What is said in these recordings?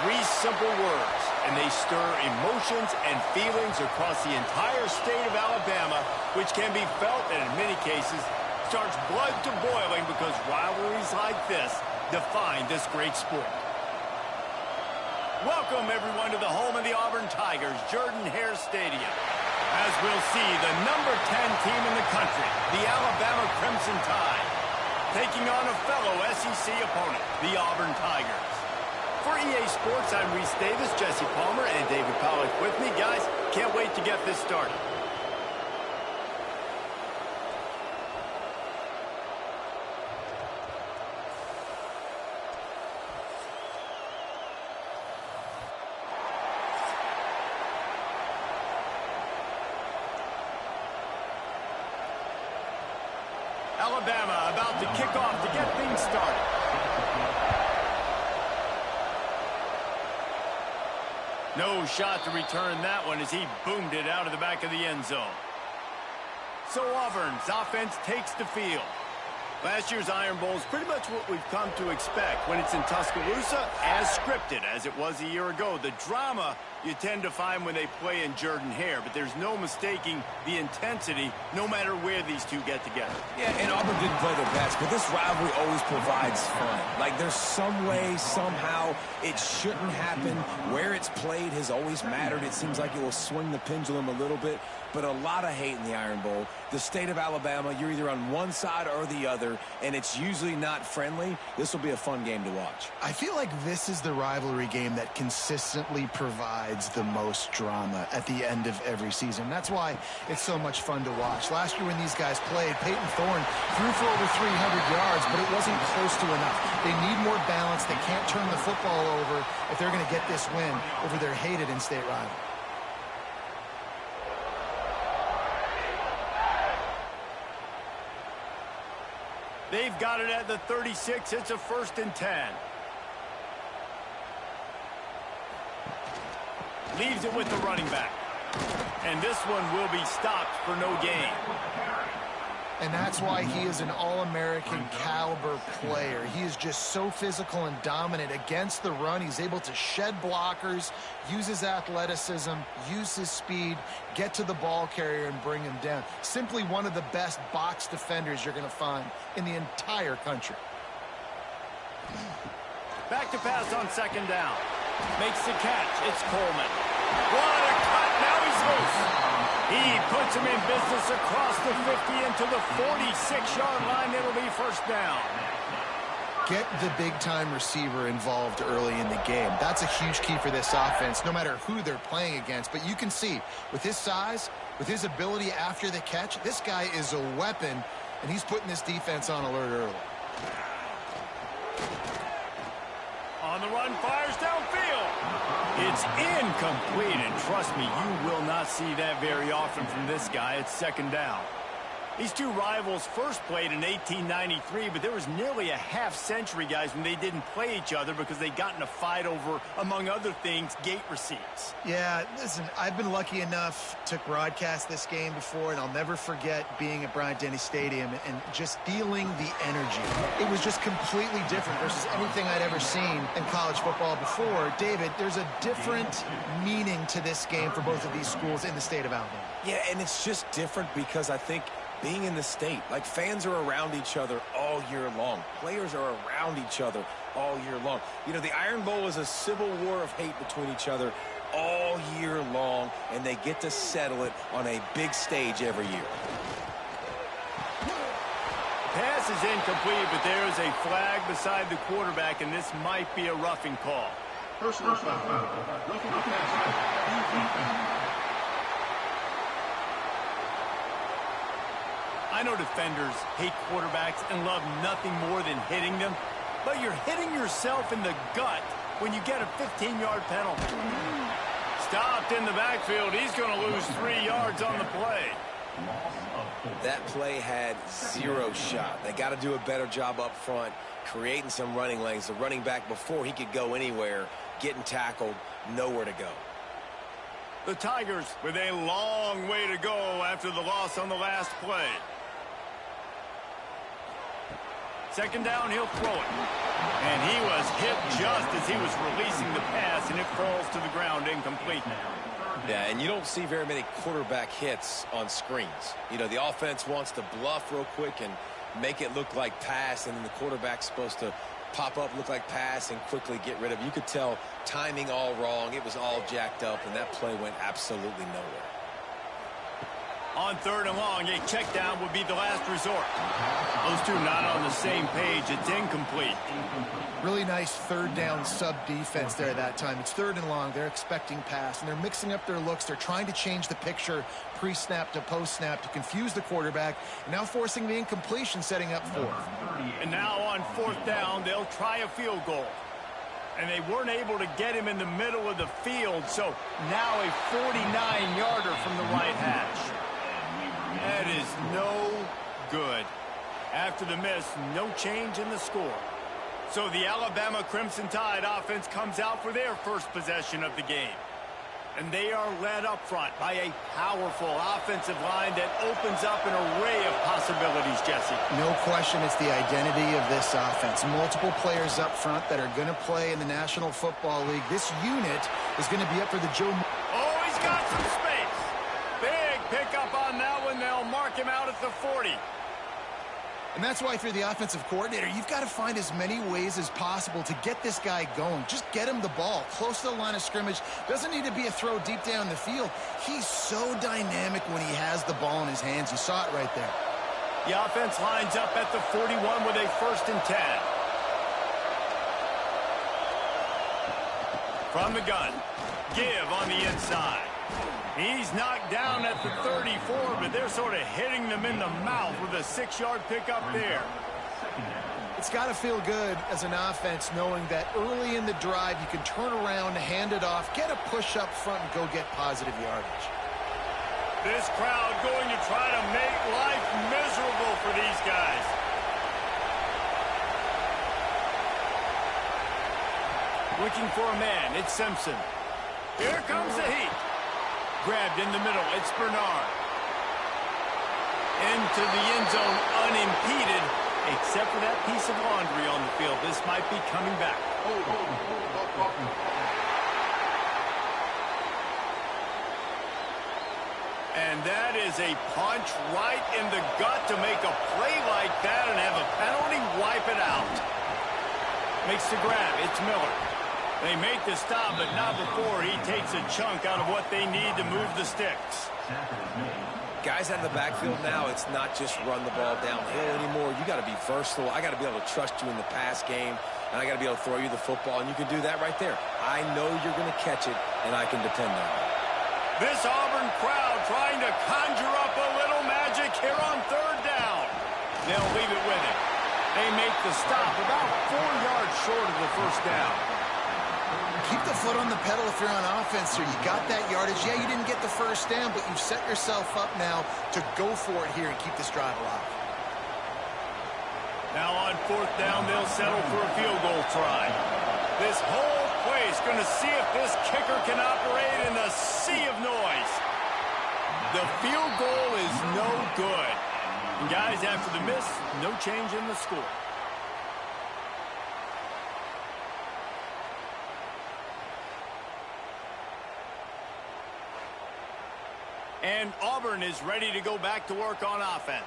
Three simple words, and they stir emotions and feelings across the entire state of Alabama, which can be felt and in many cases starts blood to boiling because rivalries like this define this great sport. Welcome, everyone, to the home of the Auburn Tigers, Jordan-Hare Stadium. As we'll see, the number 10 team in the country, the Alabama CrimsonTide, taking on a fellow SEC opponent, the Auburn Tigers. For EA Sports, I'm Reese Davis, Jesse Palmer, and David Pollack with me. Guys, can't wait to get this started. Alabama about to kick off to get things started. No shot to return that one as he boomed it out of the back of the end zone. So Auburn's offense takes the field. Last year's Iron Bowl is pretty much what we've come to expect when it's in Tuscaloosa, as scripted as it was a year ago. The drama you tend to find when they play in Jordan-Hare, but there's no mistaking the intensity no matter where these two get together. Yeah, and Auburn didn't play their best, but this rivalry always provides fun. Like, there's some way, somehow, it shouldn't happen. Where it's played has always mattered. It seems like it will swing the pendulum a little bit, but a lot of hate in the Iron Bowl. The state of Alabama, you're either on one side or the other, and it's usually not friendly. This will be a fun game to watch. I feel like this is the rivalry game that consistently provides the most drama at the end of every season. That's why it's so much fun to watch. Last year when these guys played, Peyton Thorne threw for over 300 yards, but it wasn't close to enough. They need more balance. They can't turn the football over if they're going to get this win over their hated in-state rival. They've got it at the 36. It's a 1st and 10. Leaves it with the running back. And this one will be stopped for no gain. And that's why he is an All-American caliber player. He is just so physical and dominant against the run. He's able to shed blockers, use his athleticism, use his speed, get to the ball carrier and bring him down. Simply one of the best box defenders you're going to find in the entire country. Back to pass on 2nd down. Makes the catch. It's Coleman. What a cut. Now he's loose. He puts him in business across the 50 into the 46-yard line. It'll be 1st down. Get the big-time receiver involved early in the game. That's a huge key for this offense, no matter who they're playing against. But you can see, with his size, with his ability after the catch, this guy is a weapon, and he's putting this defense on alert early. On the run, fires downfield. It's incomplete, and trust me, you will not see that very often from this guy. It's 2nd down. These two rivals first played in 1893, but there was nearly a half-century, guys, when they didn't play each other because they got in a fight over, among other things, gate receipts. Yeah, listen, I've been lucky enough to broadcast this game before, and I'll never forget being at Bryant-Denny Stadium and just feeling the energy. It was just completely different versus anything I'd ever seen in college football before. David, there's a different meaning to this game for both of these schools in the state of Alabama. Yeah, and it's just different because I think being in the state, like, fans are around each other all year long. Players are around each other all year long. You know, the Iron Bowl is a civil war of hate between each other all year long, and they get to settle it on a big stage every year. Pass is incomplete, but there is a flag beside the quarterback, and this might be a roughing call. Personal foul. Roughing the pass. I know defenders hate quarterbacks and love nothing more than hitting them, but you're hitting yourself in the gut when you get a 15-yard penalty. Stopped in the backfield. He's going to lose 3 yards on the play. That play had 0 shot. They got to do a better job up front, creating some running lanes. The running back, before he could go anywhere, getting tackled, nowhere to go. The Tigers with a long way to go after the loss on the last play. Second down, he'll throw it. And he was hit just as he was releasing the pass, and it falls to the ground incomplete. Yeah, and you don't see very many quarterback hits on screens. You know, the offense wants to bluff real quick and make it look like pass, and then the quarterback's supposed to pop up, look like pass, and quickly get rid of it. You could tell timing all wrong. It was all jacked up, and that play went absolutely nowhere. On third and long, a check down would be the last resort. Those two not on the same page. It's incomplete. Really nice third down sub defense there that time. It's third and long. They're expecting pass, and they're mixing up their looks. They're trying to change the picture pre-snap to post-snap to confuse the quarterback, and now forcing the incompletion, setting up fourth. And now on fourth down, they'll try a field goal. And they weren't able to get him in the middle of the field, so now a 49-yarder from the right hash. That is no good. After the miss, no change in the score. So the Alabama Crimson Tide offense comes out for their first possession of the game. And they are led up front by a powerful offensive line that opens up an array of possibilities, Jesse. No question it's the identity of this offense. Multiple players up front that are going to play in the National Football League. This unit is going to be up for the Joe... Oh, he's got some space. Big pickup on that one. They'll mark him out at the 40. And that's why if you're the offensive coordinator, you've got to find as many ways as possible to get this guy going. Just get him the ball close to the line of scrimmage. Doesn't need to be a throw deep down the field. He's so dynamic when he has the ball in his hands. You saw it right there. The offense lines up at the 41 with a 1st and 10. From the gun, give on the inside. He's knocked down at the 34, but they're sort of hitting them in the mouth with a 6-yard pickup there. It's got to feel good as an offense knowing that early in the drive you can turn around, hand it off, get a push up front, and go get positive yardage. This crowd going to try to make life miserable for these guys. Looking for a man, it's Simpson. Here comes the heat. Grabbed in the middle, it's Bernard. Into the end zone unimpeded, except for that piece of laundry on the field. This might be coming back. And that is a punch right in the gut to make a play like that and have a penalty wipe it out. Makes the grab, it's Miller. They make the stop, but not before he takes a chunk out of what they need to move the sticks. Guys out of the backfield now, it's not just run the ball downhill anymore. You got to be versatile. I got to be able to trust you in the pass game, and I got to be able to throw you the football, and you can do that right there. I know you're going to catch it, and I can depend on it. This Auburn crowd trying to conjure up a little magic here on third down. They'll leave it with him. They make the stop about 4 yards short of the first down. Keep the foot on the pedal if you're on offense here. You got that yardage. Yeah, you didn't get the first down, but you've set yourself up now to go for it here and keep this drive alive. Now on fourth down, they'll settle for a field goal try. This whole place going to see if this kicker can operate in the sea of noise. The field goal is no good. And guys, after the miss, no change in the score. And Auburn is ready to go back to work on offense.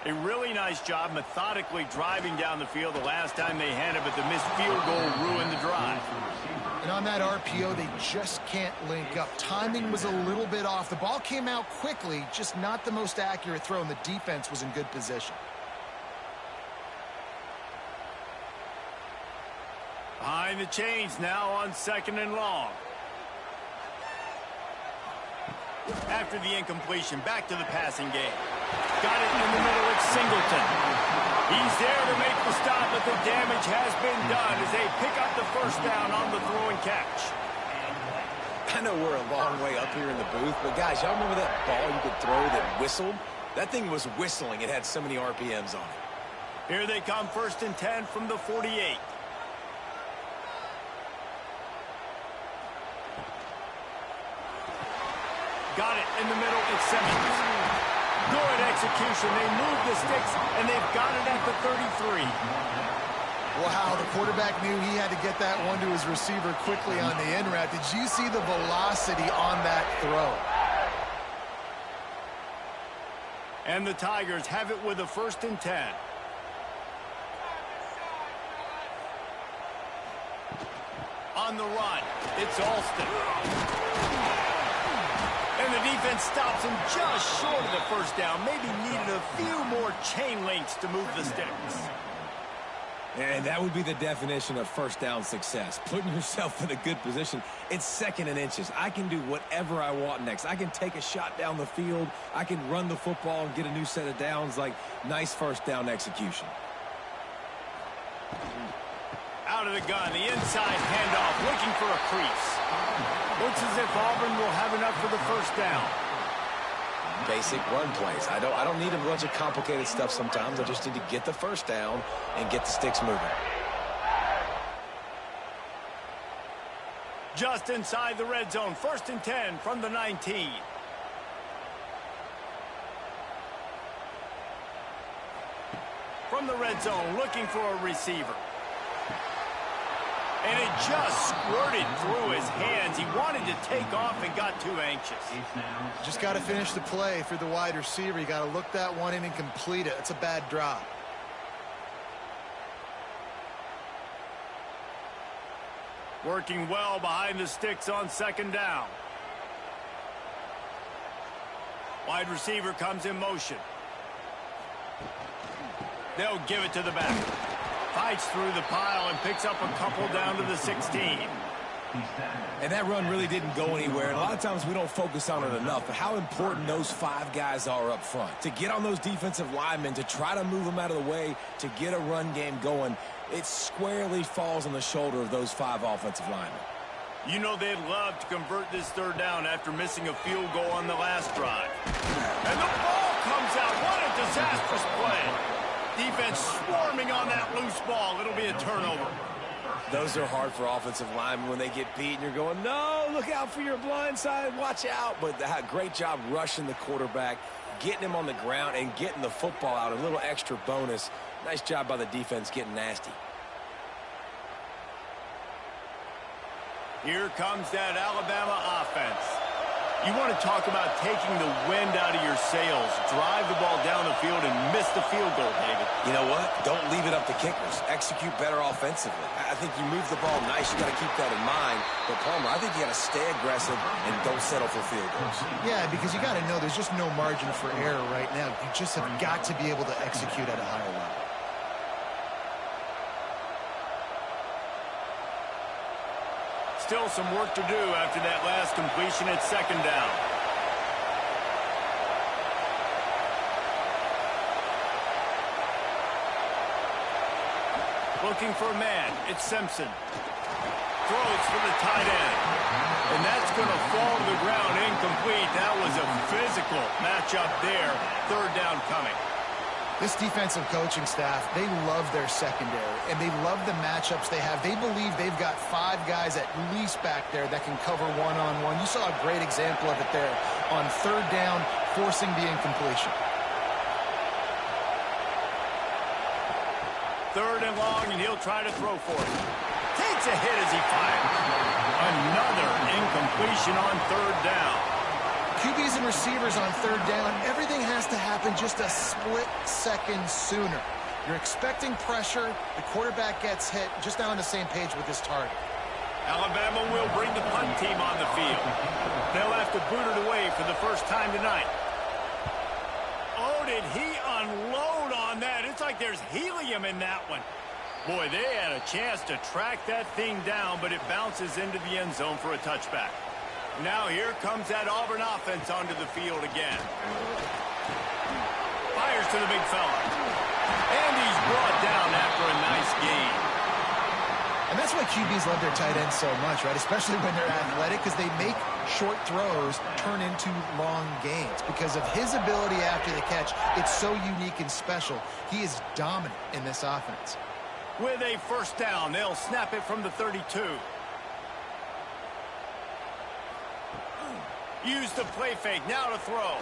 A really nice job methodically driving down the field the last time they had it, but the missed field goal ruined the drive. And on that RPO, they just can't link up. Timing was a little bit off. The ball came out quickly, just not the most accurate throw, and the defense was in good position. Behind the chains now on 2nd and long. After the incompletion, back to the passing game. Got it in the middle, it's Singleton. He's there to make the stop, but the damage has been done as they pick up the first down on the throw and catch. I know we're a long way up here in the booth, but guys, y'all remember that ball you could throw that whistled? That thing was whistling. It had so many RPMs on it. Here they come, 1st and 10 from the 48. Got it in the middle, it's Simmons. Good execution. They move the sticks, and they've got it at the 33. Wow, the quarterback knew he had to get that one to his receiver quickly on the in route. Did you see the velocity on that throw? And the Tigers have it with a 1st and 10. On the run, it's Alston. And the defense stops him just short of the 1st down. Maybe needed a few more chain links to move the sticks. And that would be the definition of 1st down success. Putting yourself in a good position. It's 2nd and inches. I can do whatever I want next. I can take a shot down the field. I can run the football and get a new set of downs. Like, nice 1st down execution. Out of the gun, the inside handoff, looking for a crease. Looks as if Auburn will have enough for the 1st down. Basic run plays. I don't need a bunch of complicated stuff sometimes. I just need to get the 1st down and get the sticks moving. Just inside the red zone, 1st and 10 from the 19. From the red zone, looking for a receiver. And it just squirted through his hands. He wanted to take off and got too anxious. Just got to finish the play for the wide receiver. You got to look that one in and complete it. It's a bad drop. Working well behind the sticks on 2nd down. Wide receiver comes in motion. They'll give it to the back. Fights through the pile and picks up a couple down to the 16. And that run really didn't go anywhere. And a lot of times we don't focus on it enough, but how important those 5 guys are up front. To get on those defensive linemen, to try to move them out of the way, to get a run game going, it squarely falls on the shoulder of those 5 offensive linemen. You know they'd love to convert this 3rd down after missing a field goal on the last drive. And the ball comes out. What a disastrous play. Defense swarming on that loose ball. It'll be a turnover. Those are hard for offensive linemen when they get beat and you're going, no, look out for your blind side, watch out. But great job rushing the quarterback, getting him on the ground and getting the football out. A little extra bonus. Nice job by the defense getting nasty. Here comes that Alabama offense. You want to talk about taking the wind out of your sails. Drive the ball down the field and miss the field goal, David. You know what? Don't leave it up to kickers. Execute better offensively. I think you move the ball nice. You got to keep that in mind. But, Palmer, I think you got to stay aggressive and don't settle for field goals. Yeah, because you got to know there's just no margin for error right now. You just have got to be able to execute at a higher level. Still some work to do after that last completion at 2nd down. Looking for a man. It's Simpson. Throws for the tight end. And that's going to fall to the ground incomplete. That was a physical matchup there. 3rd down coming. This defensive coaching staff, they love their secondary, and they love the matchups they have. They believe they've got 5 guys at least back there that can cover one-on-one. You saw a great example of it there on 3rd down, forcing the incompletion. 3rd and long, and he'll try to throw for it. Takes a hit as he fires. Another incompletion on 3rd down. QBs and receivers on 3rd down, everything has to happen just a split second sooner. You're expecting pressure, the quarterback gets hit, just not on the same page with his target. Alabama will bring the punt team on the field. They'll have to boot it away for the first time tonight. Oh, did he unload on that? It's like there's helium in that one. Boy, they had a chance to track that thing down, but it bounces into the end zone for a touchback. Now here comes that Auburn offense onto the field again. Fires to the big fella. And he's brought down after a nice gain. And that's why QBs love their tight ends so much, right? Especially when they're athletic, because they make short throws turn into long gains. Because of his ability after the catch, it's so unique and special. He is dominant in this offense. With a 1st down, they'll snap it from the 32. Use the play fake, now to throw.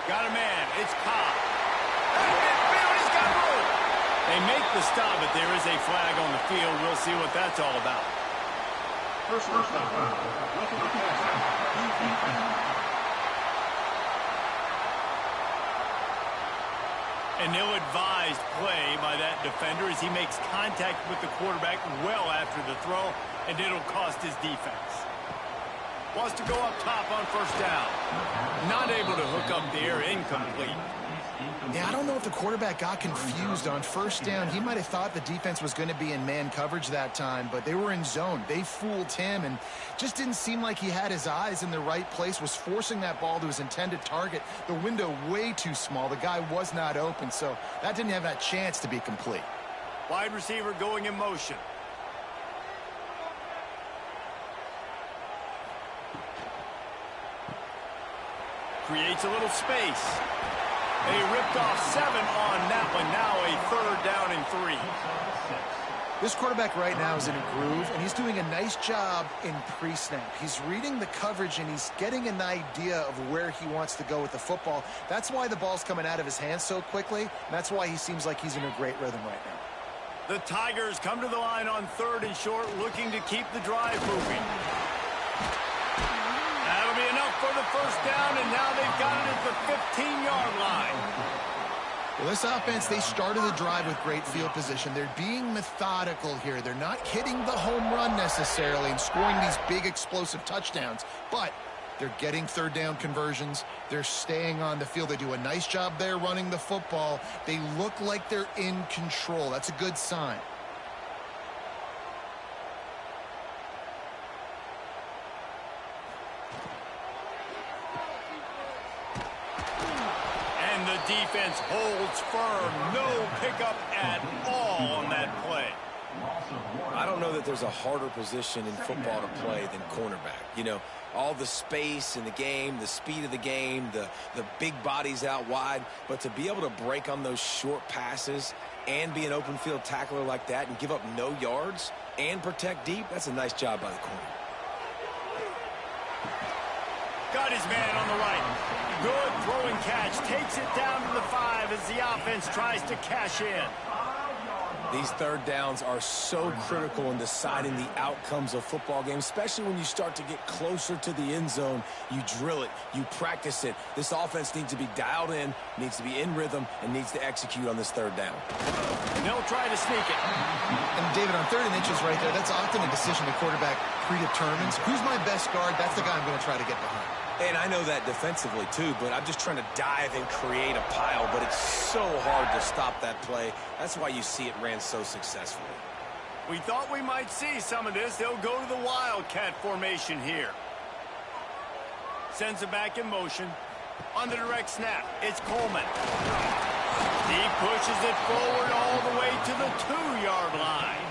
Got a man. It's Cobb. He's got room. They make the stop, but there is a flag on the field. We'll see what that's all about. Personal foul. Roughing the passer. An ill-advised play by that defender as he makes contact with the quarterback well after the throw, and it'll cost his defense. Wants to go up top on first down. Not able to hook up there, incomplete. Yeah, I don't know if the quarterback got confused on first down. He might have thought the defense was going to be in man coverage that time, but they were in zone. They fooled him and just didn't seem like he had his eyes in the right place, was forcing that ball to his intended target. The window way too small. The guy was not open, so that didn't have that chance to be complete. Wide receiver going in motion. Creates a little space. They ripped off 7 on that one. Now a 3rd down and 3. This quarterback right now is in a groove, and he's doing a nice job in pre-snap. He's reading the coverage, and he's getting an idea of where he wants to go with the football. That's why the ball's coming out of his hands so quickly, and that's why he seems like he's in a great rhythm right now. The Tigers come to the line on 3rd and short, looking to keep the drive moving. That'll be enough for the first down, and now they've got it at the 15-yard line. Well, this offense, they started the drive with great field position. They're being methodical here. They're not hitting the home run necessarily and scoring these big explosive touchdowns, but they're getting 3rd down conversions. They're staying on the field. They do a nice job there running the football. They look like they're in control. That's a good sign. Defense holds firm. No pickup at all on that play. I don't know that there's a harder position in football to play than cornerback. You know, all the space in the game, the speed of the game, the big bodies out wide. But to be able to break on those short passes and be an open field tackler like that and give up no yards and protect deep, that's a nice job by the corner. Got his man on the right. Good throwing catch. Takes it down to the 5 as the offense tries to cash in. These 3rd downs are so critical in deciding the outcomes of football games, especially when you start to get closer to the end zone. You drill it. You practice it. This offense needs to be dialed in, needs to be in rhythm, and needs to execute on this 3rd down. And they'll try to sneak it. And, David, on 3rd and inches right there, that's often a decision the quarterback predetermines. Who's my best guard? That's the guy I'm going to try to get behind. And I know that defensively, too, but I'm just trying to dive and create a pile, but it's so hard to stop that play. That's why you see it ran so successfully. We thought we might see some of this. They'll go to the Wildcat formation here. Sends it back in motion. On the direct snap, it's Coleman. He pushes it forward all the way to the 2-yard line.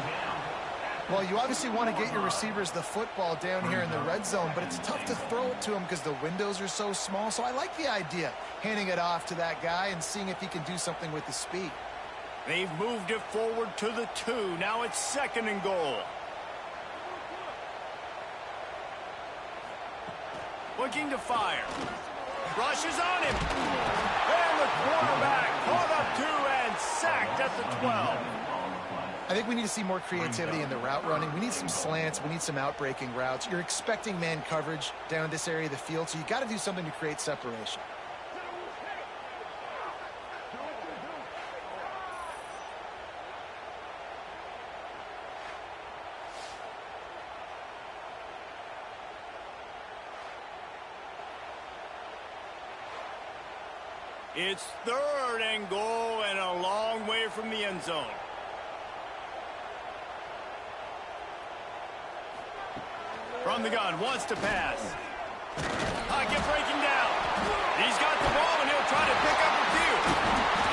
Well, you obviously want to get your receivers the football down here in the red zone, but it's tough to throw it to them because the windows are so small. So I like the idea, handing it off to that guy and seeing if he can do something with the speed. They've moved it forward to the 2. Now it's 2nd and goal. Looking to fire. Rushes on him. And the quarterback caught up 2 and sacked at the 12. I think we need to see more creativity in the route running. We need some slants. We need some out-breaking routes. You're expecting man coverage down this area of the field, so you got to do something to create separation. It's 3rd and goal and a long way from the end zone. From the gun, wants to pass. Pocket breaking down. He's got the ball, and he'll try to pick up a few.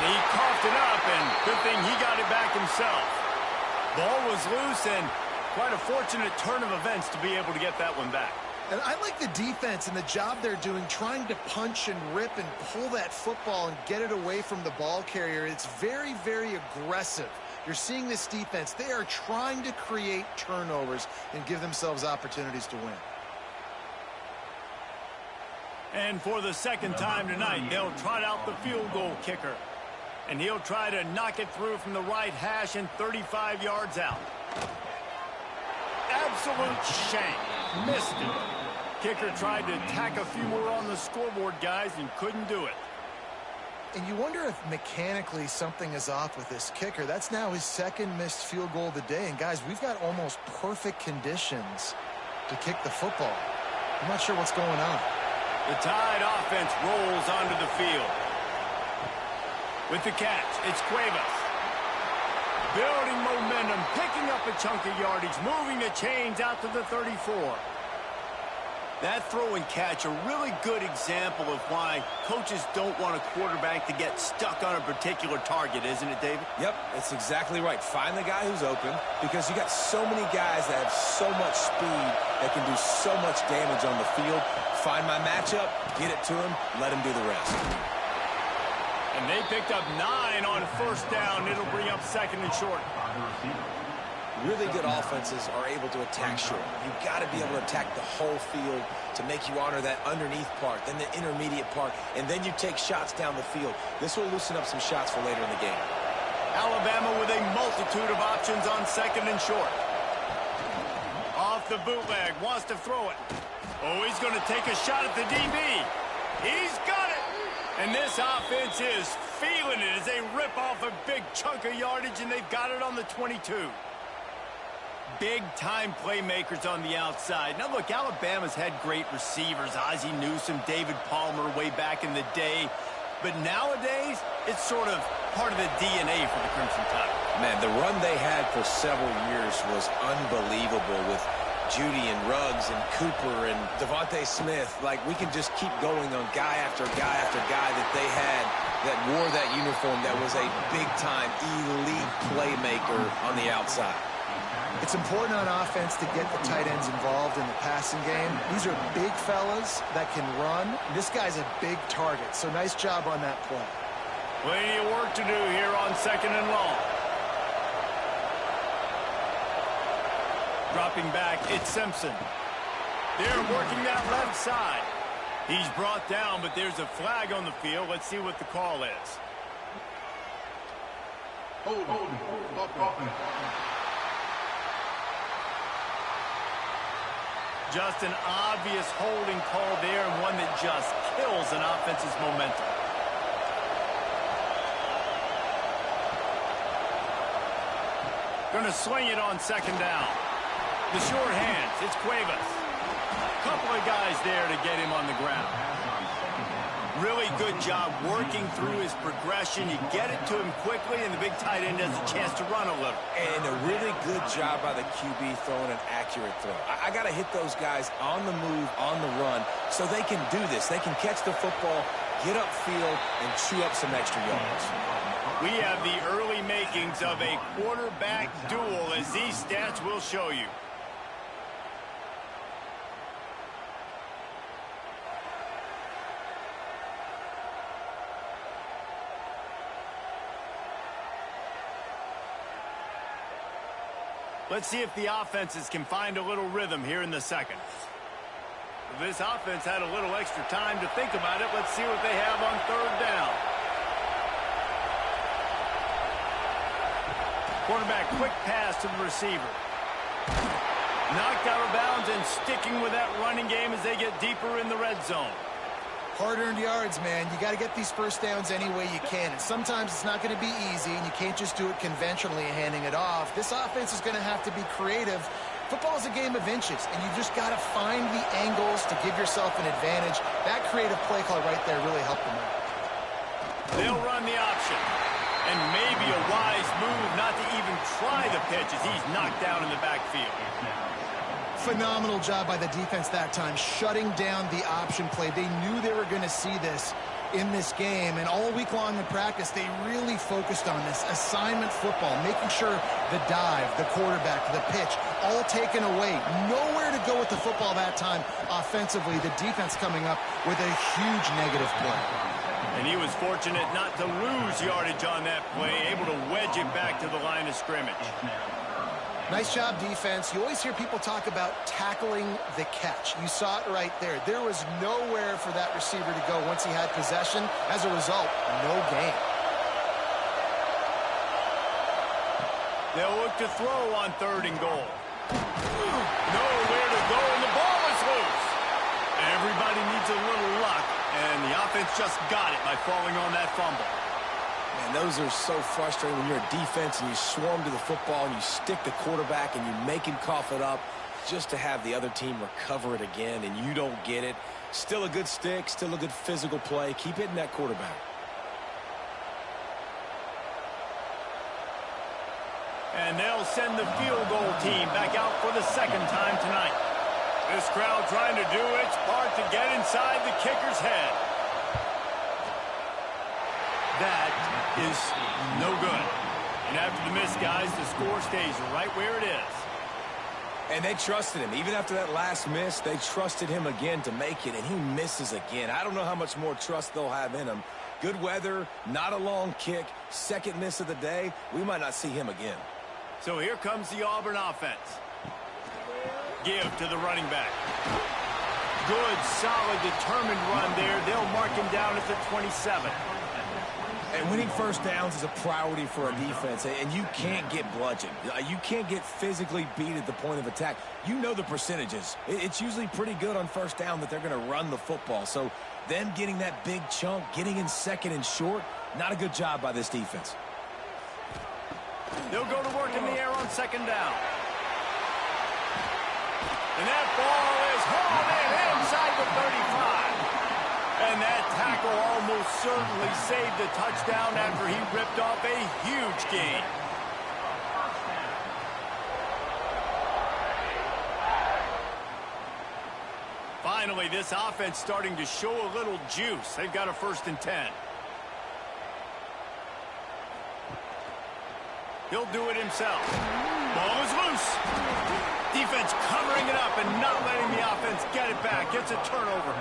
And he coughed it up, and good thing he got it back himself. Ball was loose, and quite a fortunate turn of events to be able to get that one back. And I like the defense and the job they're doing, trying to punch and rip and pull that football and get it away from the ball carrier. It's very, very aggressive. You're seeing this defense. They are trying to create turnovers and give themselves opportunities to win. And for the second time tonight, they'll trot out the field goal kicker. And he'll try to knock it through from the right hash and 35 yards out. Absolute shank. Missed it. Kicker tried to tack a few more on the scoreboard, guys, and couldn't do it. And you wonder if mechanically something is off with this kicker. That's now his second missed field goal of the day. And, guys, we've got almost perfect conditions to kick the football. I'm not sure what's going on. The Tide offense rolls onto the field. With the catch, it's Cuevas. Building momentum, picking up a chunk of yardage, moving the chains out to the 34. That throw and catch, a really good example of why coaches don't want a quarterback to get stuck on a particular target, isn't it, David? Yep, that's exactly right. Find the guy who's open, because you got so many guys that have so much speed that can do so much damage on the field. Find my matchup, get it to him, let him do the rest. And they picked up 9 on first down. It'll bring up second and short. Really good offenses are able to attack short. You've got to be able to attack the whole field to make you honor that underneath part, then the intermediate part, and then you take shots down the field. This will loosen up some shots for later in the game. Alabama with a multitude of options on second and short. Off the bootleg, wants to throw it. Oh, he's going to take a shot at the DB. He's got it. And this offense is feeling it as they rip off a big chunk of yardage, and they've got it on the 22. Big-time playmakers on the outside. Now, look, Alabama's had great receivers. Ozzie Newsome, David Palmer way back in the day. But nowadays, it's sort of part of the DNA for the Crimson Tide. Man, the run they had for several years was unbelievable with Judy and Ruggs and Cooper and Devontae Smith. Like, we can just keep going on guy after guy after guy that they had that wore that uniform that was a big-time elite playmaker on the outside. It's important on offense to get the tight ends involved in the passing game. These are big fellas that can run. This guy's a big target, so nice job on that play. Plenty of work to do here on second and long. Dropping back, it's Simpson. They're working that left side. He's brought down, but there's a flag on the field. Let's see what the call is. Just an obvious holding call there, and one that just kills an offense's momentum. Going to swing it on second down. The short hands, it's Cuevas. Couple of guys there to get him on the ground. Really good job working through his progression. You get it to him quickly, and the big tight end has a chance to run a little. And a really good job by the QB throwing an accurate throw. I got to hit those guys on the move, on the run, so they can do this. They can catch the football, get upfield, and chew up some extra yards. We have the early makings of a quarterback duel, as these stats will show you. Let's see if the offenses can find a little rhythm here in the second. This offense had a little extra time to think about it. Let's see what they have on third down. Quarterback, quick pass to the receiver. Knocked out of bounds and sticking with that running game as they get deeper in the red zone. Hard-earned yards, man. You got to get these first downs any way you can. And sometimes it's not going to be easy, and you can't just do it conventionally handing it off. This offense is going to have to be creative. Football is a game of inches, and you just got to find the angles to give yourself an advantage. That creative play call right there really helped them out. They'll run the option. And maybe a wise move not to even try the pitch as he's knocked down in the backfield. Phenomenal job by the defense that time, shutting down the option play. They knew they were going to see this in this game, and all week long in practice, they really focused on this assignment football, making sure the dive, the quarterback, the pitch, all taken away. Nowhere to go with the football that time offensively. The defense coming up with a huge negative play. And he was fortunate not to lose yardage on that play, able to wedge it back to the line of scrimmage. Nice job, defense. You always hear people talk about tackling the catch. You saw it right there. There was nowhere for that receiver to go once he had possession. As a result, no gain. They'll look to throw on 3rd and goal. Nowhere to go, and the ball is loose. Everybody needs a little luck, and the offense just got it by falling on that fumble. Man, those are so frustrating when you're a defense and you swarm to the football and you stick the quarterback and you make him cough it up just to have the other team recover it again, and you don't get it. Still a good stick, still a good physical play. Keep hitting that quarterback. And they'll send the field goal team back out for the 2nd time tonight. This crowd trying to do its part to get inside the kicker's head. That is no good. And after the miss, guys, the score stays right where it is. And they trusted him. Even after that last miss, they trusted him again to make it, and he misses again. I don't know how much more trust they'll have in him. Good weather, not a long kick, 2nd miss of the day. We might not see him again. So here comes the Auburn offense. Give to the running back. Good, solid, determined run there. They'll mark him down at the 27. And winning first downs is a priority for a defense, and you can't get bludgeoned. You can't get physically beat at the point of attack. You know the percentages. It's usually pretty good on first down that they're going to run the football. So them getting that big chunk, getting in 2nd and short, not a good job by this defense. They'll go to work in the air on 2nd down. And that ball is hauled in inside the 35. And that tackle almost certainly saved the touchdown after he ripped off a huge gain. Finally, this offense starting to show a little juice. They've got a 1st and 10. He'll do it himself. Ball is loose. Defense covering it up and not letting the offense get it back. Gets a turnover.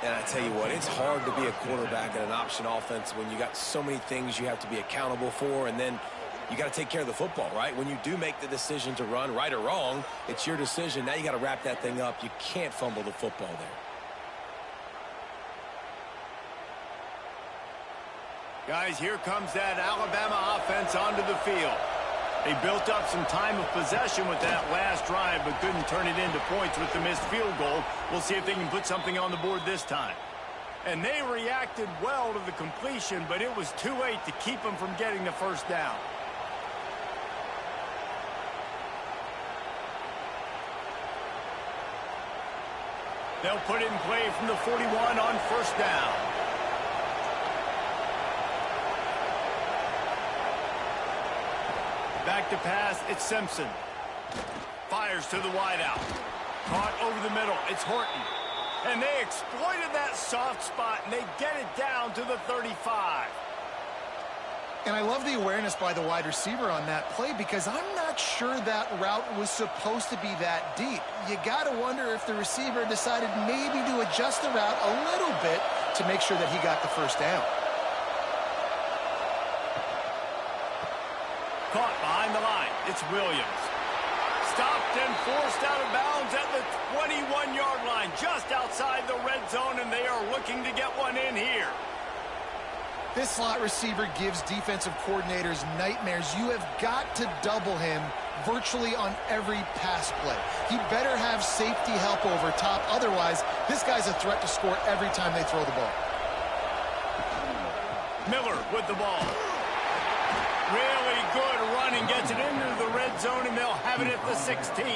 And I tell you what, it's hard to be a quarterback in an option offense when you got so many things you have to be accountable for, and then you got to take care of the football, right? When you do make the decision to run, right or wrong, it's your decision. Now you got to wrap that thing up. You can't fumble the football there. Guys, here comes that Alabama offense onto the field. They built up some time of possession with that last drive, but couldn't turn it into points with the missed field goal. We'll see if they can put something on the board this time. And they reacted well to the completion, but it was too late to keep them from getting the 1st down. They'll put it in play from the 41 on 1st down. Back to pass, it's Simpson. Fires to the wideout. Caught over the middle, it's Horton. And they exploited that soft spot, and they get it down to the 35. And I love the awareness by the wide receiver on that play, because I'm not sure that route was supposed to be that deep. You got to wonder if the receiver decided maybe to adjust the route a little bit to make sure that he got the 1st down. Caught behind the line. It's Williams. Stopped and forced out of bounds at the 21-yard line, just outside the red zone, and they are looking to get one in here. This slot receiver gives defensive coordinators nightmares. You have got to double him virtually on every pass play. He better have safety help over top. Otherwise, this guy's a threat to score every time they throw the ball. Miller with the ball. Really good running, gets it into the red zone, and they'll have it at the 16.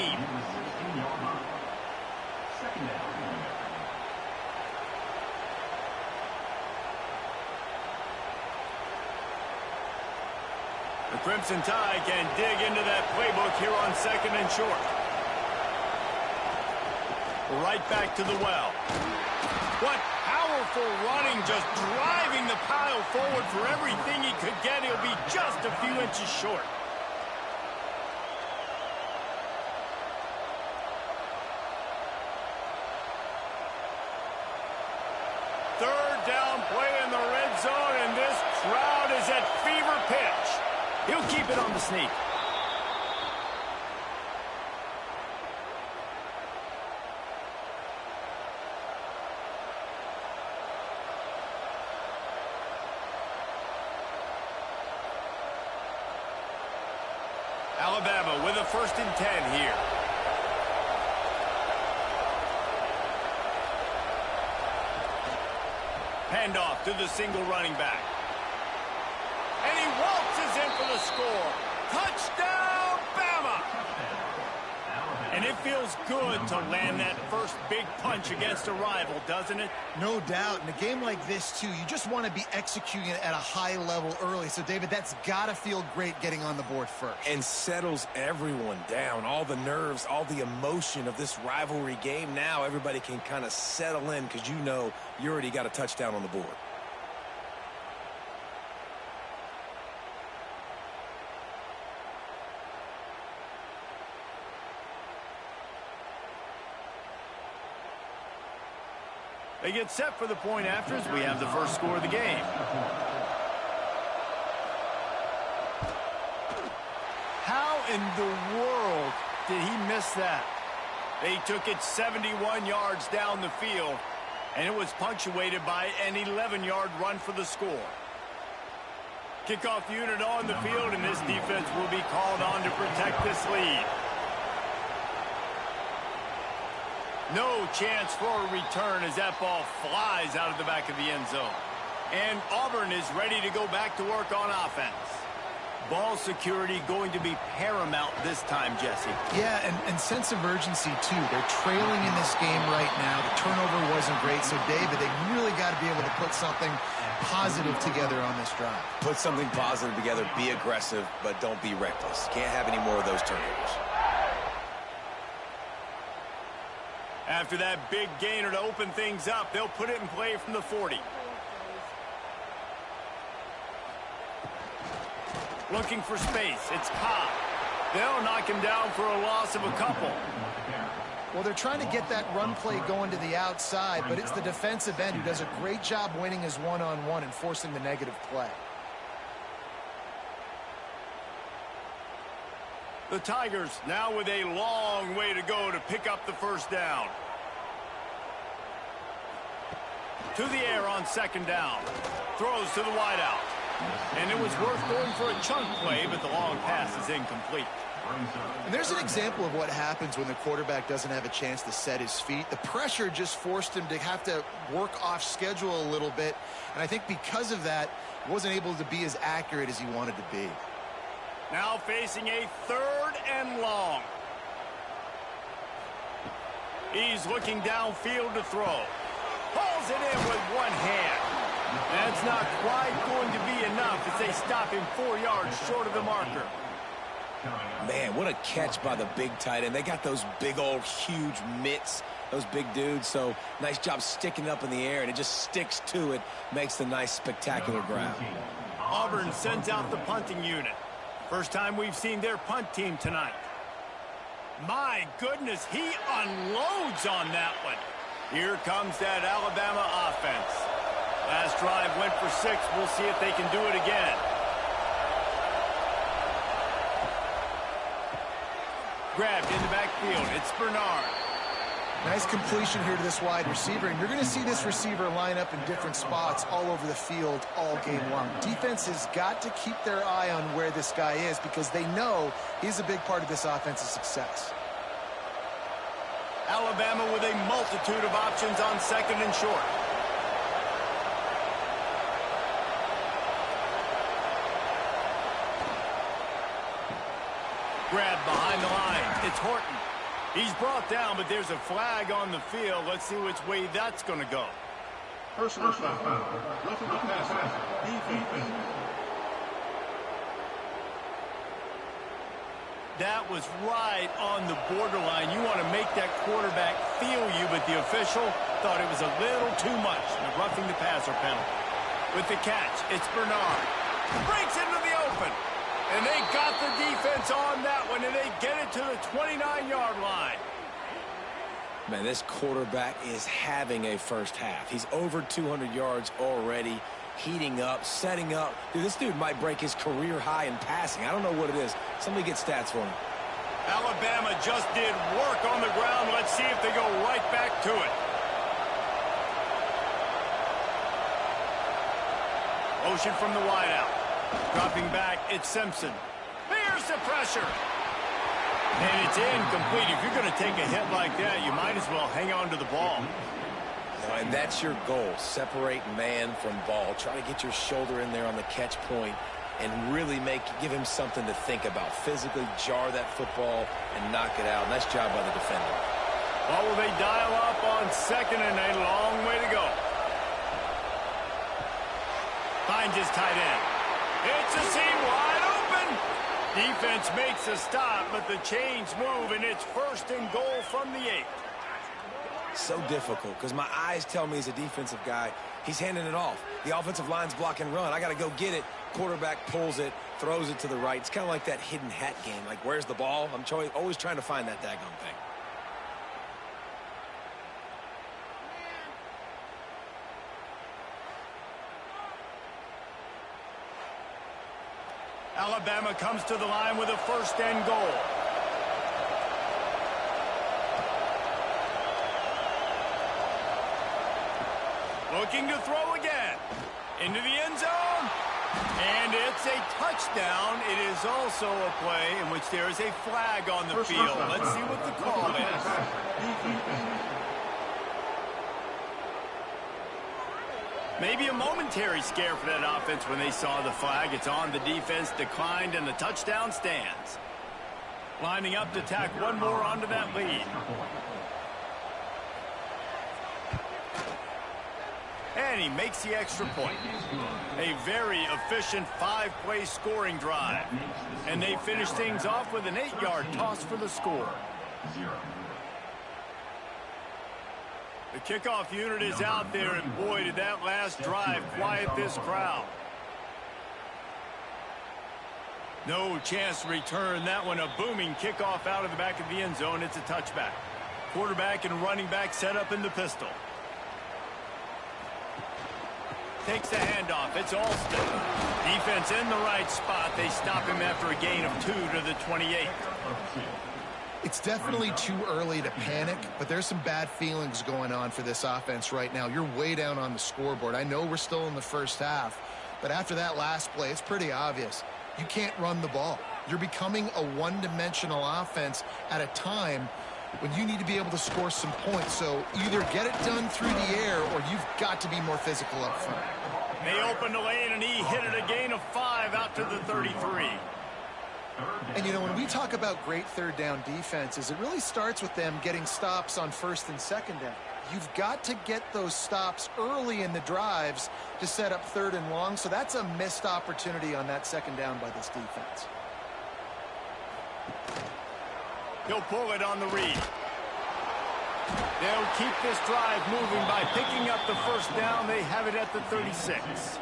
The Crimson Tide can dig into that playbook here on 2nd and short. Right back to the well. What powerful running, just driving the pile forward for everything he could get. He'll be just a few inches short. Third down play in the red zone, and this crowd is at fever pitch. He'll keep it on the sneak. Alabama with a 1st and 10 here. Handoff to the single running back. And he waltzes in for the score. Touchdown, Bama! And it feels good to land that first big punch against a rival, doesn't it? No doubt. In a game like this, too, you just want to be executing it at a high level early. So, David, that's got to feel great getting on the board first. And settles everyone down. All the nerves, all the emotion of this rivalry game. Now everybody can kind of settle in because you know you already got a touchdown on the board. They get set for the point after as we have the first score of the game. How in the world did he miss that? They took it 71 yards down the field, and it was punctuated by an 11-yard run for the score. Kickoff unit on the field, and this defense will be called on to protect this lead. No chance for a return as that ball flies out of the back of the end zone. And Auburn is ready to go back to work on offense. Ball security going to be paramount this time, Jesse. Yeah, and sense of urgency, too. They're trailing in this game right now. The turnover wasn't great. So, David, they really got to be able to put something positive together on this drive. Put something positive together. Be aggressive, but don't be reckless. Can't have any more of those turnovers. After that big gainer to open things up, they'll put it in play from the 40. Looking for space. It's Cobb. They'll knock him down for a loss of a couple. Well, they're trying to get that run play going to the outside, but it's the defensive end who does a great job winning his one-on-one and forcing the negative play. The Tigers now with a long way to go to pick up the first down. To the air on 2nd down. Throws to the wideout. And it was worth going for a chunk play, but the long pass is incomplete. And there's an example of what happens when the quarterback doesn't have a chance to set his feet. The pressure just forced him to have to work off schedule a little bit. And I think because of that, he wasn't able to be as accurate as he wanted to be. Now facing a 3rd and long. He's looking downfield to throw. Pulls it in with one hand. That's not quite going to be enough as they stop him 4 yards short of the marker. Man, what a catch by the big tight end. They got those big old huge mitts, those big dudes. So nice job sticking up in the air, and it just sticks to it. Makes the nice spectacular grab. Auburn sends out the punting unit. First time we've seen their punt team tonight. My goodness, he unloads on that one. Here comes that Alabama offense. Last drive went for 6. We'll see if they can do it again. Grabbed in the backfield. It's Bernard. Nice completion here to this wide receiver, and you're going to see this receiver line up in different spots all over the field all game long. Defense has got to keep their eye on where this guy is because they know he's a big part of this offense's success. Alabama with a multitude of options on 2nd and short. Grabbed behind the line. It's Horton. He's brought down, but there's a flag on the field. Let's see which way that's going to go. Personal foul. Roughing the passer. Defense. That was right on the borderline. You want to make that quarterback feel you, but the official thought it was a little too much. The roughing the passer penalty. With the catch, it's Bernard. Breaks into the open. And they got the defense on that one, and they get it to the 29-yard line. Man, this quarterback is having a first half. He's over 200 yards already, heating up, setting up. Dude, this dude might break his career high in passing. I don't know what it is. Somebody get stats for him. Alabama just did work on the ground. Let's see if they go right back to it. Motion from the wideout. Dropping back, it's Simpson. Here's There's the pressure. And it's incomplete. If you're going to take a hit like that, you might as well hang on to the ball. And that's your goal. Separate man from ball. Try to get your shoulder in there on the catch point and really give him something to think about. Physically jar that football and knock it out. Nice job by the defender. Well, will they dial up on second and a long way to go? Finds his tight end. It's a seam wide open. Defense makes a stop, but the chains move, and it's 1st and goal from the 8. So difficult because my eyes tell me he's a defensive guy. He's handing it off. The offensive line's block and run. I got to go get it. Quarterback pulls it, throws it to the right. It's kind of like that hidden hat game. Like, where's the ball? I'm always trying to find that daggone thing. Alabama comes to the line with a 1st and goal. Looking to throw again. Into the end zone. And it's a touchdown. It is also a play in which there is a flag on the field. Let's see what the call is. Maybe a momentary scare for that offense when they saw the flag. It's on, the defense declined, and the touchdown stands. Lining up to tack one more onto that lead. And he makes the extra point. A very efficient 5-play scoring drive. And they finish things off with an 8-yard toss for the score. The kickoff unit is out there, and boy, did that last drive quiet this crowd. No chance to return that one. A booming kickoff out of the back of the end zone. It's a touchback. Quarterback and running back set up in the pistol. Takes the handoff. It's Alston. Defense in the right spot. They stop him after a gain of 2 to the 28. It's definitely too early to panic, but there's some bad feelings going on for this offense right now. You're way down on the scoreboard. I know we're still in the first half, but after that last play, it's pretty obvious. You can't run the ball. You're becoming a one-dimensional offense at a time when you need to be able to score some points. So either get it done through the air or you've got to be more physical up front. They opened the lane, and he hit it a gain of 5 out to the 33. And, you know, when we talk about great third down defenses, it really starts with them getting stops on 1st and 2nd down. You've got to get those stops early in the drives to set up 3rd and long. So that's a missed opportunity on that 2nd down by this defense. He'll pull it on the read. They'll keep this drive moving by picking up the 1st down. They have it at the 36.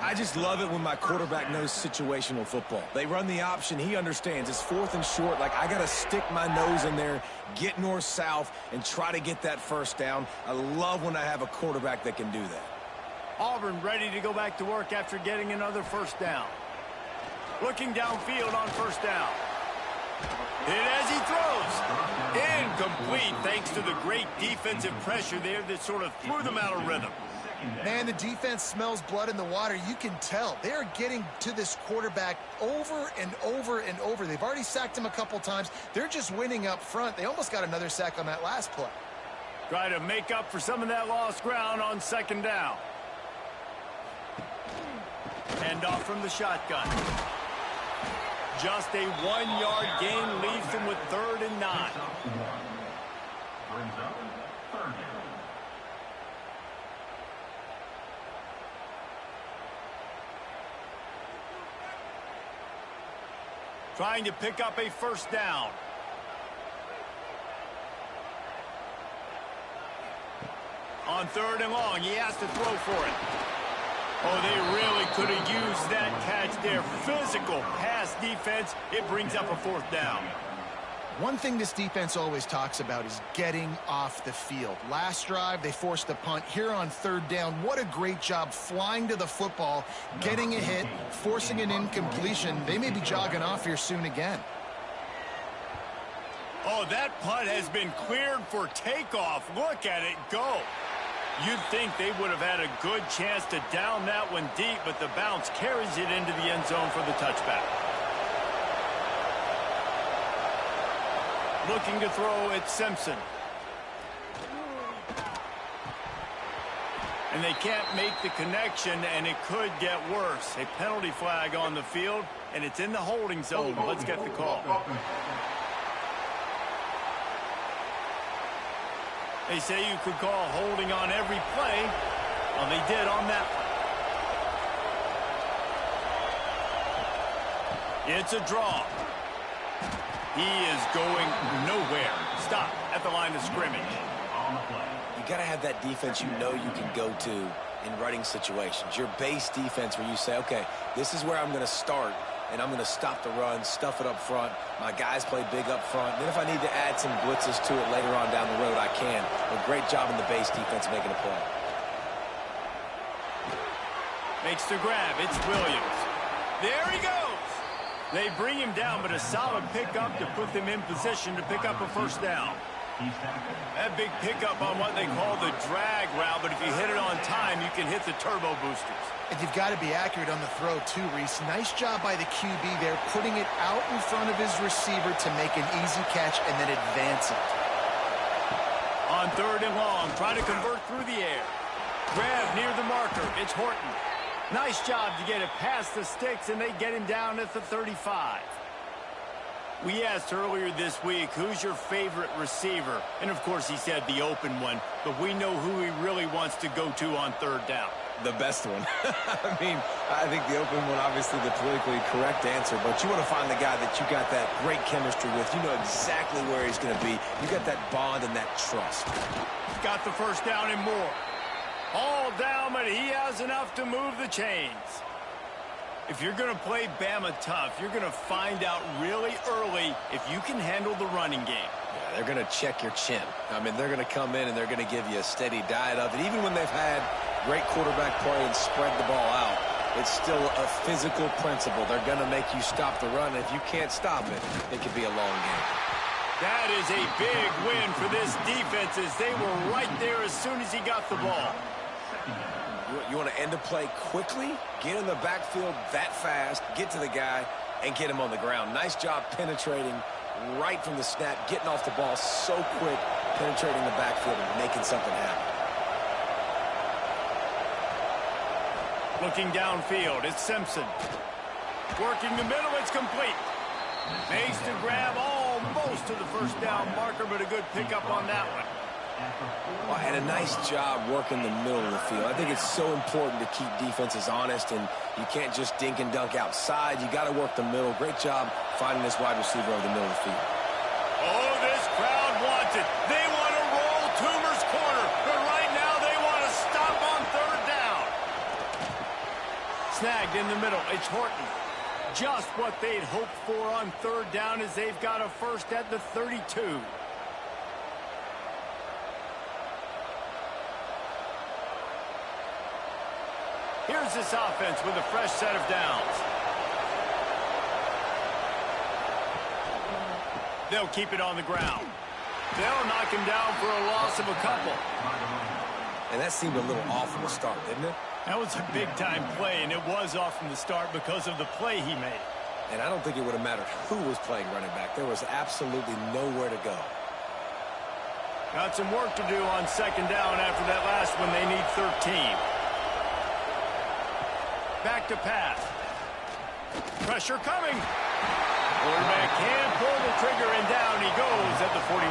I just love it when my quarterback knows situational football. They run the option. He understands. It's 4th and short. Like, I got to stick my nose in there, get north-south, and try to get that 1st down. I love when I have a quarterback that can do that. Auburn ready to go back to work after getting another 1st down. Looking downfield on 1st down. Hit as he throws. Incomplete thanks to the great defensive pressure there that sort of threw them out of rhythm. Man, the defense smells blood in the water. You can tell. They're getting to this quarterback over and over and over. They've already sacked him a couple times. They're just winning up front. They almost got another sack on that last play. Try to make up for some of that lost ground on 2nd down. Hand off from the shotgun. Just a 1-yard gain leaves them with 3rd and 9. Trying to pick up a 1st down. On 3rd and long, he has to throw for it. Oh, they really could have used that catch there. Physical pass defense. It brings up a 4th down. One thing this defense always talks about is getting off the field. Last drive, they forced a punt. Here on 3rd down, what a great job flying to the football, getting a hit, forcing an incompletion. They may be jogging off here soon again. Oh, that punt has been cleared for takeoff. Look at it go. You'd think they would have had a good chance to down that one deep, but the bounce carries it into the end zone for the touchback. Looking to throw, it's Simpson. And they can't make the connection, and it could get worse. A penalty flag on the field, and it's in the holding zone. Let's get the call. They say you could call holding on every play. Well, they did on that one. It's a draw. He is going nowhere. Stop at the line of scrimmage. You got to have that defense you know you can go to in running situations. Your base defense where you say, okay, this is where I'm going to start, and I'm going to stop the run, stuff it up front. My guys play big up front. Then if I need to add some blitzes to it later on down the road, I can. A great job in the base defense making a play. Makes the grab. It's Williams. There he goes. They bring him down, but a solid pickup to put them in position to pick up a first down. That big pickup on what they call the drag route, but if you hit it on time, you can hit the turbo boosters. And you've got to be accurate on the throw, too, Reese. Nice job by the QB there, putting it out in front of his receiver to make an easy catch and then advance it. On 3rd and long, trying to convert through the air. Grab near the marker. It's Horton. Nice job to get it past the sticks, and they get him down at the 35. We asked earlier this week, who's your favorite receiver? And, of course, he said the open one, but we know who he really wants to go to on 3rd down. The best one. I mean, I think the open one, obviously the politically correct answer, but you want to find the guy that you got that great chemistry with. You know exactly where he's going to be. You got that bond and that trust. Got the first down and more. All down, but he has enough to move the chains. If you're going to play Bama tough, you're going to find out really early if you can handle the running game. Yeah, they're going to check your chin. I mean, they're going to come in and they're going to give you a steady diet of it. Even when they've had great quarterback play and spread the ball out, it's still a physical principle. They're going to make you stop the run. If you can't stop it, it could be a long game. That is a big win for this defense as they were right there as soon as he got the ball. You want to end a play quickly, get in the backfield that fast, get to the guy, and get him on the ground. Nice job penetrating right from the snap, getting off the ball so quick, penetrating the backfield and making something happen. Looking downfield, it's Simpson. Working the middle, it's complete. Makes the grab almost to the first down marker, but a good pickup on that one. Well, and a nice job working the middle of the field. I think it's so important to keep defenses honest, and you can't just dink and dunk outside. You got to work the middle. Great job finding this wide receiver over the middle of the field. Oh, this crowd wants it. They want to roll Toomer's corner, but right now they want to stop on 3rd down. Snagged in the middle. It's Horton. Just what they'd hoped for on 3rd down as they've got a first at the 32. Here's this offense with a fresh set of downs. They'll keep it on the ground. They'll knock him down for a loss of a couple. And that seemed a little off from the start, didn't it? That was a big-time play, and it was off from the start because of the play he made. And I don't think it would have mattered who was playing running back. There was absolutely nowhere to go. Got some work to do on 2nd down after that last one. They need 13. Back to pass. Pressure coming. Quarterback can't pull the trigger, and down he goes at the 41.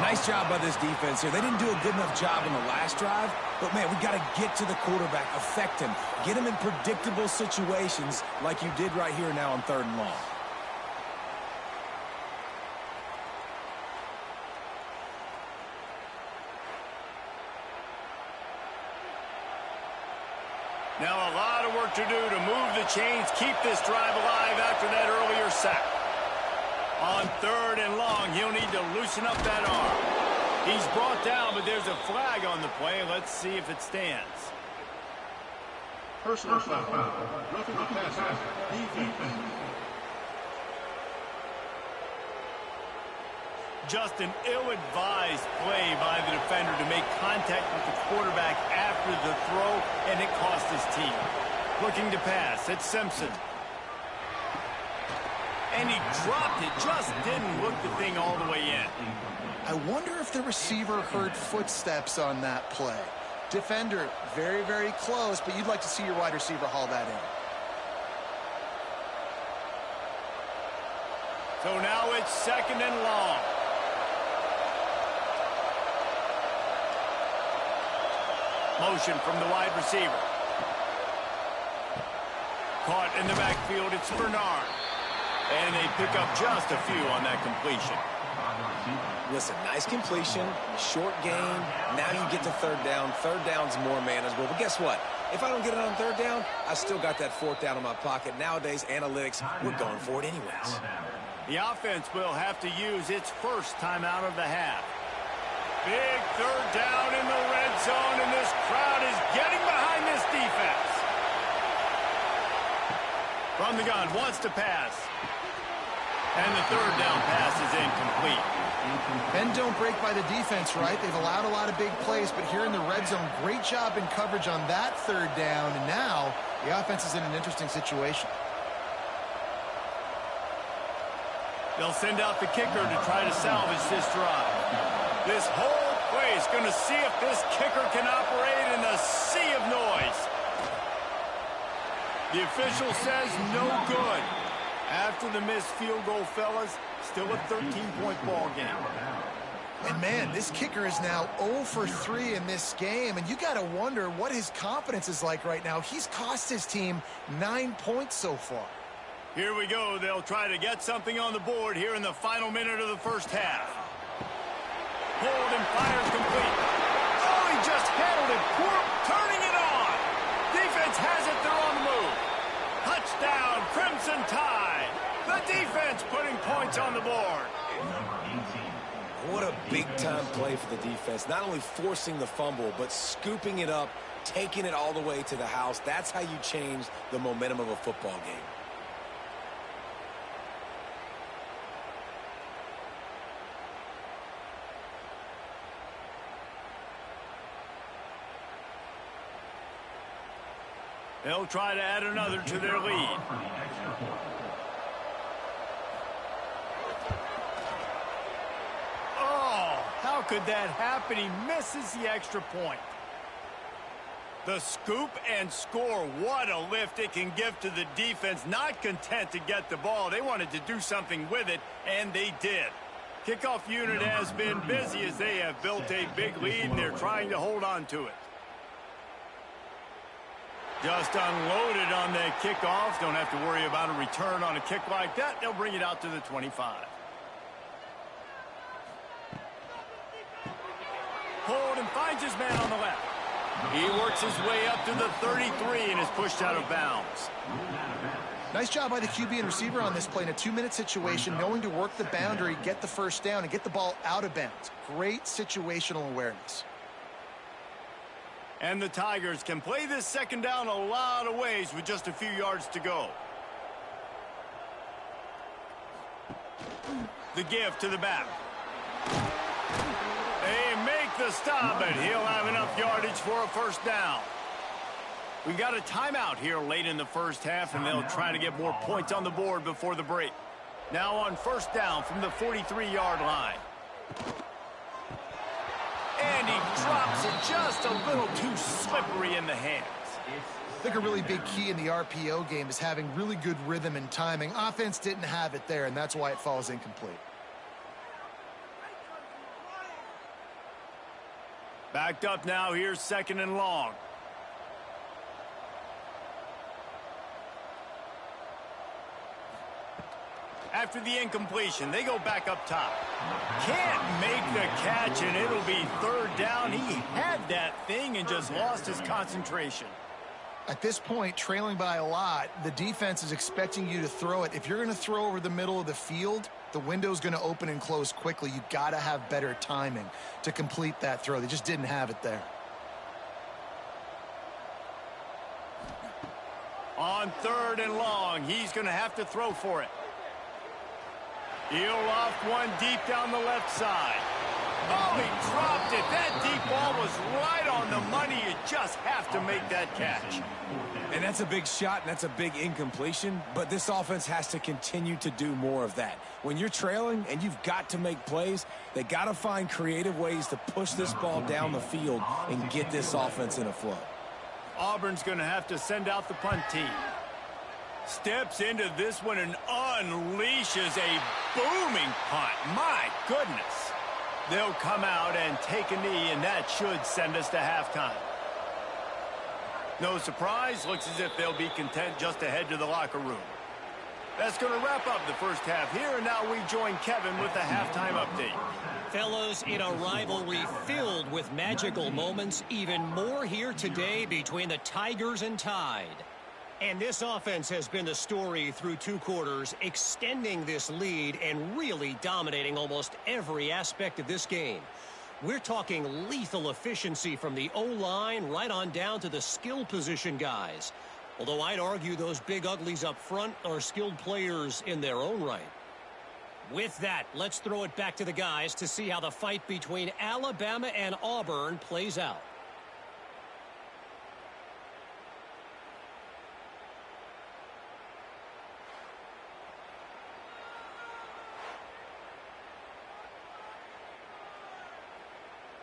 Nice job by this defense here. They didn't do a good enough job in the last drive, but, man, we got to get to the quarterback, affect him, get him in predictable situations like you did right here now on 3rd and long. Now a lot of work to do to move the chains, keep this drive alive after that earlier sack. On 3rd and long, he'll need to loosen up that arm. He's brought down, but there's a flag on the play. Let's see if it stands. Personal foul. Roughing the passer. Defense. Just an ill-advised play by the defender to make contact with the quarterback after the throw, and it cost his team. Looking to pass, it's Simpson. And he dropped it, just didn't look the thing all the way in. I wonder if the receiver heard footsteps on that play. Defender, very, very close, but you'd like to see your wide receiver haul that in. So now it's 2nd and long. Motion from the wide receiver. Caught in the backfield, it's Bernard. And they pick up just a few on that completion. Listen, nice completion, short gain. Now you get to 3rd down. 3rd down's more manageable. But guess what? If I don't get it on 3rd down, I still got that 4th down in my pocket. Nowadays, analytics, we're going for it anyways. The offense will have to use its first timeout of the half. Big 3rd down in the red zone, and this crowd is getting behind this defense. From the gun, wants to pass. And the 3rd down pass is incomplete. Bend don't break by the defense, right? They've allowed a lot of big plays, but here in the red zone, great job in coverage on that 3rd down. And now the offense is in an interesting situation. They'll send out the kicker to try to salvage this drive. This whole play is going to see if this kicker can operate in the sea of noise. The official says no good. After the missed field goal, fellas, still a 13-point ball game. And, man, this kicker is now 0 for 3 in this game, and you got to wonder what his confidence is like right now. He's cost his team 9 points so far. Here we go. They'll try to get something on the board here in the final minute of the first half. Hold and fires complete. Oh, he just handled it. Poor turning it on. Defense has it. They're on the move. Touchdown, Crimson Tide. The defense putting points on the board. What a big-time play for the defense. Not only forcing the fumble, but scooping it up, taking it all the way to the house. That's how you change the momentum of a football game. They'll try to add another to their lead. Oh, how could that happen? He misses the extra point. The scoop and score. What a lift it can give to the defense. Not content to get the ball. They wanted to do something with it, and they did. Kickoff unit has been busy as they have built a big lead, and they're trying to hold on to it. Just unloaded on the kickoff. Don't have to worry about a return on a kick like that. They'll bring it out to the 25. Hold and finds his man on the left. He works his way up to the 33 and is pushed out of bounds. Nice job by the QB and receiver on this play in a 2-minute situation, knowing to work the boundary, get the first down, and get the ball out of bounds. Great situational awareness. And the Tigers can play this second down a lot of ways with just a few yards to go. The give to the back. They make the stop, but he'll have enough yardage for a first down. We've got a timeout here late in the first half, and they'll try to get more points on the board before the break. Now on first down from the 43-yard line. And he drops it just a little too slippery in the hands. I think a really big key in the RPO game is having really good rhythm and timing. Offense didn't have it there, and that's why it falls incomplete. Backed up now, here's 2nd and long. After the incompletion, they go back up top. Can't make the catch, and it'll be 3rd down. He had that thing and just lost his concentration. At this point, trailing by a lot, the defense is expecting you to throw it. If you're going to throw over the middle of the field, the window's going to open and close quickly. You've got to have better timing to complete that throw. They just didn't have it there. On 3rd and long, he's going to have to throw for it. He'll loft one deep down the left side. Oh, he dropped it. That deep ball was right on the money. You just have to make that catch. And that's a big shot, and that's a big incompletion, but this offense has to continue to do more of that. When you're trailing and you've got to make plays, they got to find creative ways to push this ball down the field and get this offense in a flow. Auburn's going to have to send out the punt team. Steps into this one and unleashes a booming punt. My goodness. They'll come out and take a knee, and that should send us to halftime. No surprise, looks as if they'll be content just to head to the locker room. That's going to wrap up the first half here, and now we join Kevin with the halftime update. Fellows, in a rivalry filled with magical moments, even more here today between the Tigers and Tide. And this offense has been the story through 2 quarters, extending this lead and really dominating almost every aspect of this game. We're talking lethal efficiency from the O-line right on down to the skill position guys. Although I'd argue those big uglies up front are skilled players in their own right. With that, let's throw it back to the guys to see how the fight between Alabama and Auburn plays out.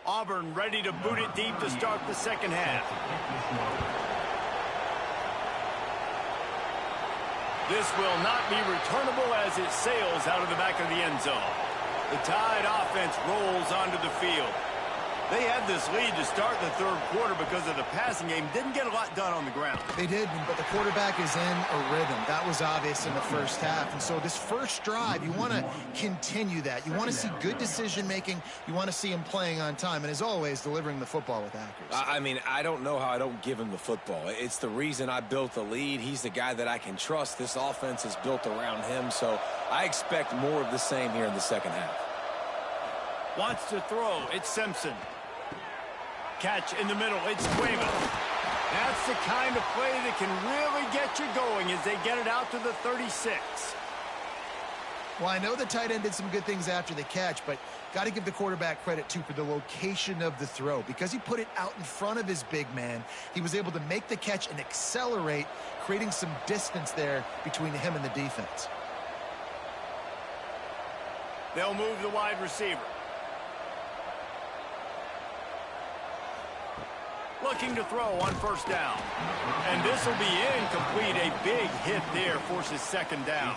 Auburn ready to boot it deep to start the second half. This will not be returnable as it sails out of the back of the end zone. The Tide offense rolls onto the field. They had this lead to start the third quarter because of the passing game. Didn't get a lot done on the ground. They did, but the quarterback is in a rhythm. That was obvious in the first half. And so this first drive, you want to continue that. You want to see good decision-making. You want to see him playing on time. And as always, delivering the football with accuracy. I mean, I don't know how I don't give him the football. It's the reason I built the lead. He's the guy that I can trust. This offense is built around him. So I expect more of the same here in the second half. Wants to throw. It's Simpson. Catch in the middle. It's Cuevas. That's the kind of play that can really get you going as they get it out to the 36. Well, I know the tight end did some good things after the catch, but got to give the quarterback credit, too, for the location of the throw. Because he put it out in front of his big man, he was able to make the catch and accelerate, creating some distance there between him and the defense. They'll move the wide receiver. Looking to throw on first down. And this will be incomplete. A big hit there forces second down.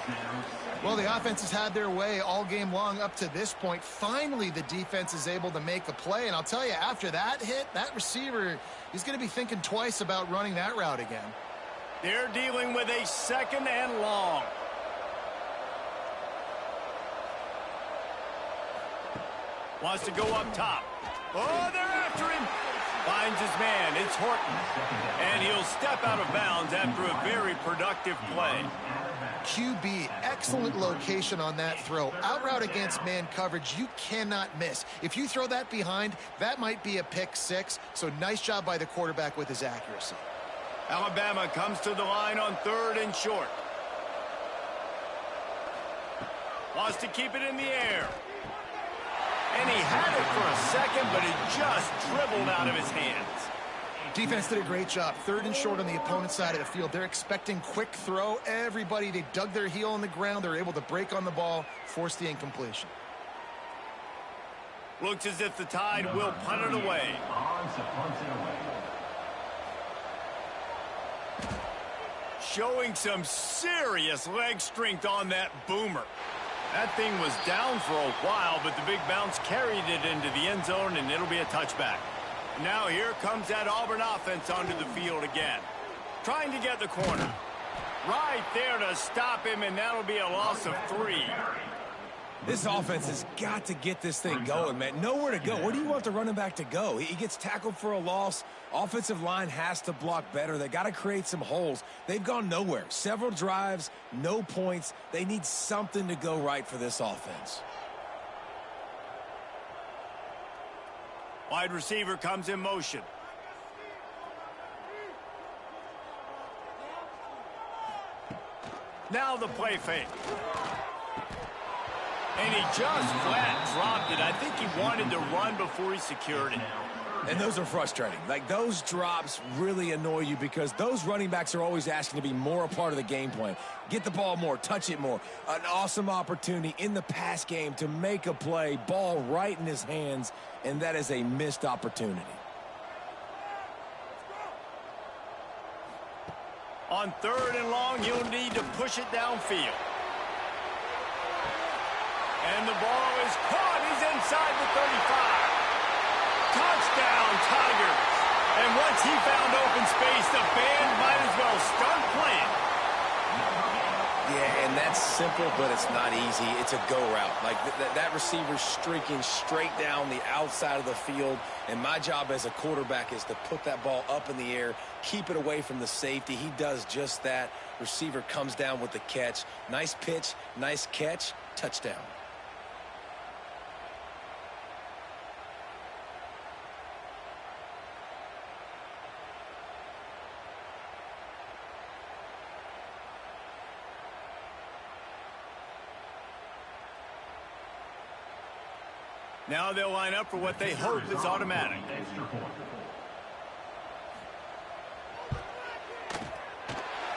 Well, the offense has had their way all game long up to this point. Finally, the defense is able to make a play. And I'll tell you, after that hit, that receiver, he's going to be thinking twice about running that route again. They're dealing with a second and long. Wants to go up top. Oh, they're after him. Finds his man. It's Horton. And he'll step out of bounds after a very productive play. QB, excellent location on that throw. Out route against man coverage, you cannot miss. If you throw that behind, that might be a pick six. So nice job by the quarterback with his accuracy. Alabama comes to the line on third and short. Wants to keep it in the air. And he had it for a second, but it just dribbled out of his hands. Defense did a great job. Third and short on the opponent's side of the field. They're expecting quick throw. Everybody, they dug their heel on the ground. They're able to break on the ball, force the incompletion. Looks as if the Tide will punt it away. Showing some serious leg strength on that boomer. That thing was down for a while, but the big bounce carried it into the end zone, and it'll be a touchback. Now here comes that Auburn offense onto the field again. Trying to get the corner. Right there to stop him, and that'll be a loss of 3. This offense has got to get this thing going, man. Nowhere to go. Where do you want the running back to go? He gets tackled for a loss. Offensive line has to block better. They got to create some holes. They've gone nowhere. Several drives, no points. They need something to go right for this offense. Wide receiver comes in motion. Now the play fake. And he just flat dropped it. I think he wanted to run before he secured it. And those are frustrating. Like, those drops really annoy you because those running backs are always asking to be more a part of the game plan. Get the ball more, touch it more. An awesome opportunity in the pass game to make a play, ball right in his hands, and that is a missed opportunity. On 3rd and long, you'll need to push it downfield. And the ball is caught. He's inside the 35. Touchdown, Tigers. And once he found open space, the band might as well start playing. Yeah, and that's simple, but it's not easy. It's a go route. Like, that receiver's streaking straight down the outside of the field, and my job as a quarterback is to put that ball up in the air, keep it away from the safety. He does just that. Receiver comes down with the catch. Nice pitch, nice catch, touchdown. Now they'll line up for what they hope is automatic.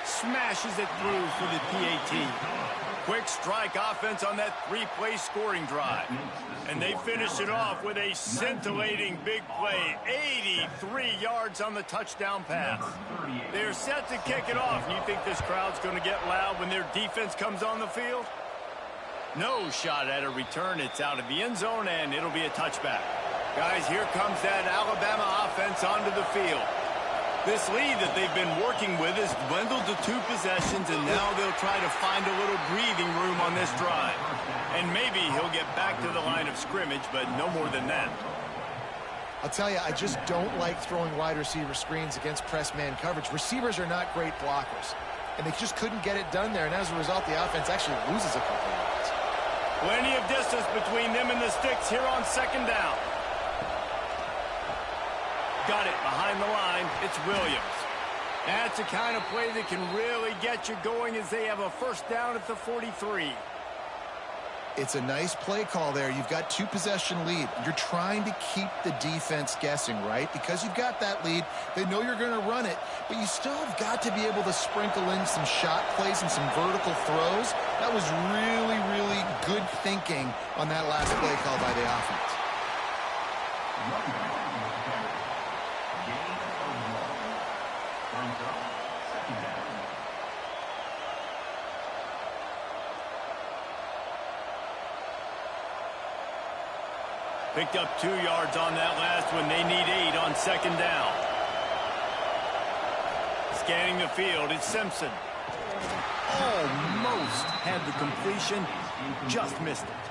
Smashes it through for the PAT. Quick strike offense on that 3-play scoring drive. And they finish it off with a scintillating big play. 83 yards on the touchdown pass. They're set to kick it off. And you think this crowd's going to get loud when their defense comes on the field? No shot at a return. It's out of the end zone, and it'll be a touchback. Guys, here comes that Alabama offense onto the field. This lead that they've been working with is dwindled to 2 possessions, and now they'll try to find a little breathing room on this drive. And maybe he'll get back to the line of scrimmage, but no more than that. I'll tell you, I just don't like throwing wide receiver screens against press man coverage. Receivers are not great blockers, and they just couldn't get it done there, and as a result, the offense actually loses a couple of yards. Plenty of distance between them and the sticks here on 2nd down. Got it behind the line. It's Williams. That's the kind of play that can really get you going as they have a 1st down at the 43. It's a nice play call there. You've got 2-possession lead. You're trying to keep the defense guessing, right? Because you've got that lead. They know you're going to run it, but you still have got to be able to sprinkle in some shot plays and some vertical throws. That was really, really good thinking on that last play call by the offense. Picked up 2 yards on that last one. They need 8 on 2nd down. Scanning the field, it's Simpson. Almost had the completion, just missed it.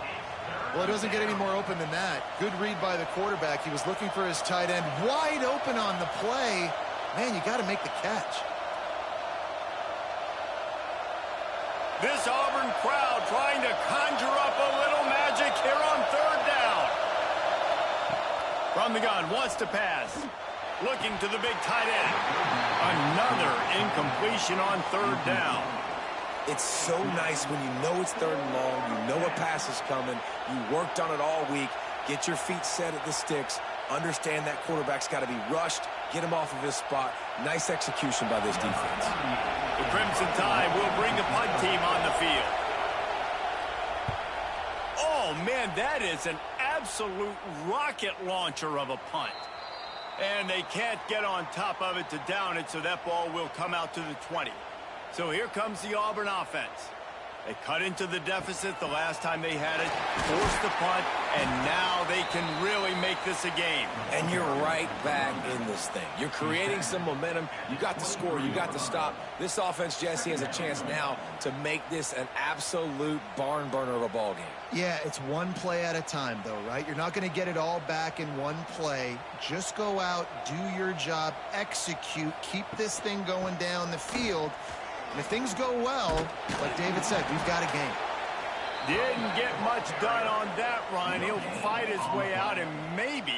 Well, it doesn't get any more open than that. Good read by the quarterback. He was looking for his tight end. Wide open on the play. Man, you got to make the catch. This Auburn crowd trying to conjure up a little magic here on 3rd down. From the gun, wants to pass. Looking to the big tight end. Another incompletion on 3rd down. It's so nice when you know it's 3rd and long, you know a pass is coming, you worked on it all week, get your feet set at the sticks, understand that quarterback's got to be rushed, get him off of his spot. Nice execution by this defense. The Crimson Tide will bring the punt team on the field. Oh, man, that is an absolute rocket launcher of a punt. And they can't get on top of it to down it, so that ball will come out to the 20. So here comes the Auburn offense. They cut into the deficit the last time they had it, forced the punt, and now they can really make this a game. And you're right back in this thing. You're creating some momentum. You got the score. You got the stop. This offense, Jesse, has a chance now to make this an absolute barn burner of a ball game. Yeah, it's one play at a time, though, right? You're not going to get it all back in one play. Just go out, do your job, execute, keep this thing going down the field. And if things go well, like David said, we've got a game. Didn't get much done on that run. He'll fight his way out and maybe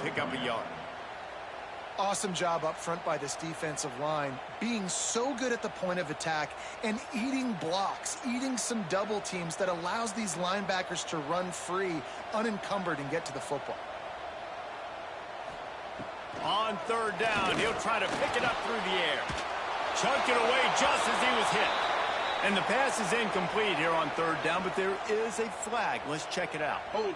pick up a yard. Awesome job up front by this defensive line, being so good at the point of attack and eating blocks, eating some double teams that allows these linebackers to run free, unencumbered, and get to the football. On third down, he'll try to pick it up through the air. Chuck it away just as he was hit. And the pass is incomplete here on third down, but there is a flag. Let's check it out. Hold.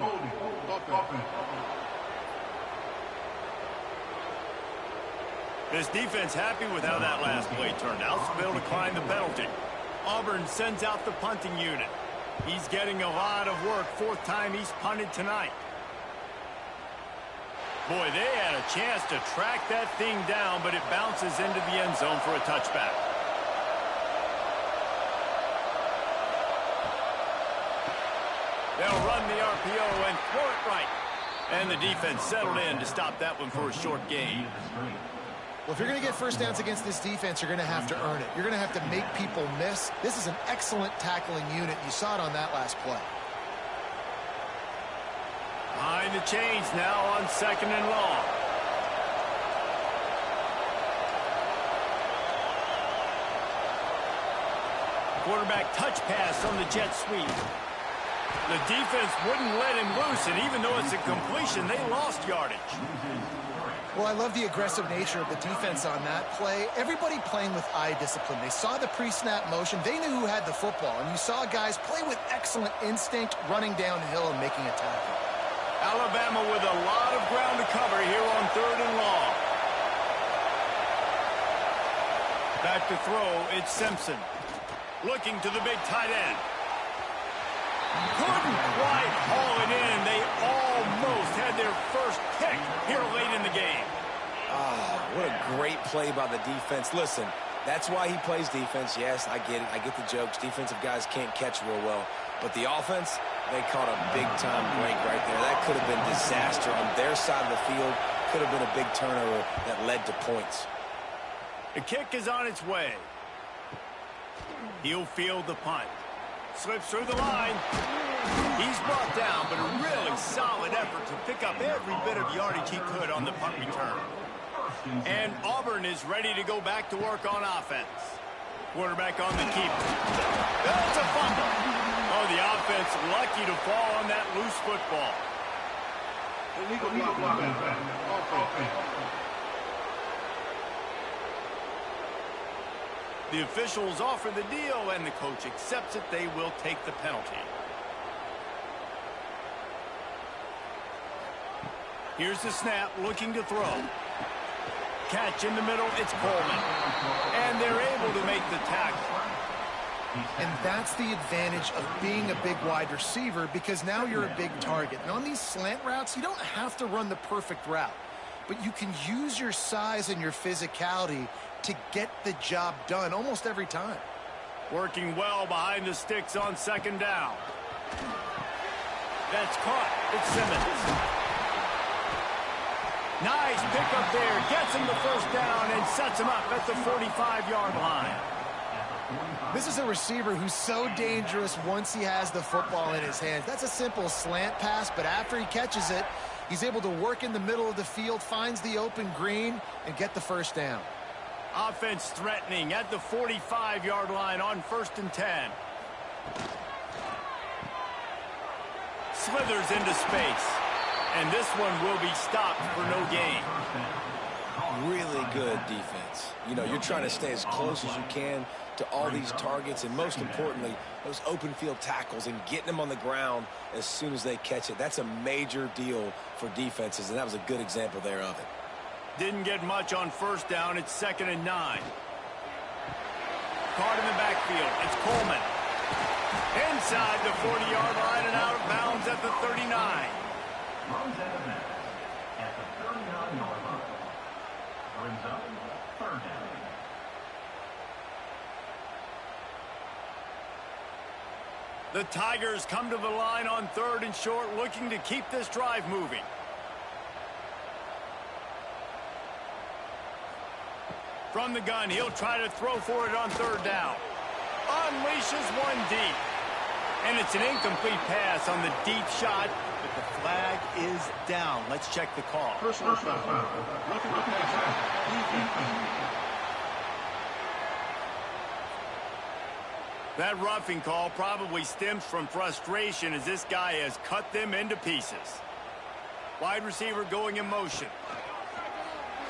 This defense happy with how that last play turned out, so they'll decline the penalty. Auburn sends out the punting unit. He's getting a lot of work. Fourth time he's punted tonight. Boy, they had a chance to track that thing down, but it bounces into the end zone for a touchback. They'll run the RPO and throw it right. And the defense settled in to stop that one for a short gain. Well, if you're going to get first downs against this defense, you're going to have to earn it. You're going to have to make people miss. This is an excellent tackling unit. You saw it on that last play. Behind the chains now on second and long. Quarterback touch pass on the jet sweep. The defense wouldn't let him loose, and even though it's a completion, they lost yardage. Well, I love the aggressive nature of the defense on that play. Everybody playing with eye discipline. They saw the pre-snap motion. They knew who had the football, and you saw guys play with excellent instinct, running downhill and making a tackle. Alabama with a lot of ground to cover here on third and long. Back to throw, it's Simpson. Looking to the big tight end. Couldn't quite haul it in. They almost had their first pick here late in the game. What a great play by the defense. Listen, that's why he plays defense. Yes, I get it. I get the jokes. Defensive guys can't catch real well. But the offense, they caught a big-time break right there. That could have been disaster on their side of the field. Could have been a big turnover that led to points. The kick is on its way. He'll field the punt. Slips through the line. He's brought down, but a really solid effort to pick up every bit of yardage he could on the punt return. And Auburn is ready to go back to work on offense. Quarterback on the keeper. That's a fumble. Oh, the offense lucky to fall on that loose football. Illegal offense. The officials offer the deal, and the coach accepts it. They will take the penalty. Here's the snap, looking to throw. Catch in the middle, it's Coleman. And they're able to make the tackle. And that's the advantage of being a big wide receiver, because now you're a big target. And on these slant routes, you don't have to run the perfect route, but you can use your size and your physicality to get the job done almost every time. Working well behind the sticks on second down. That's caught. It's Simmons. Nice pickup there. Gets him the first down and sets him up at the 45-yard line. This is a receiver who's so dangerous once he has the football in his hands. That's a simple slant pass, but after he catches it, he's able to work in the middle of the field, finds the open green, and get the first down. Offense threatening at the 45-yard line on 1st and 10. Slithers into space. And this one will be stopped for no gain. Really good defense. You know, you're trying to stay as close as you can to all these targets, and most importantly, those open field tackles and getting them on the ground as soon as they catch it. That's a major deal for defenses, and that was a good example there of it. Didn't get much on first down. It's 2nd and 9. Caught in the backfield. It's Coleman. Inside the 40-yard line and out of bounds at the 39. Runs out of bounds at the 39-yard line. Brings up 3rd down. The Tigers come to the line on 3rd and short, looking to keep this drive moving. From the gun, he'll try to throw for it on 3rd down. Unleashes one deep. And it's an incomplete pass on the deep shot, but the flag is down. Let's check the call. Personal foul. Roughing the passer. That roughing call probably stems from frustration as this guy has cut them into pieces. Wide receiver going in motion.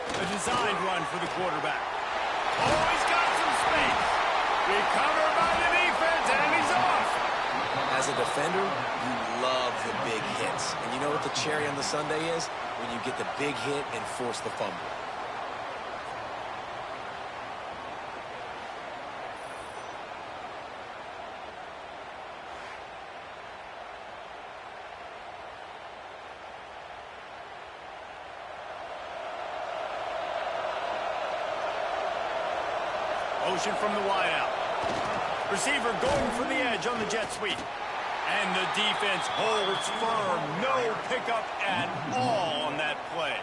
A designed run for the quarterback. Oh, he's got some space. Recovered by the defense, and he's off. As a defender, you love the big hits. And you know what the cherry on the sundae is? When you get the big hit and force the fumble. Motion from the wideout. Receiver going for the edge on the jet sweep. And the defense holds firm. No pickup at all on that play.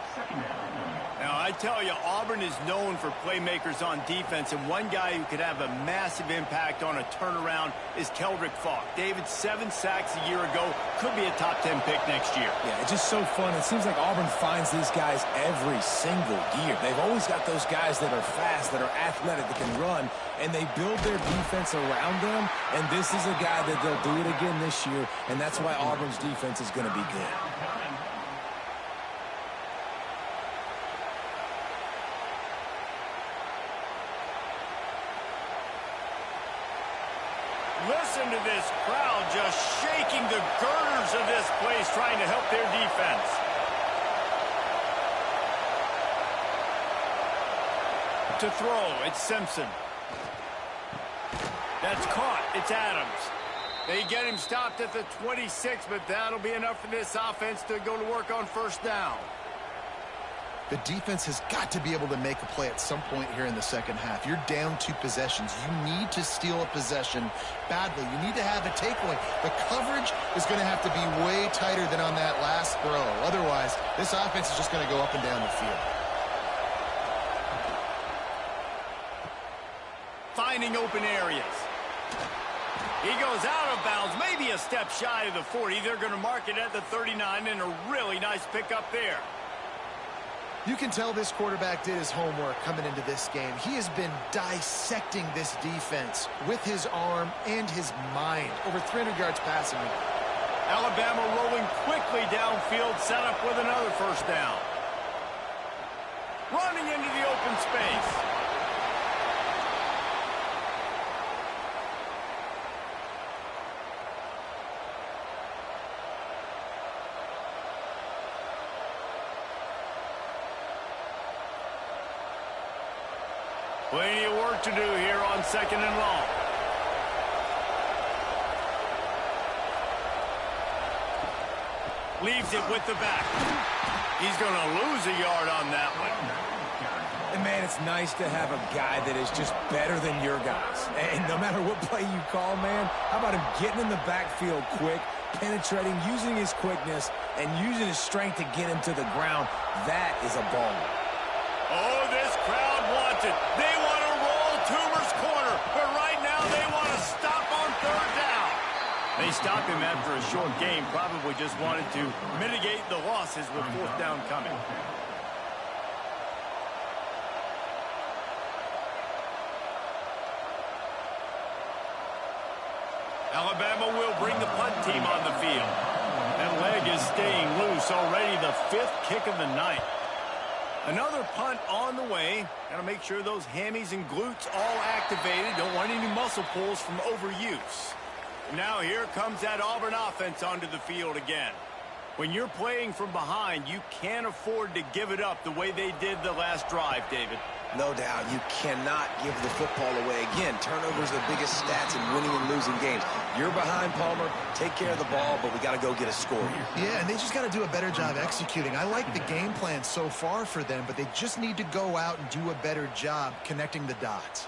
Now, I tell you, Auburn is known for playmakers on defense, and one guy who could have a massive impact on a turnaround is Keldrick Falk. David, 7 sacks a year ago, could be a top 10 pick next year. Yeah, it's just so fun. It seems like Auburn finds these guys every single year. They've always got those guys that are fast, that are athletic, that can run, and they build their defense around them, and this is a guy that they'll do it again this year, and that's why Auburn's defense is going to be good. Listen to this crowd just shaking the girders of this place, trying to help their defense. To throw, it's Simpson. That's caught. It's Adams. They get him stopped at the 26, but that'll be enough for this offense to go to work on first down. The defense has got to be able to make a play at some point here in the second half. You're down 2 possessions. You need to steal a possession badly. You need to have a takeaway. The coverage is going to have to be way tighter than on that last throw. Otherwise, this offense is just going to go up and down the field. Finding open areas. He goes out of bounds, maybe a step shy of the 40. They're going to mark it at the 39, and a really nice pickup there. You can tell this quarterback did his homework coming into this game. He has been dissecting this defense with his arm and his mind. Over 300 yards passing. Alabama rolling quickly downfield, set up with another first down. Running into the open space. Plenty of work to do here on 2nd and long. Leaves it with the back. He's going to lose a yard on that one. And, man, it's nice to have a guy that is just better than your guys. And no matter what play you call, man, how about him getting in the backfield quick, penetrating, using his quickness, and using his strength to get him to the ground? That is a ball. Oh, this crowd wants it. They want to roll Toomer's corner, but right now they want to stop on 3rd down. They stopped him after a short game, probably just wanted to mitigate the losses with 4th down coming. Alabama will bring the punt team on the field. That leg is staying loose already, the 5th kick of the night. Another punt on the way. Got to make sure those hammies and glutes all activated. Don't want any muscle pulls from overuse. Now here comes that Auburn offense onto the field again. When you're playing from behind, you can't afford to give it up the way they did the last drive, David. No doubt, you cannot give the football away. Again, turnovers are the biggest stats in winning and losing games. You're behind, Palmer. Take care of the ball, but we got to go get a score here. Yeah, and they just got to do a better job executing. I like the game plan so far for them, but they just need to go out and do a better job connecting the dots.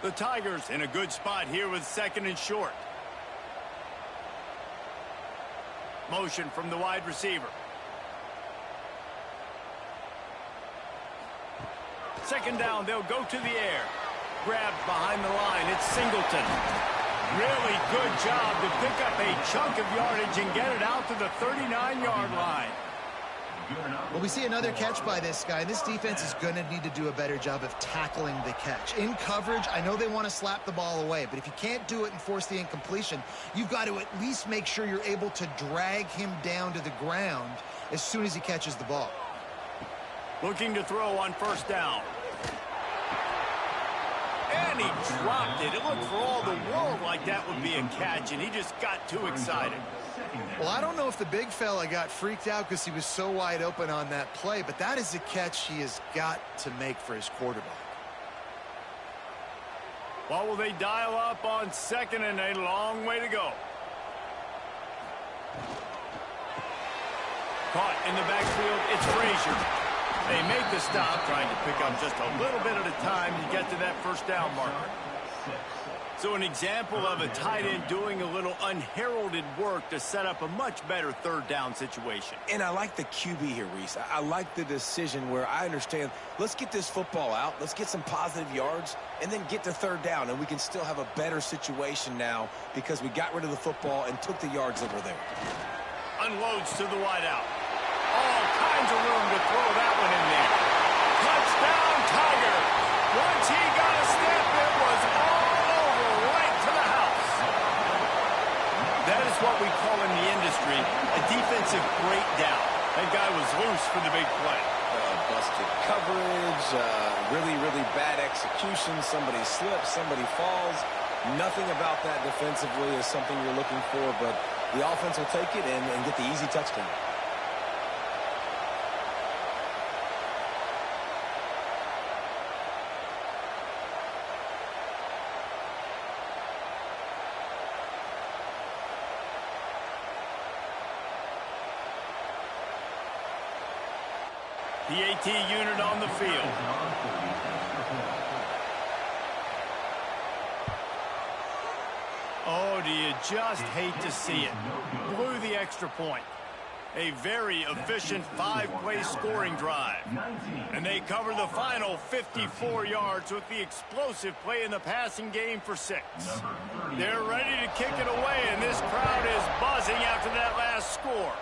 The Tigers in a good spot here with 2nd and short. Motion from the wide receiver. 2nd down, they'll go to the air. Grabbed behind the line, it's Singleton. Really good job to pick up a chunk of yardage and get it out to the 39-yard line. Well, we see another catch by this guy. This defense is going to need to do a better job of tackling the catch. In coverage, I know they want to slap the ball away, but if you can't do it and force the incompletion, you've got to at least make sure you're able to drag him down to the ground as soon as he catches the ball. Looking to throw on first down. And he dropped it. It looked for all the world like that would be a catch, and he just got too excited. Well, I don't know if the big fella got freaked out because he was so wide open on that play, but that is a catch he has got to make for his quarterback. Well, will they dial up on second and a long way to go? Caught in the backfield, it's Frazier. They make the stop, trying to pick up just a little bit at a time to get to that first down marker. So an example of a tight end doing a little unheralded work to set up a much better third down situation. And I like the QB here, Reese. I like the decision where I understand, let's get this football out, let's get some positive yards, and then get to third down, and we can still have a better situation now because we got rid of the football and took the yards that were there. Unloads to the wideout. All kinds of room to throw that one in there. Touchdown, Tiger. Once he got a step, it was all over, right to the house. That is what we call in the industry a defensive breakdown. That guy was loose for the big play. Busted coverage, really, really bad execution. Somebody slips, somebody falls. Nothing about that defensively is something you're looking for, but the offense will take it and get the easy touchdown. The AT unit on the field. Oh, do you just hate to see it? Blew the extra point. A very efficient five-play scoring drive. And they cover the final 54 yards with the explosive play in the passing game for 6. They're ready to kick it away, and this crowd is buzzing after that last score.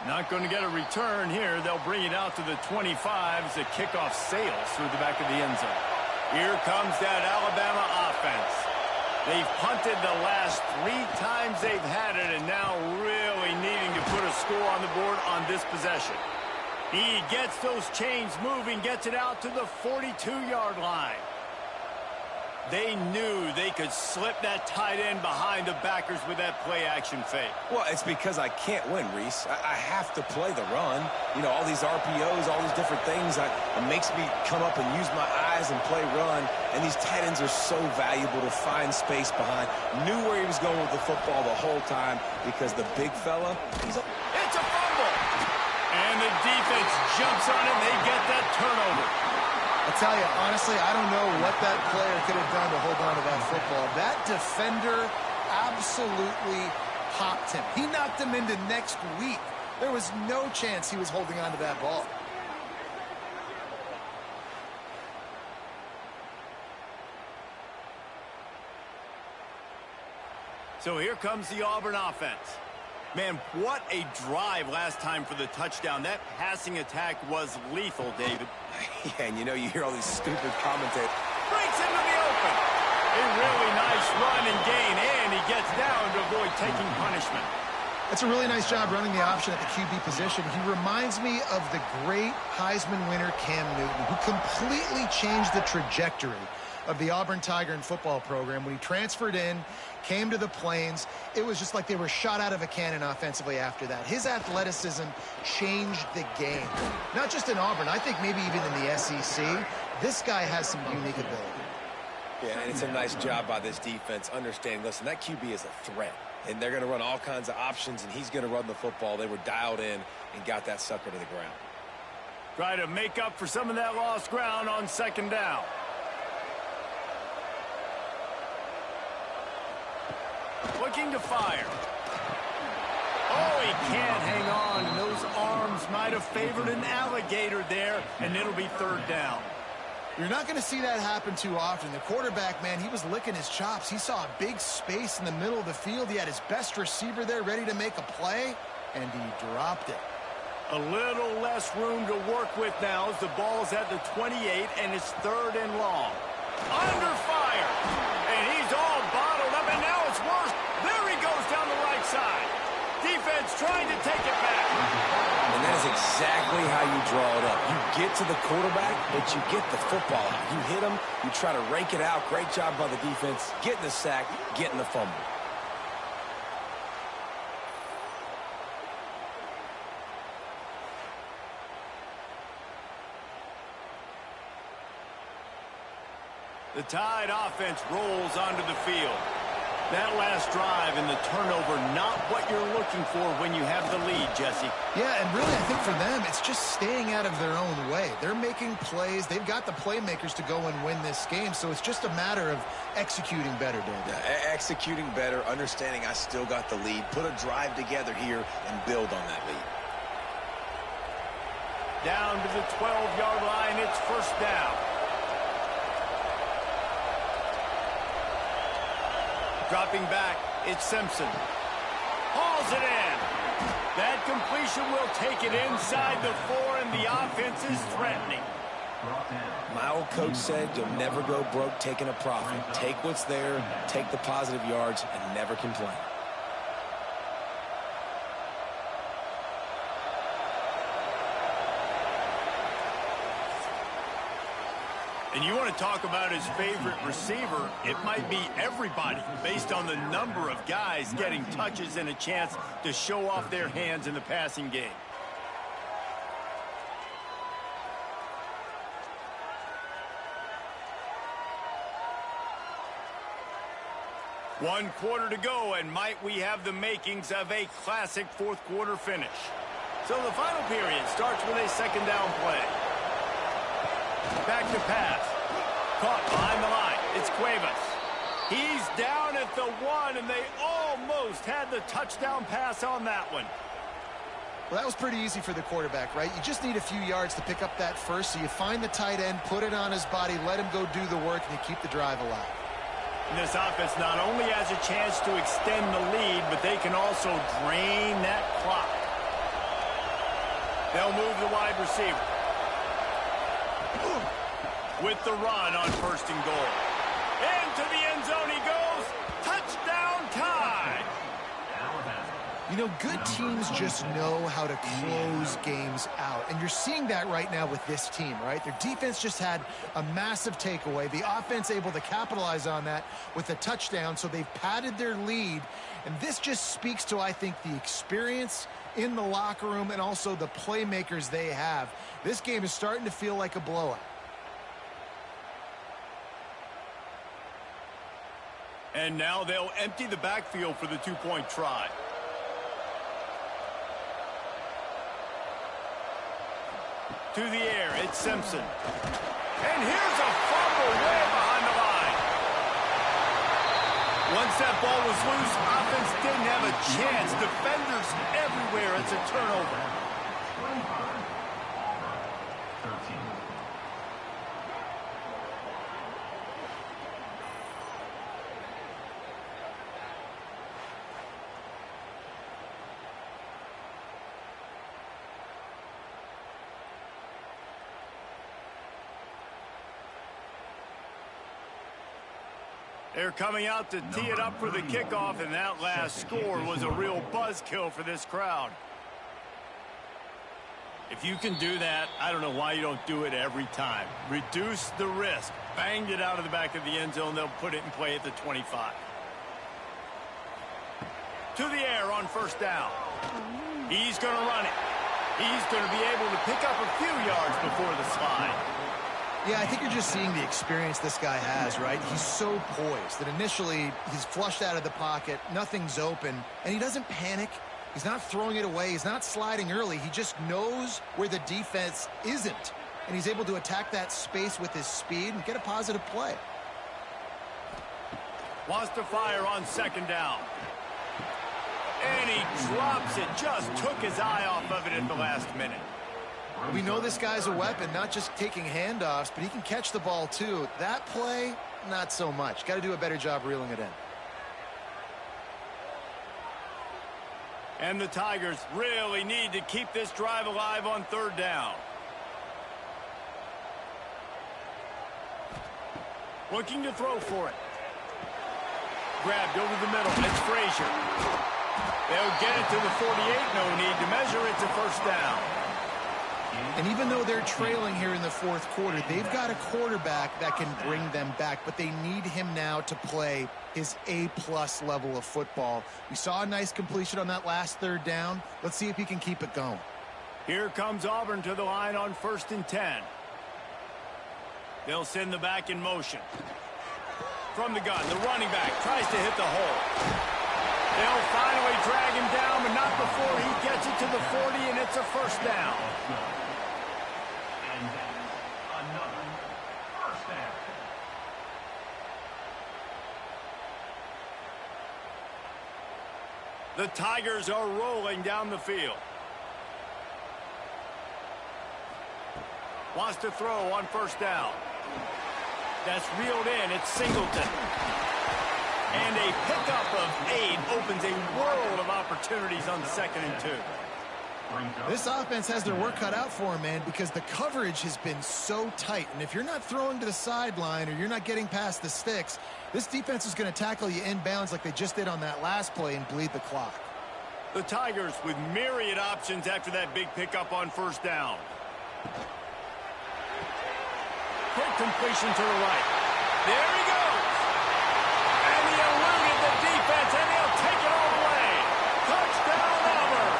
Not going to get a return here. They'll bring it out to the 25 as the kickoff sails through the back of the end zone. Here comes that Alabama offense. They've punted the last 3 times they've had it, and now really needing to put a score on the board on this possession. He gets those chains moving, gets it out to the 42-yard line. They knew they could slip that tight end behind the backers with that play-action fake. Well, it's because I can't win, Reese. I have to play the run. You know, all these RPOs, all these different things. It makes me come up and use my eyes and play run. And these tight ends are so valuable to find space behind. Knew where he was going with the football the whole time because the big fella, it's a fumble. And the defense jumps on it. They get that turnover. I tell you, honestly, I don't know what that player could have done to hold on to that football. That defender absolutely popped him. He knocked him into next week. There was no chance he was holding on to that ball. So here comes the Auburn offense. Man, what a drive last time for the touchdown. That passing attack was lethal, David. Yeah, and you know, you hear all these stupid commentators. Breaks into the open. A really nice run and gain, and he gets down to avoid taking punishment. That's a really nice job running the option at the QB position. He reminds me of the great Heisman winner Cam Newton, who completely changed the trajectory of the Auburn Tiger and football program. When he transferred in, came to the Plains, it was just like they were shot out of a cannon offensively after that. His athleticism changed the game. Not just in Auburn, I think maybe even in the SEC. This guy has some unique ability. Yeah, and it's a nice job by this defense understanding, listen, that QB is a threat. And they're going to run all kinds of options, and he's going to run the football. They were dialed in and got that sucker to the ground. Try to make up for some of that lost ground on second down. Looking to fire. Oh, he can't hang on. And those arms might have favored an alligator there, and it'll be third down. You're not going to see that happen too often. The quarterback, man, he was licking his chops. He saw a big space in the middle of the field. He had his best receiver there ready to make a play, and he dropped it. A little less room to work with now as the ball's at the 28, and it's 3rd and long. Under fire, and he's all bottled up, and now it's worse. There he goes down the right side. Defense trying to take it back. And that is exactly how you draw it up. You get to the quarterback, but you get the football out. You hit him, you try to rake it out. Great job by the defense, getting the sack, getting the fumble. The Tide offense rolls onto the field. That last drive and the turnover, not what you're looking for when you have the lead, Jesse. Yeah, and really, I think for them, it's just staying out of their own way. They're making plays. They've got the playmakers to go and win this game, so it's just a matter of executing better, Dave. Yeah, executing better, understanding I still got the lead, put a drive together here, and build on that lead. Down to the 12-yard line, it's 1st down. Dropping back, it's Simpson. Hauls it in. That completion will take it inside the 4, and the offense is threatening. My old coach said you'll never go broke taking a profit. Take what's there, take the positive yards, and never complain. And you want to talk about his favorite receiver, it might be everybody based on the number of guys getting touches and a chance to show off their hands in the passing game. One quarter to go, and might we have the makings of a classic 4th quarter finish. So the final period starts with a 2nd down play. Back to pass. Caught behind the line. It's Cuevas. He's down at the 1, and they almost had the touchdown pass on that one. Well, that was pretty easy for the quarterback, right? You just need a few yards to pick up that first, so you find the tight end, put it on his body, let him go do the work, and you keep the drive alive. And this offense not only has a chance to extend the lead, but they can also drain that clock. They'll move the wide receiver. With the run on 1st and goal. Into the end zone he goes. Touchdown Tide. You know, good teams just know how to close games out. And you're seeing that right now with this team, right? Their defense just had a massive takeaway. The offense able to capitalize on that with a touchdown, so they've padded their lead. And this just speaks to, I think, the experience in the locker room and also the playmakers they have. This game is starting to feel like a blowout. And now they'll empty the backfield for the 2-point try. To the air, it's Simpson. And here's a fumble way behind the line. Once that ball was loose, offense didn't have a chance. Defenders everywhere. It's a turnover. They're coming out to tee it up for the kickoff, and that last score was a real buzzkill for this crowd. If you can do that, I don't know why you don't do it every time. Reduce the risk. Banged it out of the back of the end zone. They'll put it in play at the 25. To the air on 1st down. He's going to run it. He's going to be able to pick up a few yards before the slide. Yeah, I think you're just seeing the experience this guy has, right? He's so poised that initially he's flushed out of the pocket, nothing's open, and he doesn't panic. He's not throwing it away. He's not sliding early. He just knows where the defense isn't, and he's able to attack that space with his speed and get a positive play. Wants to fire on 2nd down. And he drops it. Just took his eye off of it at the last minute. We know this guy's a weapon, not just taking handoffs, but he can catch the ball too. That play, not so much. Got to do a better job reeling it in. And the Tigers really need to keep this drive alive on third down. Looking to throw for it. Grabbed over the middle. It's Frazier. They'll get it to the 48. No need to measure. It's a first down. And even though they're trailing here in the fourth quarter, they've got a quarterback that can bring them back, but they need him now to play his A-plus level of football. We saw a nice completion on that last third down. Let's see if he can keep it going. Here comes Auburn to the line on 1st and 10. They'll send the back in motion. From the gun, the running back tries to hit the hole. They'll finally drag him down, but not before he gets it to the 40, and it's a first down. And that's another first down. The Tigers are rolling down the field. Wants to throw on first down. That's reeled in. It's Singleton. And a pickup of 8 opens a world of opportunities on 2nd and 2. This offense has their work cut out for them, man, because the coverage has been so tight. And if you're not throwing to the sideline or you're not getting past the sticks, this defense is going to tackle you inbounds like they just did on that last play and bleed the clock. The Tigers with myriad options after that big pickup on first down. Quick completion to the right. There he goes. And he eluded the defense, and he'll take it all the way. Touchdown, Auburn.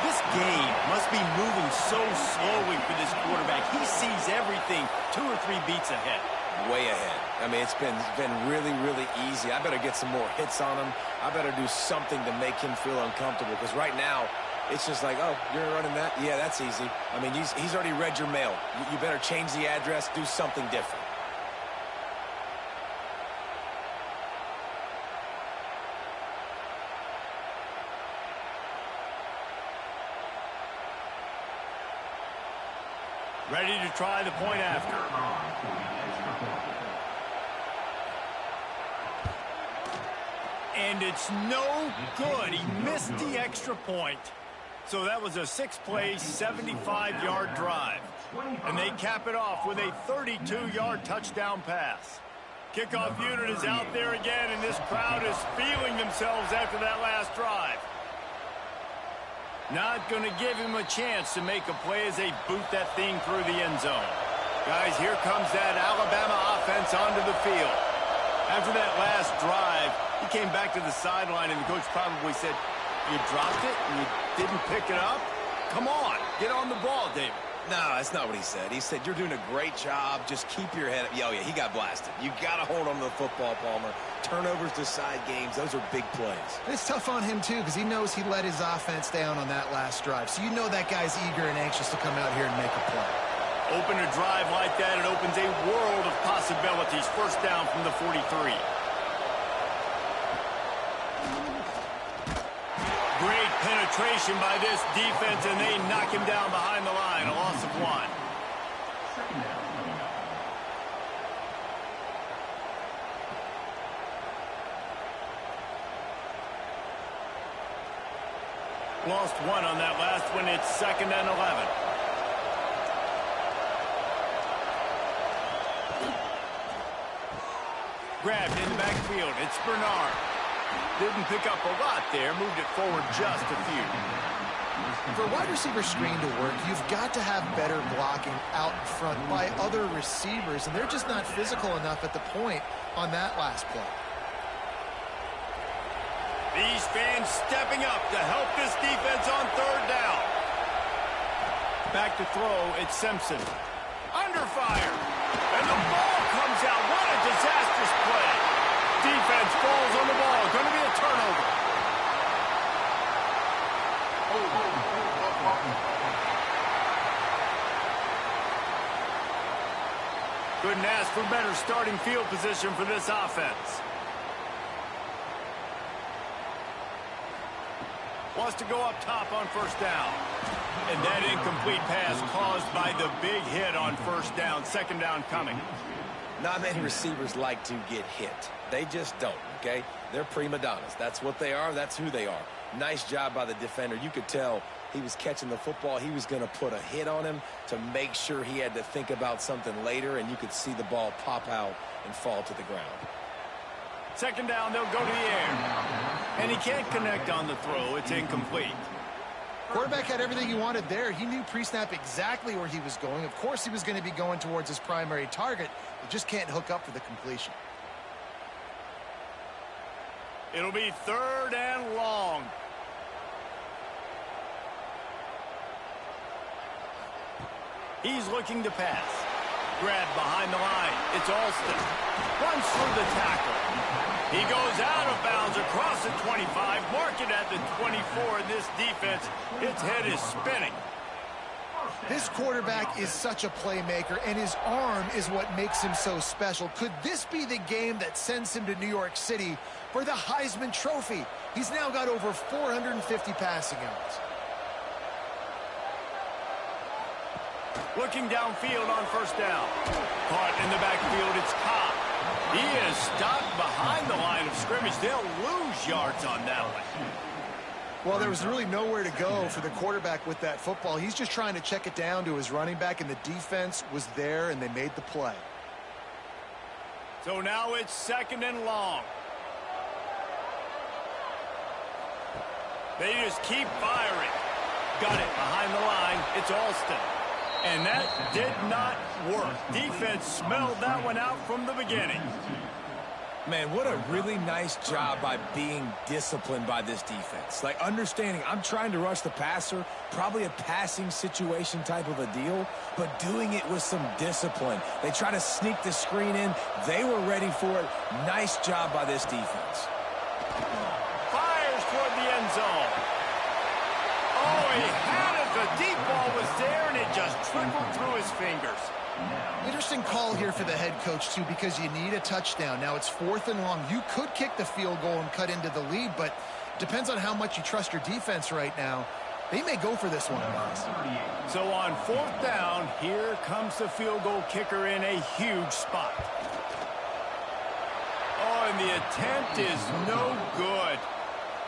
This game must be moving so slowly for this quarterback. He sees everything 2 or 3 beats ahead. Way ahead. I mean, it's been really, really easy. I better get some more hits on him. I better do something to make him feel uncomfortable, because right now, it's just like, oh, you're running that? Yeah, that's easy. I mean, he's already read your mail. You better change the address, do something different. Ready to try the point after. And it's no good. He missed the extra point. So that was a 6-play, 75-yard drive. And they cap it off with a 32-yard touchdown pass. Kickoff unit is out there again, and this crowd is feeling themselves after that last drive. Not going to give him a chance to make a play as they boot that thing through the end zone. Guys, here comes that Alabama offense onto the field. After that last drive, he came back to the sideline, and the coach probably said, "You dropped it and you didn't pick it up? Come on, get on the ball, David." No, that's not what he said. He said, you're doing a great job. Just keep your head up. Oh, yeah, he got blasted. You got to hold on to the football, Palmer. Turnovers decide games. Those are big plays. It's tough on him, too, because he knows he let his offense down on that last drive. So you know that guy's eager and anxious to come out here and make a play. Open a drive like that, it opens a world of possibilities. First down from the 43. Great penetration by this defense, and they knock him down behind the line. A loss of 1. Lost 1 on that last one. It's 2nd and 11. Grabbed in the backfield. It's Bernard. Didn't pick up a lot there. Moved it forward just a few. For a wide receiver screen to work, you've got to have better blocking out in front by other receivers, and they're just not physical enough at the point on that last play. These fans stepping up to help this defense on third down. Back to throw, it's Simpson. Under fire. And the ball comes out. What a disastrous play. Defense falls on the ball. Going to be a turnover. Couldn't ask for better starting field position for this offense. Wants to go up top on first down. And that incomplete pass caused by the big hit on first down. Second down coming. Not many receivers like to get hit. They just don't, okay? They're prima donnas. That's what they are. That's who they are. Nice job by the defender. You could tell he was catching the football. He was going to put a hit on him to make sure he had to think about something later, and you could see the ball pop out and fall to the ground. Second down, they'll go to the air. And he can't connect on the throw. It's incomplete. Quarterback had everything he wanted there. He knew pre-snap exactly where he was going. Of course he was going to be going towards his primary target. He just can't hook up for the completion. It'll be third and long. He's looking to pass. Grabbed behind the line. It's Alston. Runs through the tackle. He goes out of bounds across the 25. Mark it at the 24. And this defense, its head is spinning. This quarterback is such a playmaker, and his arm is what makes him so special. Could this be the game that sends him to New York City for the Heisman Trophy? He's now got over 450 passing yards. Looking downfield on first down. Caught in the backfield, it's Cobb. He is stopped behind the line of scrimmage. They'll lose yards on that one. Well, there was really nowhere to go for the quarterback with that football. He's just trying to check it down to his running back, and the defense was there, and they made the play. So now it's second and long. They just keep firing. Got it behind the line. It's Alston. And that did not work. Defense smelled that one out from the beginning. Man, what a really nice job by being disciplined by this defense. Like, understanding I'm trying to rush the passer, probably a passing situation type of a deal, but doing it with some discipline. They try to sneak the screen in. They were ready for it. Nice job by this defense. Fires toward the end zone. Oh, he had it. The deep ball was there, and it just trickled through his fingers. Interesting call here for the head coach, too, because you need a touchdown. Now it's fourth and long. You could kick the field goal and cut into the lead, but it depends on how much you trust your defense right now. They may go for this one, guys. So on fourth down, here comes the field goal kicker in a huge spot. Oh, and the attempt is no good.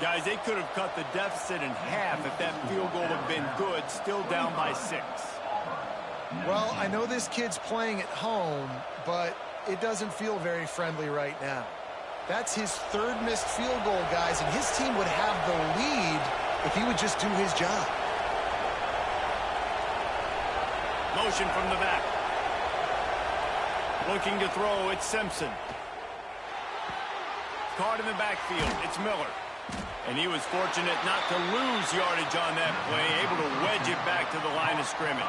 Guys, they could have cut the deficit in half if that field goal had been good, still down by 6. Well, I know this kid's playing at home, but it doesn't feel very friendly right now. That's his third missed field goal, guys, and his team would have the lead if he would just do his job. Motion from the back. Looking to throw, it's Simpson. Caught in the backfield, it's Miller. And he was fortunate not to lose yardage on that play, able to wedge it back to the line of scrimmage.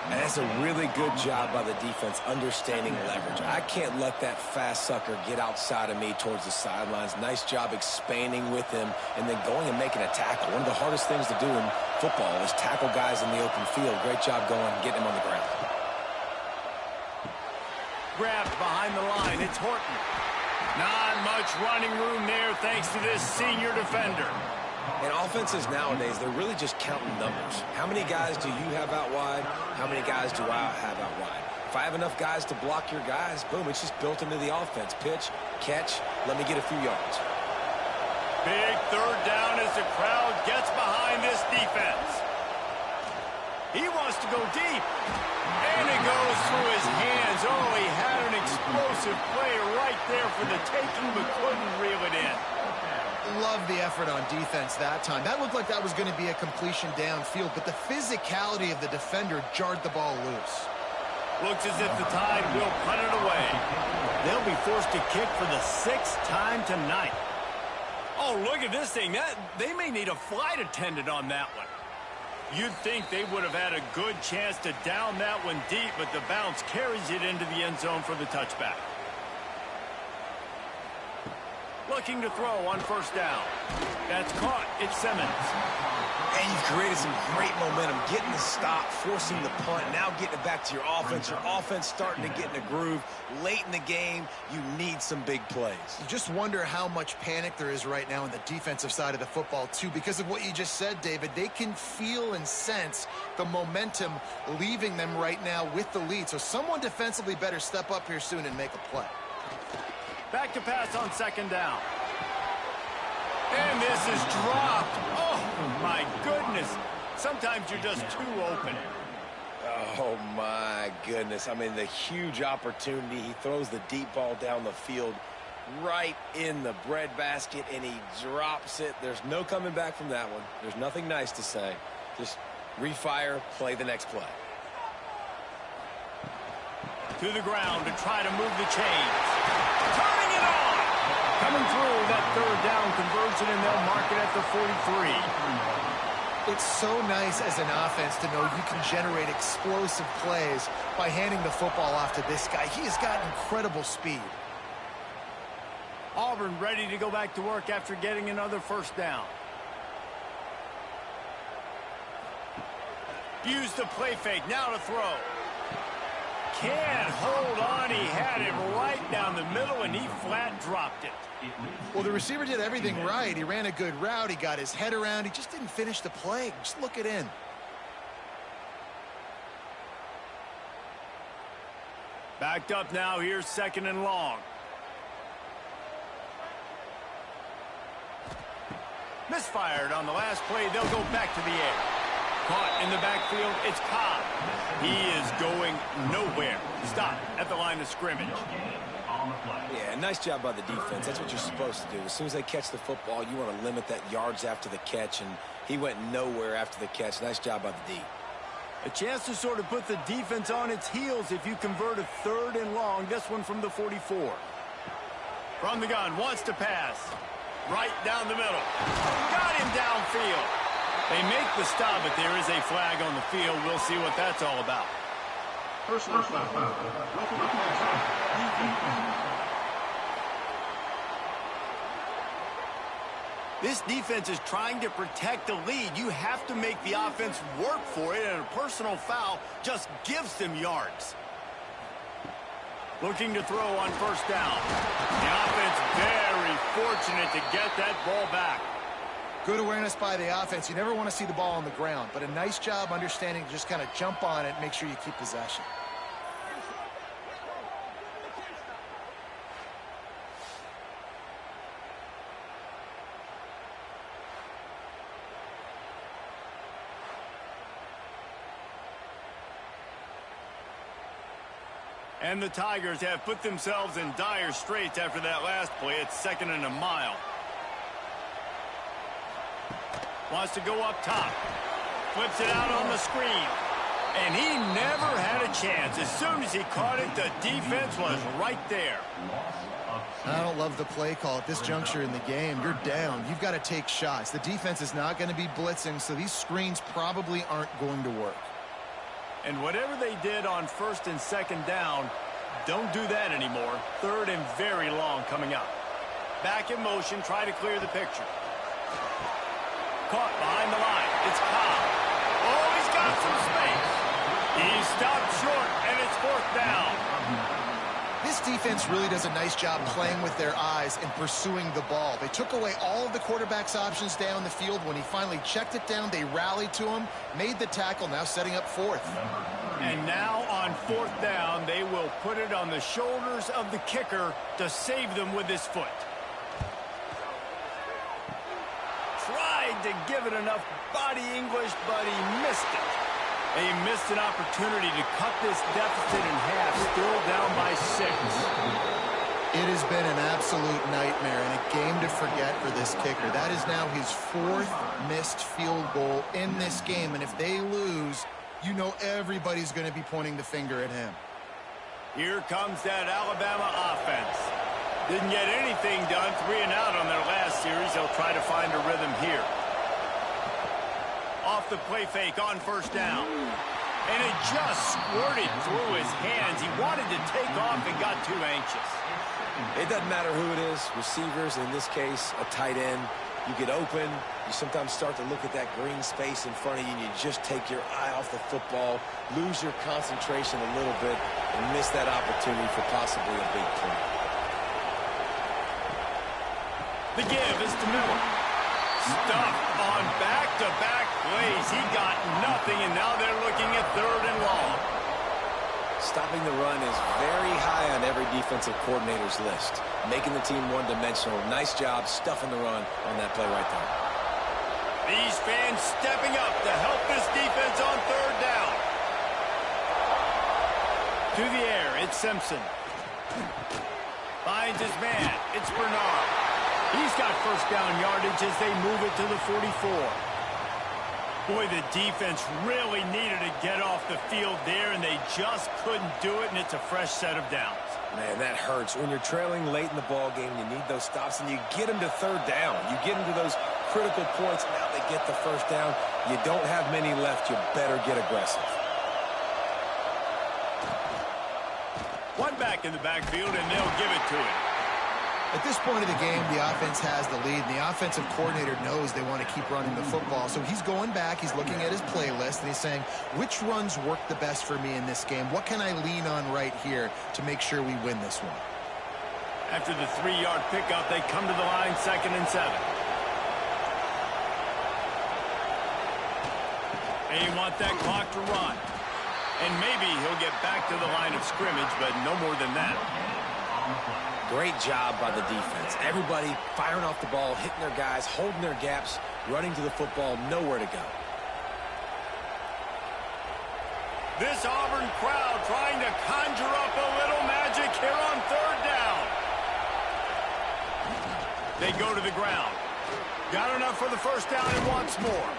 And that's a really good job by the defense understanding leverage. I can't let that fast sucker get outside of me towards the sidelines. Nice job expanding with him and then going and making a tackle. One of the hardest things to do in football is tackle guys in the open field. Great job going and getting him on the ground. Grabbed behind the line. It's Horton. Not much running room there thanks to this senior defender. In offenses nowadays, they're really just counting numbers. How many guys do you have out wide? How many guys do I have out wide? If I have enough guys to block your guys, boom, it's just built into the offense. Pitch, catch, let me get a few yards. Big third down as the crowd gets behind this defense. He wants to go deep. And it goes through his hands. Oh, he had an explosive player right there for the taking, but couldn't reel it in. Love the effort on defense that time. That looked like that was going to be a completion downfield, but the physicality of the defender jarred the ball loose. Looks as if the Tide will punt it away. They'll be forced to kick for the 6th time tonight. Oh, look at this thing. They may need a flight attendant on that one. You'd think they would have had a good chance to down that one deep, but the bounce carries it into the end zone for the touchback. Looking to throw on first down. That's caught. It's Simmons. And you've created some great momentum, getting the stop, forcing the punt, now getting it back to your offense. Your offense starting to get in a groove. Late in the game, you need some big plays. You just wonder how much panic there is right now on the defensive side of the football, too, because of what you just said, David. They can feel and sense the momentum leaving them right now with the lead. So someone defensively better step up here soon and make a play. Back to pass on second down. And this is dropped. Oh, my goodness. Sometimes you're just too open. Oh, my goodness. I mean, the huge opportunity. He throws the deep ball down the field right in the breadbasket, and he drops it. There's no coming back from that one. There's nothing nice to say. Just refire, play the next play. To the ground to try to move the chains. Turning it on. Coming through that third down conversion, and they'll mark it at the 43. It's so nice as an offense to know you can generate explosive plays by handing the football off to this guy. He has got incredible speed. Auburn ready to go back to work after getting another first down. Use the play fake. Now to throw. Can't hold on. He had it right down the middle, and he flat dropped it. Well, the receiver did everything right. He ran a good route. He got his head around. He just didn't finish the play. Just look it in. Backed up now. Here's second and long. Misfired on the last play. They'll go back to the air. Caught in the backfield. It's Cobb. He is going nowhere. Stop at the line of scrimmage. Yeah, nice job by the defense. That's what you're supposed to do. As soon as they catch the football, you want to limit that yards after the catch, and he went nowhere after the catch. Nice job by the D. A chance to sort of put the defense on its heels if you convert a third and long. This one from the 44. From the gun, wants to pass. Right down the middle. Got him downfield. They make the stop, but there is a flag on the field. We'll see what that's all about. Personal foul. This defense is trying to protect the lead. You have to make the offense work for it, and a personal foul just gives them yards. Looking to throw on first down. The offense very fortunate to get that ball back. Good awareness by the offense. You never want to see the ball on the ground, but a nice job understanding to just kind of jump on it and make sure you keep possession. And the Tigers have put themselves in dire straits after that last play. It's second and a mile. Wants to go up top. Flips it out on the screen. And he never had a chance. As soon as he caught it, the defense was right there. I don't love the play call at this juncture in the game. You're down. You've got to take shots. The defense is not going to be blitzing, so these screens probably aren't going to work. And whatever they did on first and second down, don't do that anymore. Third and very long coming up. Back in motion, try to clear the picture. Caught behind the line. It's Cobb. Oh, he's got some space. He stopped short, and it's fourth down. This defense really does a nice job playing with their eyes and pursuing the ball. They took away all of the quarterback's options down the field. When he finally checked it down, they rallied to him, made the tackle, now setting up fourth. And now on fourth down, they will put it on the shoulders of the kicker to save them with his foot. Tried to give it enough body English, but he missed it. They missed an opportunity to cut this deficit in half, still down by 6. It has been an absolute nightmare and a game to forget for this kicker. That is now his 4th missed field goal in this game, and if they lose, you know everybody's going to be pointing the finger at him. Here comes that Alabama offense. Didn't get anything done, 3 and out on their last series. They'll try to find a rhythm here. Off the play fake on first down. And it just squirted through his hands. He wanted to take off and got too anxious. It doesn't matter who it is, receivers, in this case, a tight end. You get open, you sometimes start to look at that green space in front of you, and you just take your eye off the football, lose your concentration a little bit, and miss that opportunity for possibly a big play. The give is to Miller. Stuffed on back-to-back plays. He got nothing, and now they're looking at 3rd and long. Stopping the run is very high on every defensive coordinator's list. Making the team one-dimensional. Nice job stuffing the run on that play right there. These fans stepping up to help this defense on 3rd down. To the air, it's Simpson. Finds his man. It's Bernard. He's got 1st down yardage as they move it to the 44. Boy, the defense really needed to get off the field there, and they just couldn't do it, and it's a fresh set of downs. Man, that hurts. When you're trailing late in the ball game, you need those stops, and you get them to 3rd down. You get them to those critical points. Now they get the 1st down. You don't have many left. You better get aggressive. One back in the backfield, and they'll give it to him. At this point of the game, the offense has the lead, and the offensive coordinator knows they want to keep running the football. So he's going back, he's looking at his playlist, and he's saying, which runs work the best for me in this game? What can I lean on right here to make sure we win this one? After the 3-yard pickup, they come to the line 2nd and 7. They want that clock to run. And maybe he'll get back to the line of scrimmage, but no more than that. Great job by the defense. Everybody firing off the ball, hitting their guys, holding their gaps, running to the football, nowhere to go. This Auburn crowd trying to conjure up a little magic here on 3rd down. They go to the ground. Got enough for the 1st down and wants more.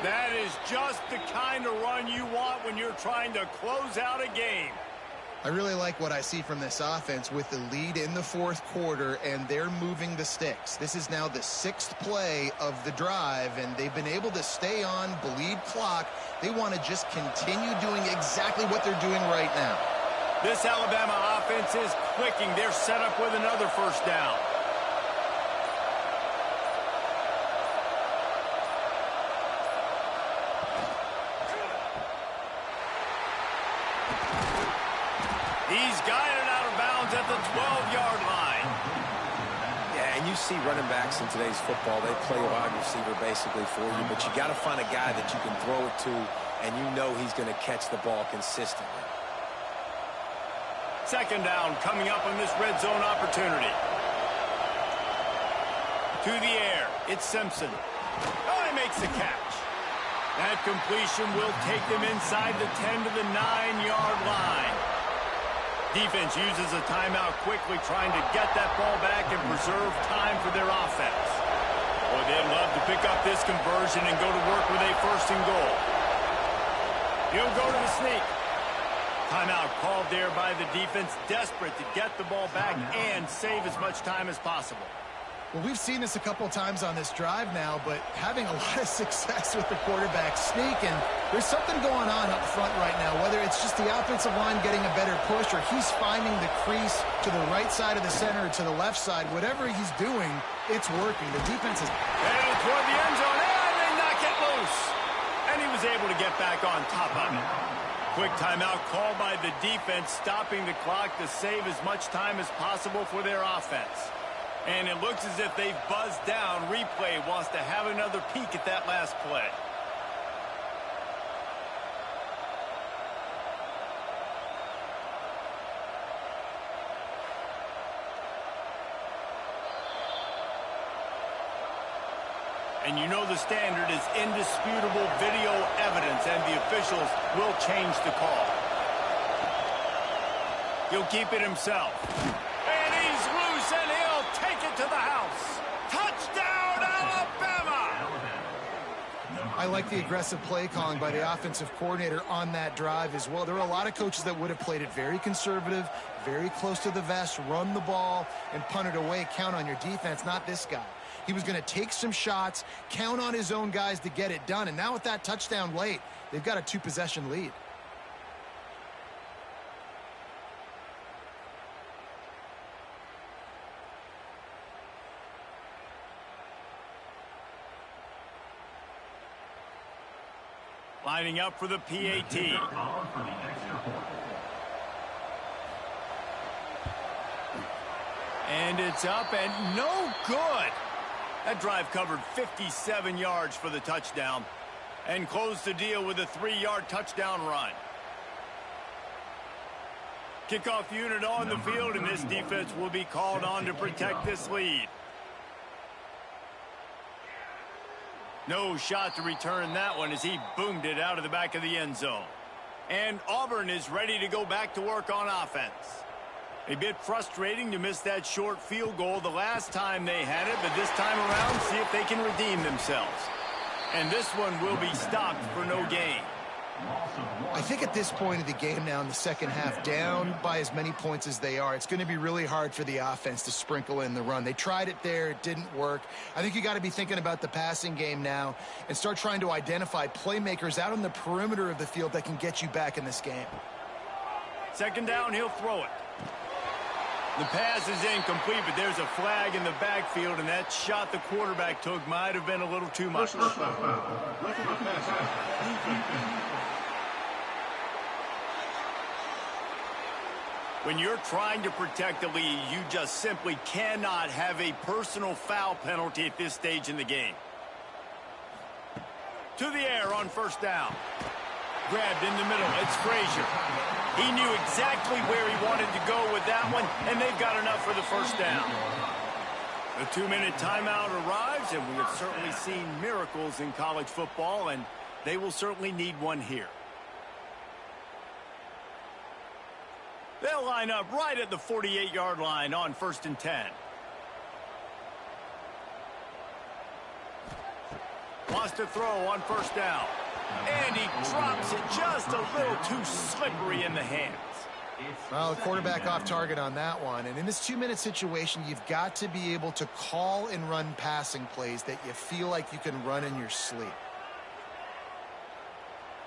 That is just the kind of run you want when you're trying to close out a game. I really like what I see from this offense with the lead in the 4th quarter, and they're moving the sticks. This is now the 6th play of the drive, and they've been able to stay on, bleed clock. They want to just continue doing exactly what they're doing right now. This Alabama offense is clicking. They're set up with another 1st down. He's guided out of bounds at the 12-yard line. Yeah, and you see running backs in today's football, they play a wide receiver basically for you, but you got to find a guy that you can throw it to, and you know he's going to catch the ball consistently. 2nd down coming up on this red zone opportunity. To the air, it's Simpson. Oh, he makes the catch. That completion will take them inside the 10 to the 9-yard line. Defense uses a timeout quickly, trying to get that ball back and preserve time for their offense. Boy, they'd love to pick up this conversion and go to work with a 1st and goal. He'll go to the sneak. Timeout called there by the defense, desperate to get the ball back and save as much time as possible. Well, we've seen this a couple of times on this drive now, but having a lot of success with the quarterback sneak, and there's something going on up front right now, whether it's just the offensive line getting a better push or he's finding the crease to the right side of the center or to the left side. Whatever he's doing, it's working. The defense is headed toward the end zone, and they knock it loose. And he was able to get back on top of it. Quick timeout called by the defense, stopping the clock to save as much time as possible for their offense. And it looks as if they've buzzed down. Replay wants to have another peek at that last play. And you know the standard is indisputable video evidence, and the officials will change the call. He'll keep it himself. And he's loose, and he'll take it to the house. Touchdown, Alabama! I like the aggressive play calling by the offensive coordinator on that drive as well. There are a lot of coaches that would have played it very conservative, very close to the vest, run the ball, and punt it away, count on your defense. Not this guy. He was going to take some shots, count on his own guys to get it done. And now with that touchdown late, they've got a 2-possession lead. Lining up for the PAT. And it's up and no good. That drive covered 57 yards for the touchdown and closed the deal with a 3-yard touchdown run. Kickoff unit on the field, and this defense will be called on to protect this lead. No shot to return that one as he boomed it out of the back of the end zone. And Auburn is ready to go back to work on offense. A bit frustrating to miss that short field goal the last time they had it, but this time around, see if they can redeem themselves. And this one will be stopped for no gain. I think at this point of the game now in the second half, down by as many points as they are, it's going to be really hard for the offense to sprinkle in the run. They tried it there. It didn't work. I think you got to be thinking about the passing game now and start trying to identify playmakers out on the perimeter of the field that can get you back in this game. Second down, he'll throw it. The pass is incomplete, but there's a flag in the backfield, and that shot the quarterback took might have been a little too much. When you're trying to protect the lead, you just simply cannot have a personal foul penalty at this stage in the game. To the air on first down. Grabbed in the middle. It's Frazier. He knew exactly where he wanted to go with that one, and they've got enough for the first down. The 2-minute timeout arrives, and we have certainly seen miracles in college football, and they will certainly need one here. They'll line up right at the 48-yard line on 1st and 10. Wants to throw on first down. And he drops it just a little too slippery in the hands. Well, the quarterback off target on that one. And in this 2-minute situation, you've got to be able to call and run passing plays that you feel like you can run in your sleep.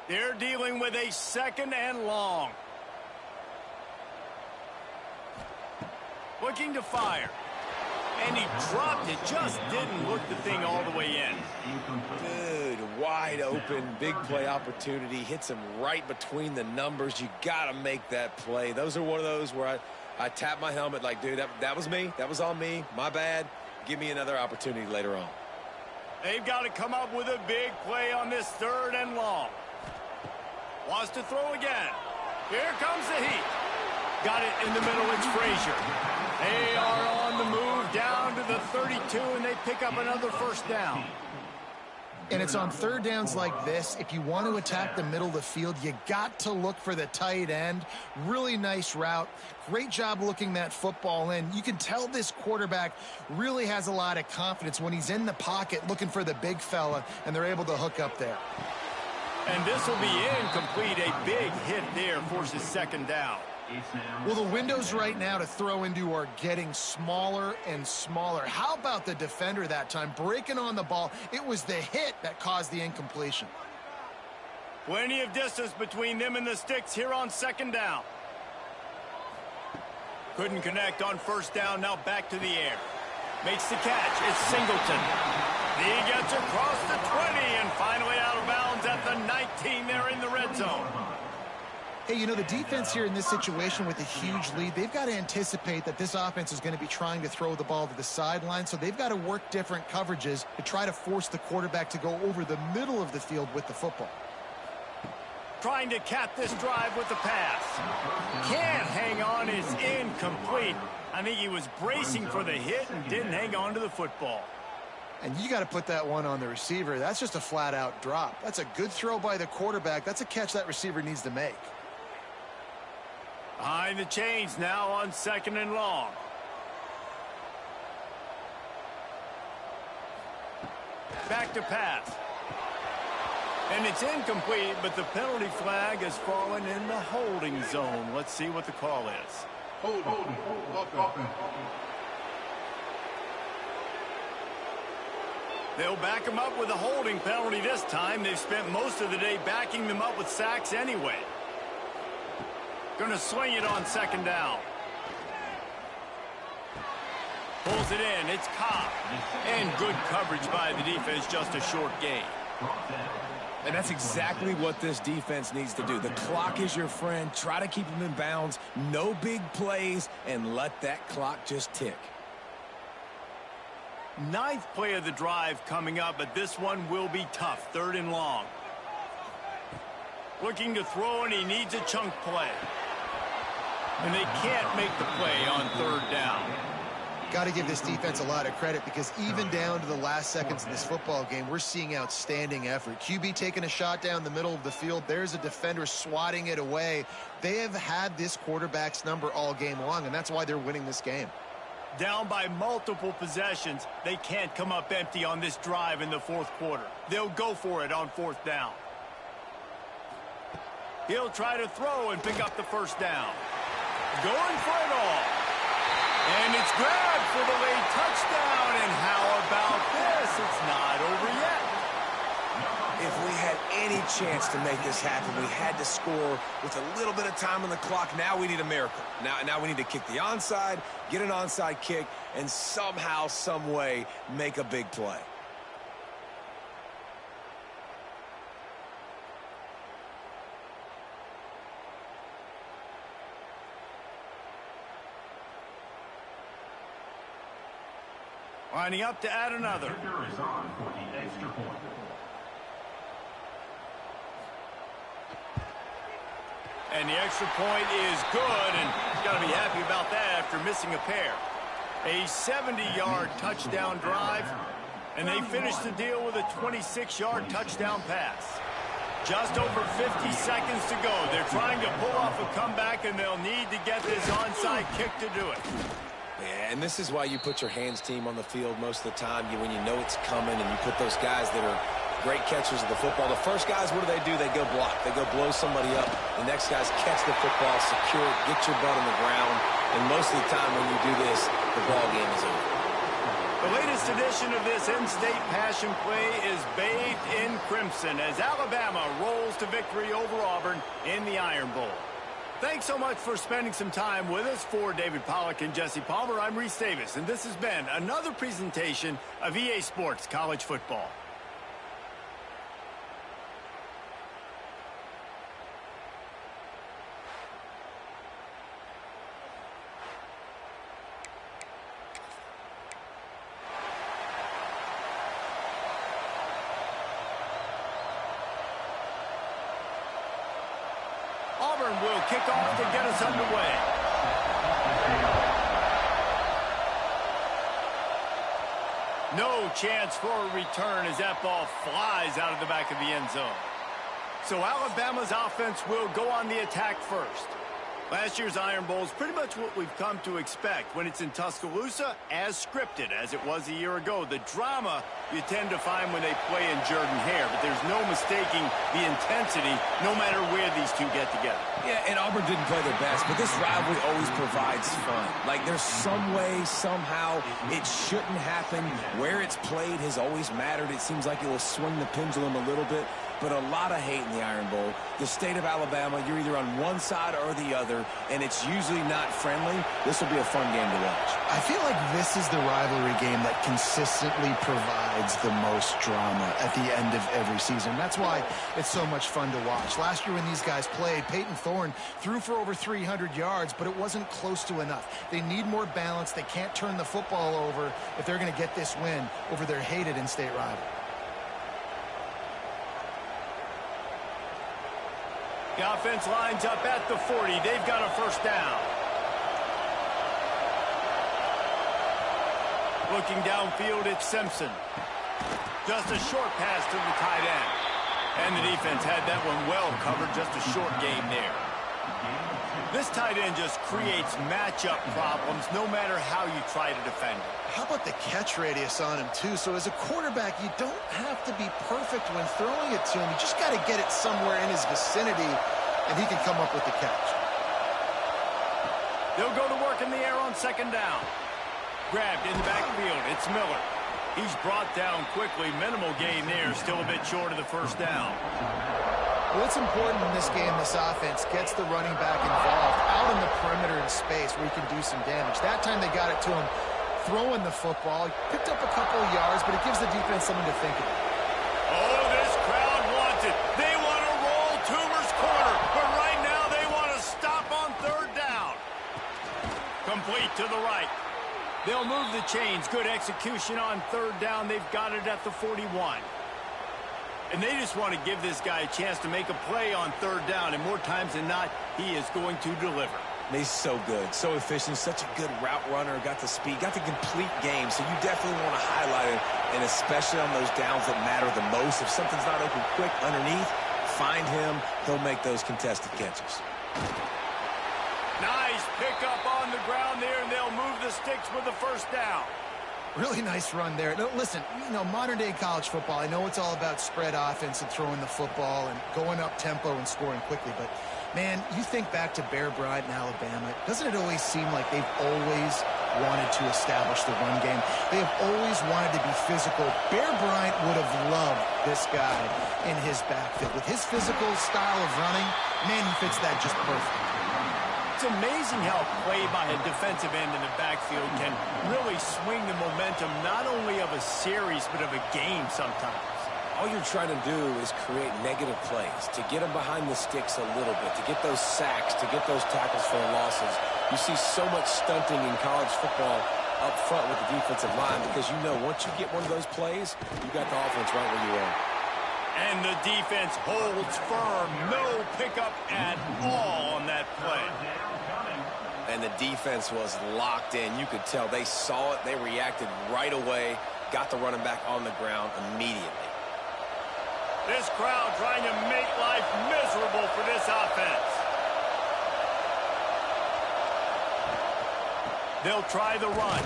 They're dealing with a 2nd and long. Looking to fire. And he dropped it. Just didn't look the thing all the way in. Good, wide open, big play opportunity. Hits him right between the numbers. You got to make that play. Those are one of those where I tap my helmet like, dude, that was me. That was on me. My bad. Give me another opportunity later on. They've got to come up with a big play on this 3rd and long. Wants to throw again. Here comes the heat. Got it in the middle. It's Frazier. They are on the move down to the 32, and they pick up another first down. And it's on 3rd downs like this. If you want to attack the middle of the field, you got to look for the tight end. Really nice route. Great job looking that football in. You can tell this quarterback really has a lot of confidence when he's in the pocket looking for the big fella, and they're able to hook up there. And this will be incomplete. A big hit there forces 2nd down. Well, the windows right now to throw into are getting smaller and smaller. How about the defender that time breaking on the ball? It was the hit that caused the incompletion. Plenty of distance between them and the sticks here on 2nd down. Couldn't connect on first down. Now back to the air. Makes the catch. It's Singleton. He gets across the 20 and finally out of bounds at the 19 there in the red zone. Hey, you know, the defense here in this situation with a huge lead, they've got to anticipate that this offense is going to be trying to throw the ball to the sideline, so they've got to work different coverages to try to force the quarterback to go over the middle of the field with the football. Trying to cap this drive with the pass. Can't hang on, is incomplete. I think he was bracing for the hit and didn't hang on to the football. And you got to put that one on the receiver. That's just a flat-out drop. That's a good throw by the quarterback. That's a catch that receiver needs to make. Behind the chains now on 2nd and long. Back to pass. And it's incomplete, but the penalty flag has fallen in the holding zone. Let's see what the call is. Holding. They'll back them up with a holding penalty this time. They've spent most of the day backing them up with sacks anyway. Going to swing it on 2nd down. Pulls it in. It's Cobb. And good coverage by the defense. Just a short gain. And that's exactly what this defense needs to do. The clock is your friend. Try to keep them in bounds. No big plays, and let that clock just tick. Ninth play of the drive coming up, but this one will be tough. 3rd and long. Looking to throw, and he needs a chunk play. And they can't make the play on 3rd down. Got to give this defense a lot of credit, because even down to the last seconds of this football game, we're seeing outstanding effort. QB taking a shot down the middle of the field. There's a defender swatting it away. They have had this quarterback's number all game long, and that's why they're winning this game. Down by multiple possessions, they can't come up empty on this drive in the 4th quarter. They'll go for it on 4th down. He'll try to throw and pick up the 1st down. Going for it all. And it's grabbed for the late touchdown. And how about this? It's not over yet. If we had any chance to make this happen, we had to score with a little bit of time on the clock. Now we need a miracle. Now we need to kick the onside, get an onside kick, and somehow, some way, make a big play. Lining up to add another. Kicker is on for the extra point. And the extra point is good, and he's got to be happy about that after missing a pair. A 70-yard touchdown drive, and they finish the deal with a 26-yard touchdown pass. Just over 50 seconds to go. They're trying to pull off a comeback, and they'll need to get this onside kick to do it. Yeah, and this is why you put your hands team on the field most of the time, when you know it's coming, and you put those guys that are great catchers of the football. The first guys, what do? They go block. They go blow somebody up. The next guys catch the football, secure it, get your butt on the ground. And most of the time when you do this, the ball game is over. The latest edition of this in-state passion play is bathed in crimson as Alabama rolls to victory over Auburn in the Iron Bowl. Thanks so much for spending some time with us. For David Pollack and Jesse Palmer, I'm Reese Davis, and this has been another presentation of EA Sports College Football. Auburn will kick off to get us underway. No chance for a return as that ball flies out of the back of the end zone. So Alabama's offense will go on the attack first. Last year's Iron Bowl is pretty much what we've come to expect when it's in Tuscaloosa, as scripted as it was a year ago. The drama you tend to find when they play in Jordan-Hare, but there's no mistaking the intensity no matter where these two get together. Yeah, and Auburn didn't play their best, but this rivalry always provides fun. Like, there's some way, somehow, it shouldn't happen. Where it's played has always mattered. It seems like it will swing the pendulum a little bit, but a lot of hate in the Iron Bowl. The state of Alabama, you're either on one side or the other, and it's usually not friendly. This will be a fun game to watch. I feel like this is the rivalry game that consistently provides the most drama at the end of every season. That's why it's so much fun to watch. Last year when these guys played, Peyton Thorne threw for over 300 yards, but it wasn't close to enough. They need more balance. They can't turn the football over if they're going to get this win over their hated in-state rival. The offense lines up at the 40. They've got a first down. Looking downfield, it's Simpson. Just a short pass to the tight end. And the defense had that one well covered. Just a short game there. This tight end just creates matchup problems no matter how you try to defend it. How about the catch radius on him, too? So as a quarterback, you don't have to be perfect when throwing it to him. You just got to get it somewhere in his vicinity, and he can come up with the catch. They'll go to work in the air on second down. Grabbed in the backfield. It's Miller. He's brought down quickly. Minimal gain there. Still a bit short of the first down. Well, it's important in this game this offense gets the running back involved out in the perimeter in space where he can do some damage. That time they got it to him throwing the football. He picked up a couple of yards, but it gives the defense something to think about. Oh, this crowd wants it. They want to roll Toomer's corner, but right now they want to stop on third down. Complete to the right. They'll move the chains. Good execution on third down. They've got it at the 41. And they just want to give this guy a chance to make a play on third down, and more times than not, he is going to deliver. He's so good, so efficient, such a good route runner, got the speed, got the complete game, so you definitely want to highlight it, and especially on those downs that matter the most. If something's not open quick underneath, find him. He'll make those contested catches. Nice pickup on the ground there, and they'll move the sticks with the first down. Really nice run there. No, listen, modern-day college football, I know it's all about spread offense and throwing the football and going up tempo and scoring quickly, but, man, you think back to Bear Bryant in Alabama, doesn't it always seem like they've always wanted to establish the run game? They have always wanted to be physical. Bear Bryant would have loved this guy in his backfield. With his physical style of running, man, he fits that just perfect. It's amazing how play by a defensive end in the backfield can really swing the momentum not only of a series but of a game sometimes. All you're trying to do is create negative plays, to get them behind the sticks a little bit, to get those sacks, to get those tackles for losses. You see so much stunting in college football up front with the defensive line because once you get one of those plays, you got the offense right where you are. And the defense holds firm. No pickup at all on that play. And the defense was locked in. You could tell they saw it. They reacted right away. Got the running back on the ground immediately. This crowd trying to make life miserable for this offense. They'll try the run.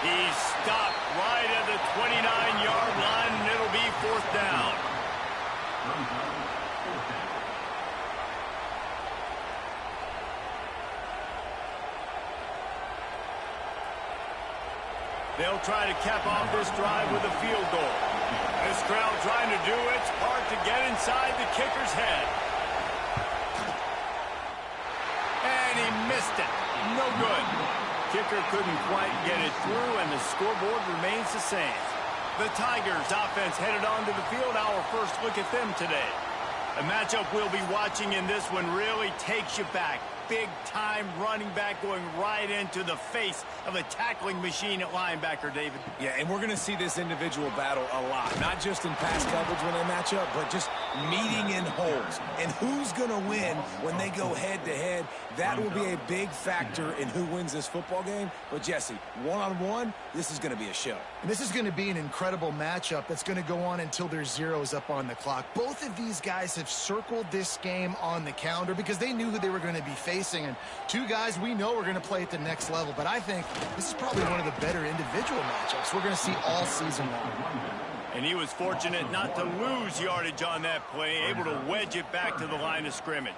He's stopped right at the 29-yard line, and it'll be fourth down. They'll try to cap off this drive with a field goal. This crowd trying to do its part to get inside the kicker's head. And he missed it. No good. Kicker couldn't quite get it through, and the scoreboard remains the same. The Tigers offense headed onto the field. Our first look at them today. A matchup we'll be watching in this one really takes you back. Big-time running back going right into the face of a tackling machine at linebacker, David. Yeah, and we're going to see this individual battle a lot. Not just in pass coverage when they match up, but just meeting in holes. And who's going to win when they go head-to-head? That will be a big factor in who wins this football game. But, Jesse, one-on-one, this is going to be a show. And this is going to be an incredible matchup that's going to go on until there's zeros up on the clock. Both of these guys have circled this game on the calendar because they knew who they were going to be facing. And two guys we know are going to play at the next level. But I think this is probably one of the better individual matchups we're going to see all season long. And he was fortunate not to lose yardage on that play, able to wedge it back to the line of scrimmage.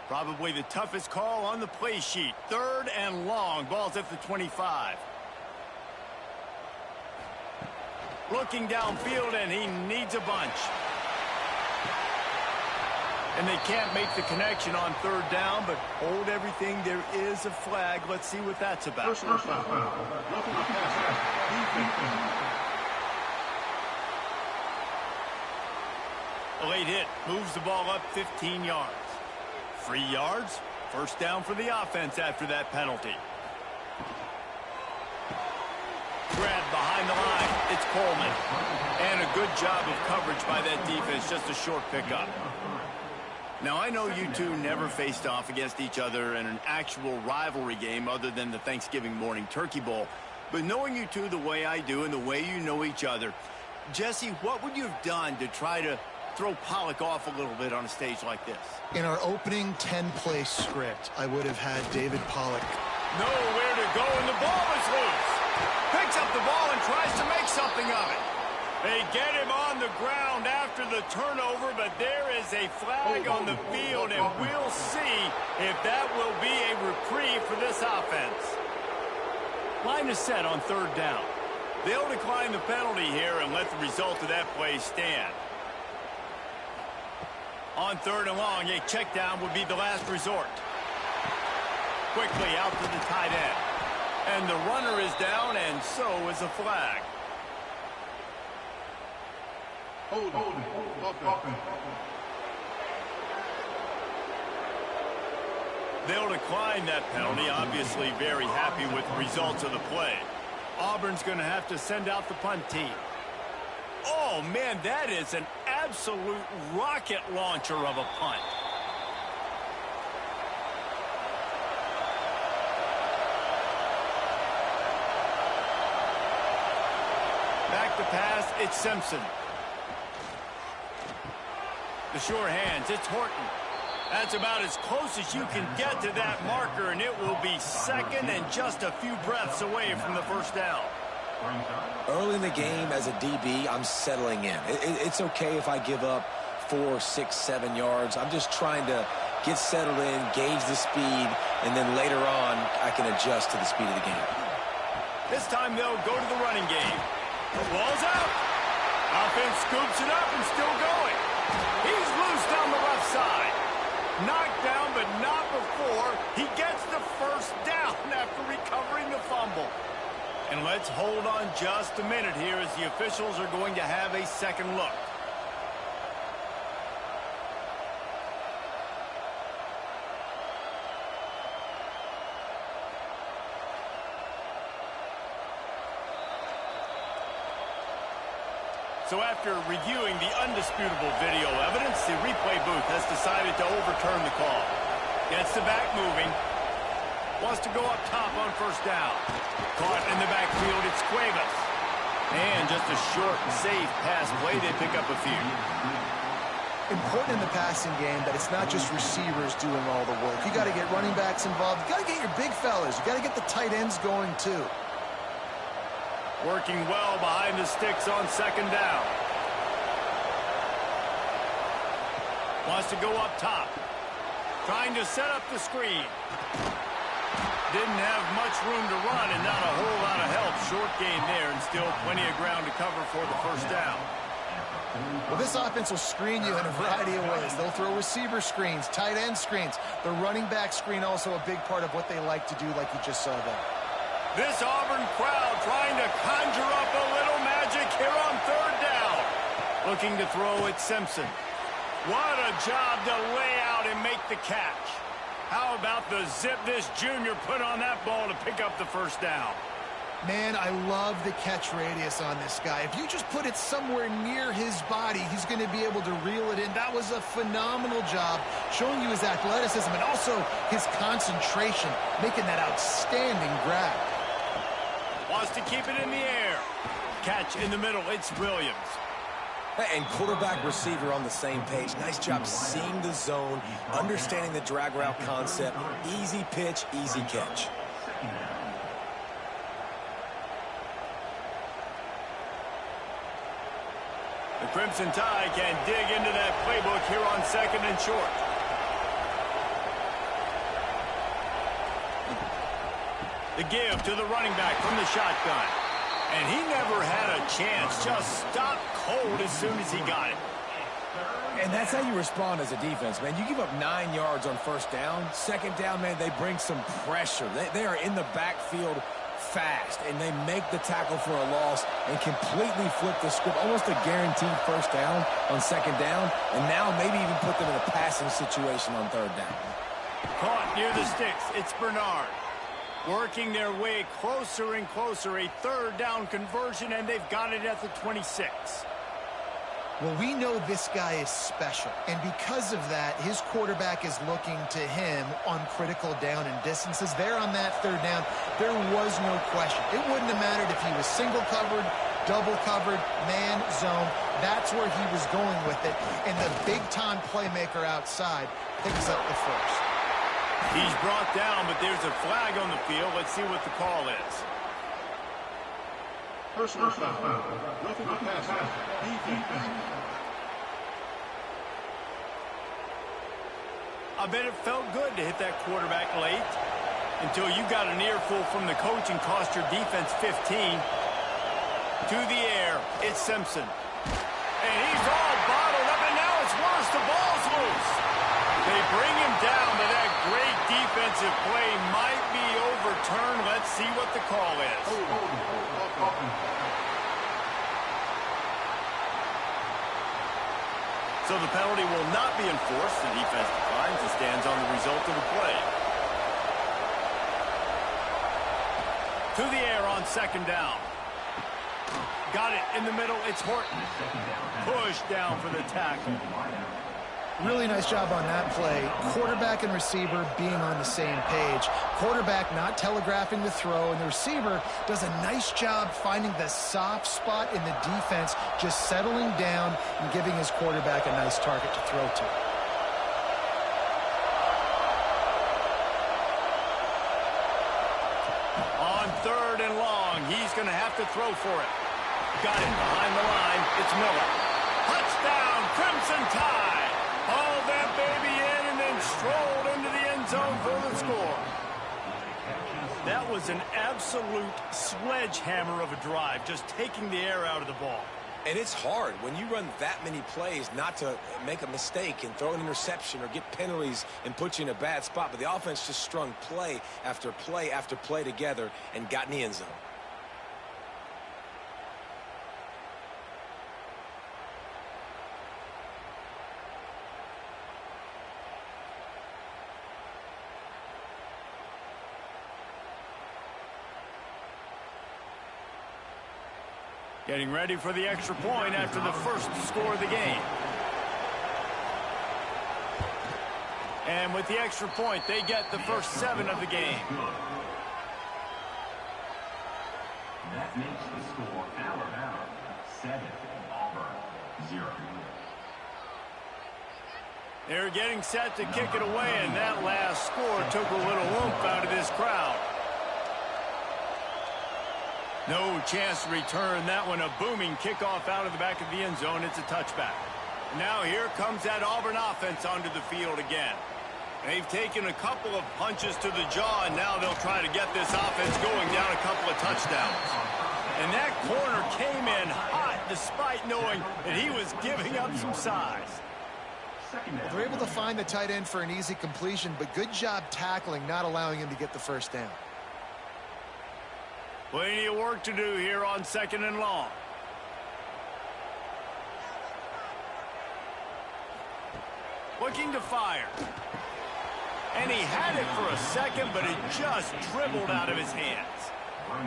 Probably the toughest call on the play sheet. Third and long. Ball's at the 25. Looking downfield, and he needs a bunch. And they can't make the connection on third down, but hold everything. There is a flag. Let's see what that's about. First foul. Roughing the passer. A late hit moves the ball up 15 yards. 3 yards. First down for the offense after that penalty. Grab behind the line. It's Coleman. And a good job of coverage by that defense. Just a short pickup. Now, I know you two never faced off against each other in an actual rivalry game other than the Thanksgiving morning turkey bowl. But knowing you two the way I do and the way you know each other, Jesse, what would you have done to try to throw Pollock off a little bit on a stage like this? In our opening 10-play script, I would have had David Pollock. Nowhere to go, and the ball is loose. Picks up the ball and tries to make something of it. They get him on the ground after the turnover, but there is a flag on the field, and we'll see if that will be a reprieve for this offense. Line is set on third down. They'll decline the penalty here and let the result of that play stand. On third and long, a check down would be the last resort. Quickly out to the tight end. And the runner is down, and so is a flag. Hold offense. They'll decline that penalty, obviously very happy with the results of the play. Auburn's going to have to send out the punt team. Oh, man, that is an absolute rocket launcher of a punt. Back to pass, it's Simpson. The sure hands, it's Horton. That's about as close as you can get to that marker, and it will be second and just a few breaths away from the first down. Early in the game, as a DB, I'm settling in. It's okay if I give up 4, 6, 7 yards. I'm just trying to get settled in, gauge the speed, and then later on, I can adjust to the speed of the game. This time they'll go to the running game. Ball's out. Offense scoops it up and still going. He's loose down the left side. Knocked down, but not before he gets the first down after recovering the fumble. And let's hold on just a minute here as the officials are going to have a second look. So after reviewing the undisputable video evidence, the replay booth has decided to overturn the call. Gets the back moving. Wants to go up top on first down. Caught in the backfield, it's Cuevas. And just a short and safe pass play, they pick up a few. Important in the passing game that it's not just receivers doing all the work. You got to get running backs involved. You got to get your big fellas. You got to get the tight ends going too. Working well behind the sticks on second down. Wants to go up top. Trying to set up the screen. Didn't have much room to run and not a whole lot of help. Short gain there and still plenty of ground to cover for the first down. Well, this offense will screen you in a variety of ways. They'll throw receiver screens, tight end screens. The running back screen also a big part of what they like to do, like you just saw there. This Auburn crowd trying to conjure up a little magic here on third down. Looking to throw at Simpson. What a job to lay out and make the catch. How about the zip this junior put on that ball to pick up the first down? Man, I love the catch radius on this guy. If you just put it somewhere near his body, he's going to be able to reel it in. That was a phenomenal job, showing you his athleticism and also his concentration, making that outstanding grab. Wants to keep it in the air. Catch in the middle, it's Williams. And quarterback receiver on the same page. Nice job seeing the zone, understanding the drag route concept. Easy pitch, easy catch. The Crimson Tide can dig into that playbook here on second and short. The give to the running back from the shotgun. And he never had a chance. Just stopped cold as soon as he got it. And that's how you respond as a defense, man. You give up 9 yards on first down. Second down, man, they bring some pressure. They are in the backfield fast, and they make the tackle for a loss and completely flip the script. Almost a guaranteed first down on second down, and now maybe even put them in a passing situation on third down. Caught near the sticks. It's Bernard. Working their way closer and closer. A third down conversion, and they've got it at the 26. Well, we know this guy is special, and because of that, his quarterback is looking to him on critical down and distances. There on that third down, there was no question. It wouldn't have mattered if he was single covered, double covered, man, zone. That's where he was going with it, and the big-time playmaker outside picks up the first. He's brought down, but there's a flag on the field. Let's see what the call is. First foul. Roughing the passer. Defense. I bet it felt good to hit that quarterback late until you got an earful from the coach and cost your defense 15. To the air, it's Simpson. And he's all bottled up, and now it's worse. The ball's loose. They bring him down, but that great defensive play might be over overturned. Let's see what the call is. So the penalty will not be enforced. The defense declines and stands on the result of the play. To the air on second down. Got it in the middle. It's Horton. Push down for the tackle. Really nice job on that play. Quarterback and receiver being on the same page. Quarterback not telegraphing the throw, and the receiver does a nice job finding the soft spot in the defense, just settling down and giving his quarterback a nice target to throw to. On third and long, he's going to have to throw for it. Got it behind the line. It's Miller. Touchdown, Crimson Tide. Hauled that baby in and then strolled into the end zone for the score. That was an absolute sledgehammer of a drive, just taking the air out of the ball. And it's hard when you run that many plays not to make a mistake and throw an interception or get penalties and put you in a bad spot. But the offense just strung play after play after play together and got in the end zone. Getting ready for the extra point after the first score of the game. And with the extra point, they get the first 7 of the game. That makes the score Alabama 7, Auburn 0. They're getting set to kick it away, and that last score took a little oomph out of this crowd. No chance to return that one. A booming kickoff out of the back of the end zone. It's a touchback. Now here comes that Auburn offense onto the field again. They've taken a couple of punches to the jaw, and now they'll try to get this offense going down a couple of touchdowns. And that corner came in hot despite knowing that he was giving up some size. Well, they're able to find the tight end for an easy completion, but good job tackling, not allowing him to get the first down. Plenty of work to do here on second and long. Looking to fire. And he had it for a second, but it just dribbled out of his hands.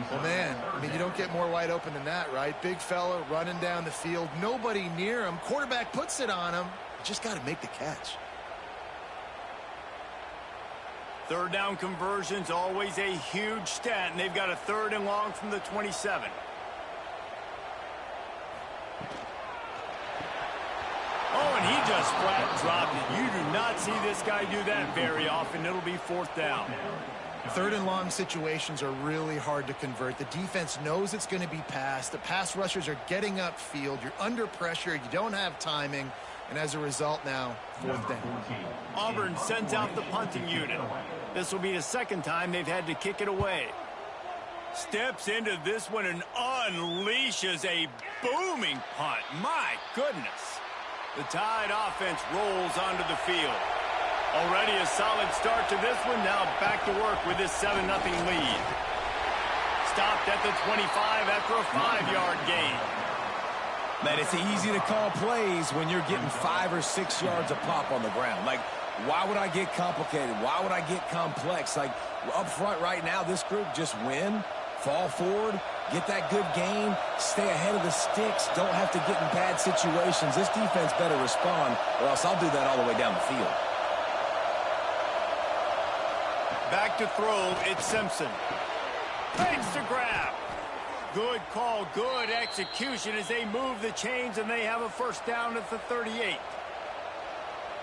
Well, man, I mean, you don't get more wide open than that, right? Big fella running down the field. Nobody near him. Quarterback puts it on him. Just got to make the catch. Third down conversion's always a huge stat, and they've got a third and long from the 27. Oh, and he just flat dropped it. You do not see this guy do that very often. It'll be fourth down. Third and long situations are really hard to convert. The defense knows it's going to be passed. The pass rushers are getting upfield. You're under pressure. You don't have timing. And as a result now, fourth down. Auburn sends out the punting unit. This will be the second time they've had to kick it away. Steps into this one and unleashes a booming punt. My goodness. The Tide offense rolls onto the field. Already a solid start to this one. Now back to work with this 7-0 lead. Stopped at the 25 after a 5-yard gain. Man, it's easy to call plays when you're getting 5 or 6 yards a pop on the ground. Like, why would I get complicated? Why would I get complex? Like, up front right now, this group just win, fall forward, get that good game, stay ahead of the sticks, don't have to get in bad situations. This defense better respond, or else I'll do that all the way down the field. Back to throw, it's Simpson. Fakes to grab. Good call, good execution as they move the chains, and they have a first down at the 38.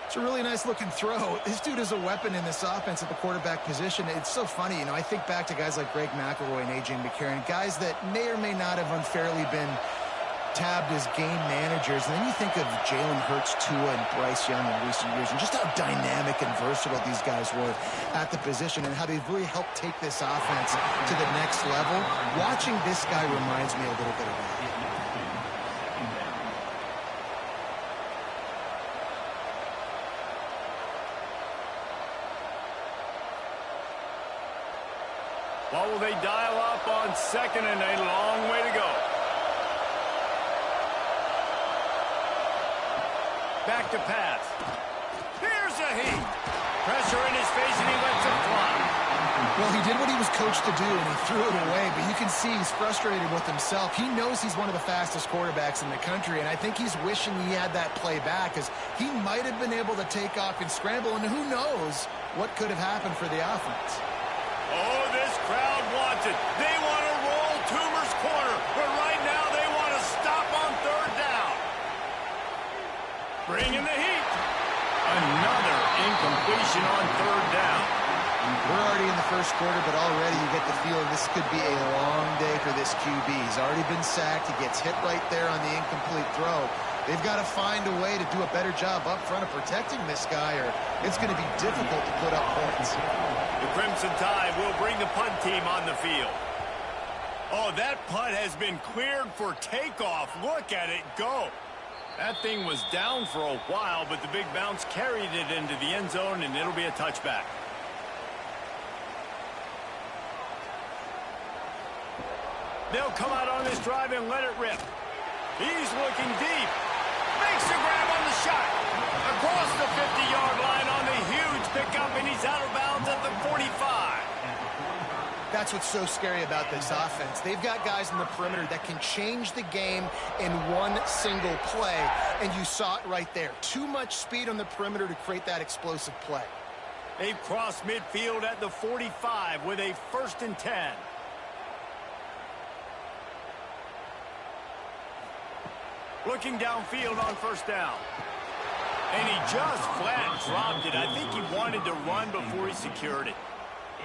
It's a really nice looking throw. This dude is a weapon in this offense at the quarterback position. It's so funny, you know, I think back to guys like Greg McElroy and A.J. McCarron, guys that may or may not have unfairly been tabbed as game managers. And then you think of Jalen Hurts, Tua, and Bryce Young in recent years, and just how dynamic and versatile these guys were at the position and how they've really helped take this offense to the next level. Watching this guy reminds me a little bit of that. What will they dial up on second and a long way to go? Back to pass. Here's a heat. Pressure in his face, and he lets it fly. Well, he did what he was coached to do, and he threw it away, but you can see he's frustrated with himself. He knows he's one of the fastest quarterbacks in the country, and I think he's wishing he had that play back, because he might have been able to take off and scramble, and who knows what could have happened for the offense. Oh, this crowd wants it. They want to roll Toomer's corner, but right now they want to stop on third down. Bringing the heat. Another incompletion on third down. We're already in the first quarter, but already you get the feeling this could be a long day for this QB. He's already been sacked. He gets hit right there on the incomplete throw. They've got to find a way to do a better job up front of protecting this guy, or it's going to be difficult to put up points. The Crimson Tide will bring the punt team on the field. Oh, that punt has been cleared for takeoff. Look at it go. That thing was down for a while, but the big bounce carried it into the end zone, and it'll be a touchback. They'll come out on this drive and let it rip. He's looking deep. Makes the grab on the shot. Across the 50-yard line on the huge pickup, and he's out of bounds at the 45. That's what's so scary about this offense. They've got guys in the perimeter that can change the game in one single play, and you saw it right there. Too much speed on the perimeter to create that explosive play. They've crossed midfield at the 45 with a 1st and 10. Looking downfield on first down. And he just flat dropped it. I think he wanted to run before he secured it.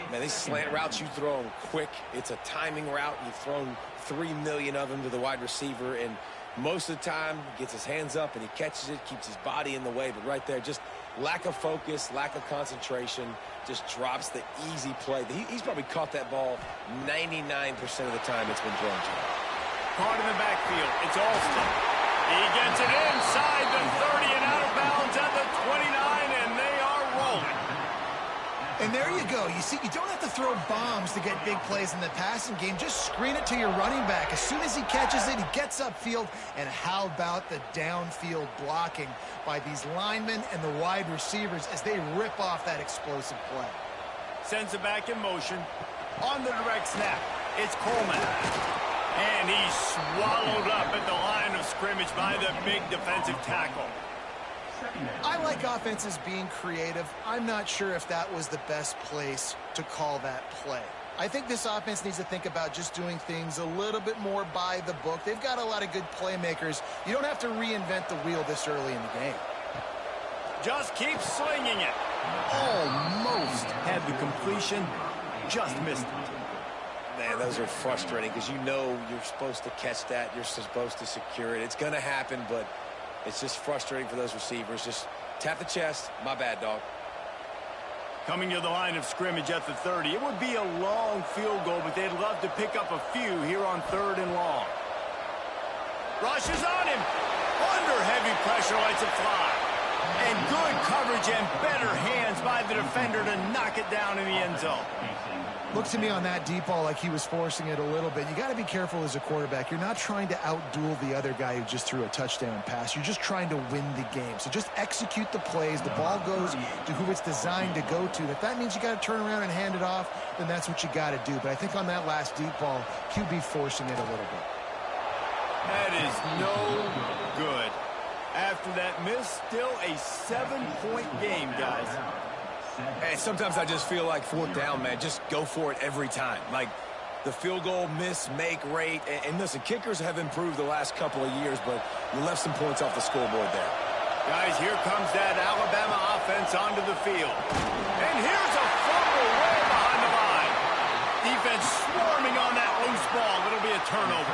Man, these slant routes you throw them quick. It's a timing route. You've thrown 3 million of them to the wide receiver, and most of the time he gets his hands up and he catches it, keeps his body in the way. But right there, just lack of focus, lack of concentration, just drops the easy play. He's probably caught that ball 99% of the time it's been thrown to him. Caught in the backfield. It's Alston. He gets it inside the 30 and out of bounds at the 29, and they are rolling. And there you go. You see, you don't have to throw bombs to get big plays in the passing game. Just screen it to your running back. As soon as he catches it, he gets upfield. And how about the downfield blocking by these linemen and the wide receivers as they rip off that explosive play? Sends it back in motion. On the direct snap, it's Coleman. And he's swallowed up at the line of scrimmage by the big defensive tackle. I like offenses being creative. I'm not sure if that was the best place to call that play. I think this offense needs to think about just doing things a little bit more by the book. They've got a lot of good playmakers. You don't have to reinvent the wheel this early in the game. Just keep slinging it. Almost had the completion. Just missed it. Man, those are frustrating because you know you're supposed to catch that. You're supposed to secure it. It's going to happen, but it's just frustrating for those receivers. Just tap the chest. My bad, dog. Coming to the line of scrimmage at the 30. It would be a long field goal, but they'd love to pick up a few here on 3rd and long. Rushes on him. Under heavy pressure, lets it fly. And good coverage and better hands by the defender to knock it down in the end zone. Looked to me on that deep ball like he was forcing it a little bit. You got to be careful as a quarterback. You're not trying to outduel the other guy who just threw a touchdown pass. You're just trying to win the game. So just execute the plays. The ball goes to who it's designed to go to. And if that means you got to turn around and hand it off, then that's what you got to do. But I think on that last deep ball, QB forcing it a little bit. That is no good. After that miss, still a 7-point game, guys. And sometimes I just feel like 4th down, man. Just go for it every time. Like the field goal miss, make rate. And listen, kickers have improved the last couple of years, but you left some points off the scoreboard there. Guys, here comes that Alabama offense onto the field. And here's a fumble way behind the line. Defense swarming on that loose ball. It'll be a turnover.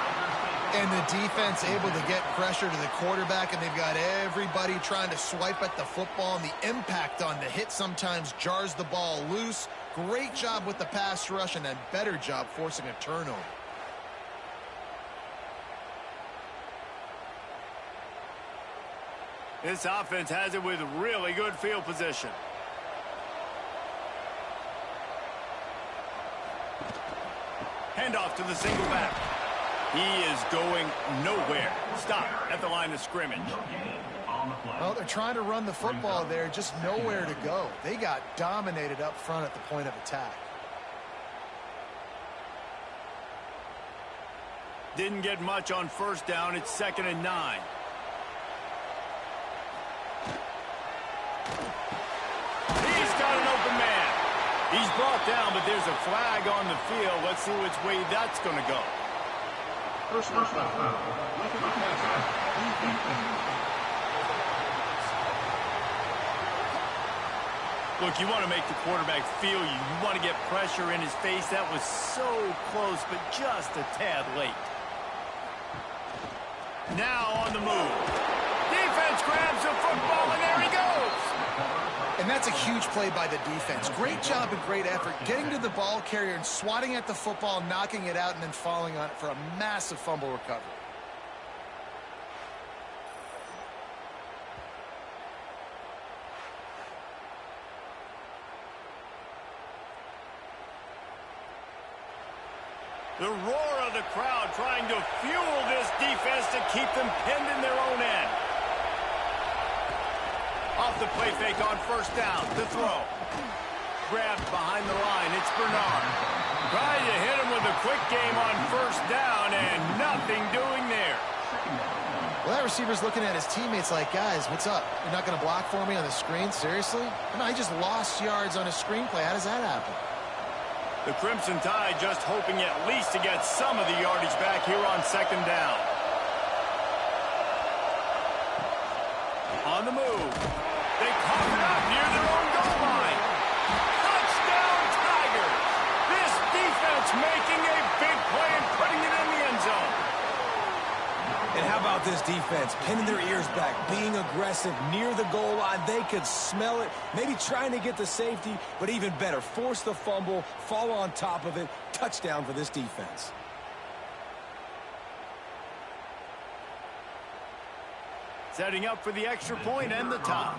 And the defense able to get pressure to the quarterback, and they've got everybody trying to swipe at the football, and the impact on the hit sometimes jars the ball loose. Great job with the pass rush, and a better job forcing a turnover. This offense has it with really good field position. Handoff to the single back. He is going nowhere. Stop at the line of scrimmage. Well, they're trying to run the football there, just nowhere to go. They got dominated up front at the point of attack. Didn't get much on first down. It's 2nd and 9. He's got an open man. He's brought down, but there's a flag on the field. Let's see which way that's going to go. First down. Roughing the passer. Look, you want to make the quarterback feel you. You want to get pressure in his face. That was so close, but just a tad late. Now on the move. Defense grabs the football, and there he goes. And that's a huge play by the defense. Great job and great effort getting to the ball carrier and swatting at the football, knocking it out, and then falling on it for a massive fumble recovery. The roar of the crowd trying to fuel this defense to keep them pinned in their own end. Off the play fake on first down. The throw. Grabbed behind the line. It's Bernard. Trying to hit him with a quick game on first down and nothing doing there. Well, that receiver's looking at his teammates like, guys, what's up? You're not going to block for me on the screen? Seriously? No, he just lost yards on a screenplay. How does that happen? The Crimson Tide just hoping at least to get some of the yardage back here on 2nd down. On the move. They cough it up near their own goal line. Touchdown, Tigers! This defense making a big play and putting it in the end zone. And how about this defense? Pinning their ears back, being aggressive near the goal line. They could smell it, maybe trying to get the safety, but even better, force the fumble, fall on top of it. Touchdown for this defense. Setting up for the extra point and the tie.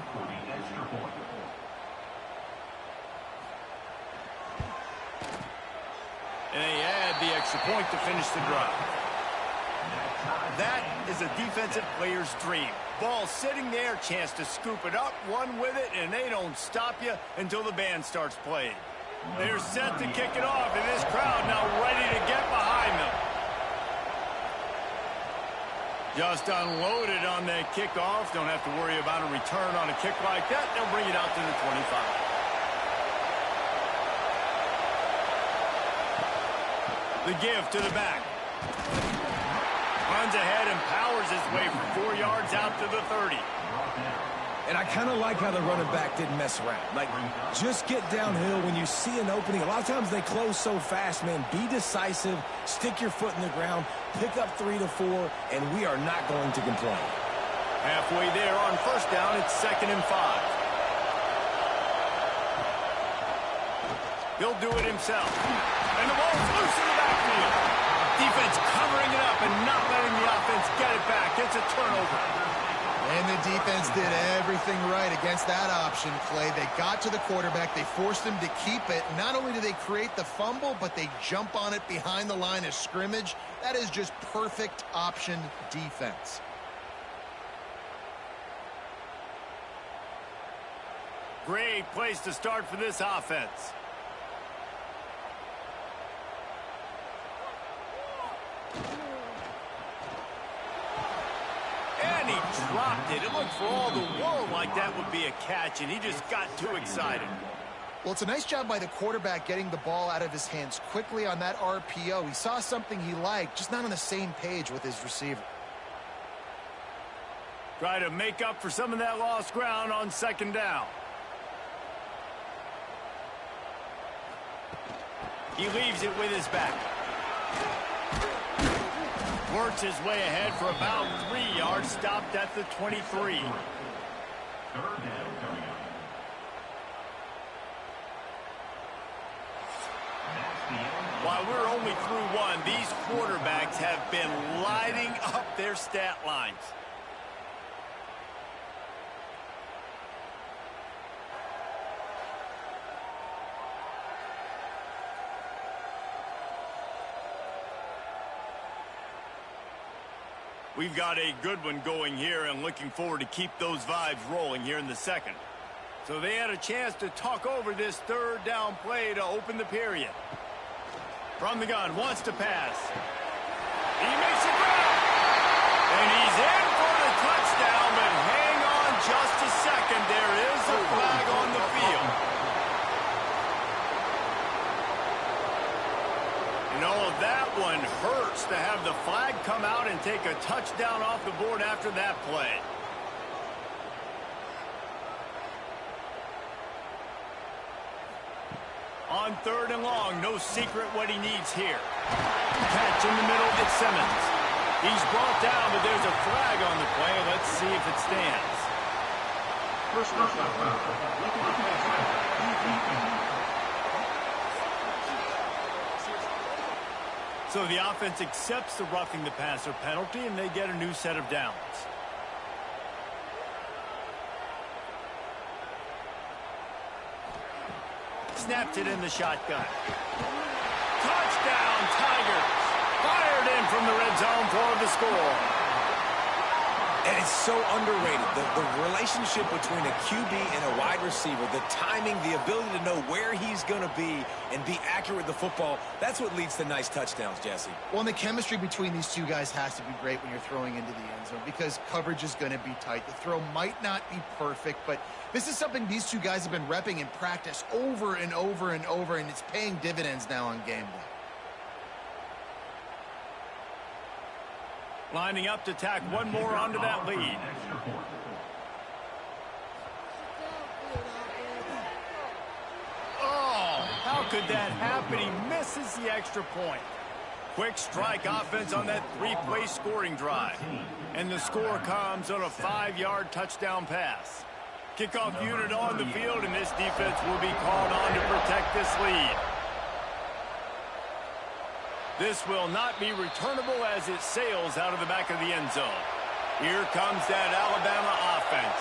And they add the extra point to finish the drive. That is a defensive player's dream. Ball sitting there, chance to scoop it up, run with it, and they don't stop you until the band starts playing. They're set to kick it off, and this crowd now ready to get behind them. Just unloaded on that kickoff. Don't have to worry about a return on a kick like that. They'll bring it out to the 25. The give to the back. Runs ahead and powers his way for 4 yards out to the 30. And I kind of like how the running back didn't mess around. Like, just get downhill when you see an opening. A lot of times they close so fast, man. Be decisive, stick your foot in the ground, pick up 3 to 4, and we are not going to complain. Halfway there on first down, it's 2nd and 5. He'll do it himself. And the ball's loose in the backfield. Defense covering it up and not letting the offense get it back. It's a turnover. And the defense did everything right against that option play. They got to the quarterback. They forced him to keep it. Not only do they create the fumble, but they jump on it behind the line of scrimmage. That is just perfect option defense. Great place to start for this offense. And he dropped it. It looked for all the world like that would be a catch, and he just got too excited. Well, it's a nice job by the quarterback getting the ball out of his hands quickly on that RPO. He saw something he liked, just not on the same page with his receiver. Try to make up for some of that lost ground on 2nd down. He leaves it with his back. Works his way ahead for about 3 yards, stopped at the 23. While we're only through one, these quarterbacks have been lighting up their stat lines. We've got a good one going here and looking forward to keep those vibes rolling here in the second. So they had a chance to talk over this third down play to open the period. From the gun, wants to pass. He makes a grab. And he's in for the touchdown, but hang on just a second. There is a flag on the field. You know, that one hurts to have the flag come out and take a touchdown off the board after that play. On third and long, no secret what he needs here. Catch in the middle, it's Simmons. He's brought down, but there's a flag on the play. Let's see if it stands. First down. So the offense accepts the roughing the passer penalty, and they get a new set of downs. Snapped it in the shotgun. Touchdown, Tigers. Fired in from the red zone for the score. And it's so underrated. The relationship between a QB and a wide receiver, the timing, the ability to know where he's going to be and be accurate with the football, that's what leads to nice touchdowns, Jesse. Well, and the chemistry between these two guys has to be great when you're throwing into the end zone because coverage is going to be tight. The throw might not be perfect, but this is something these two guys have been repping in practice over and over and over, and it's paying dividends now on game day. Lining up to tack one more onto that lead. Oh, how could that happen? He misses the extra point. Quick strike offense on that three-play scoring drive. And the score comes on a 5-yard touchdown pass. Kickoff unit on the field, and this defense will be called on to protect this lead. This will not be returnable as it sails out of the back of the end zone. Here comes that Alabama offense.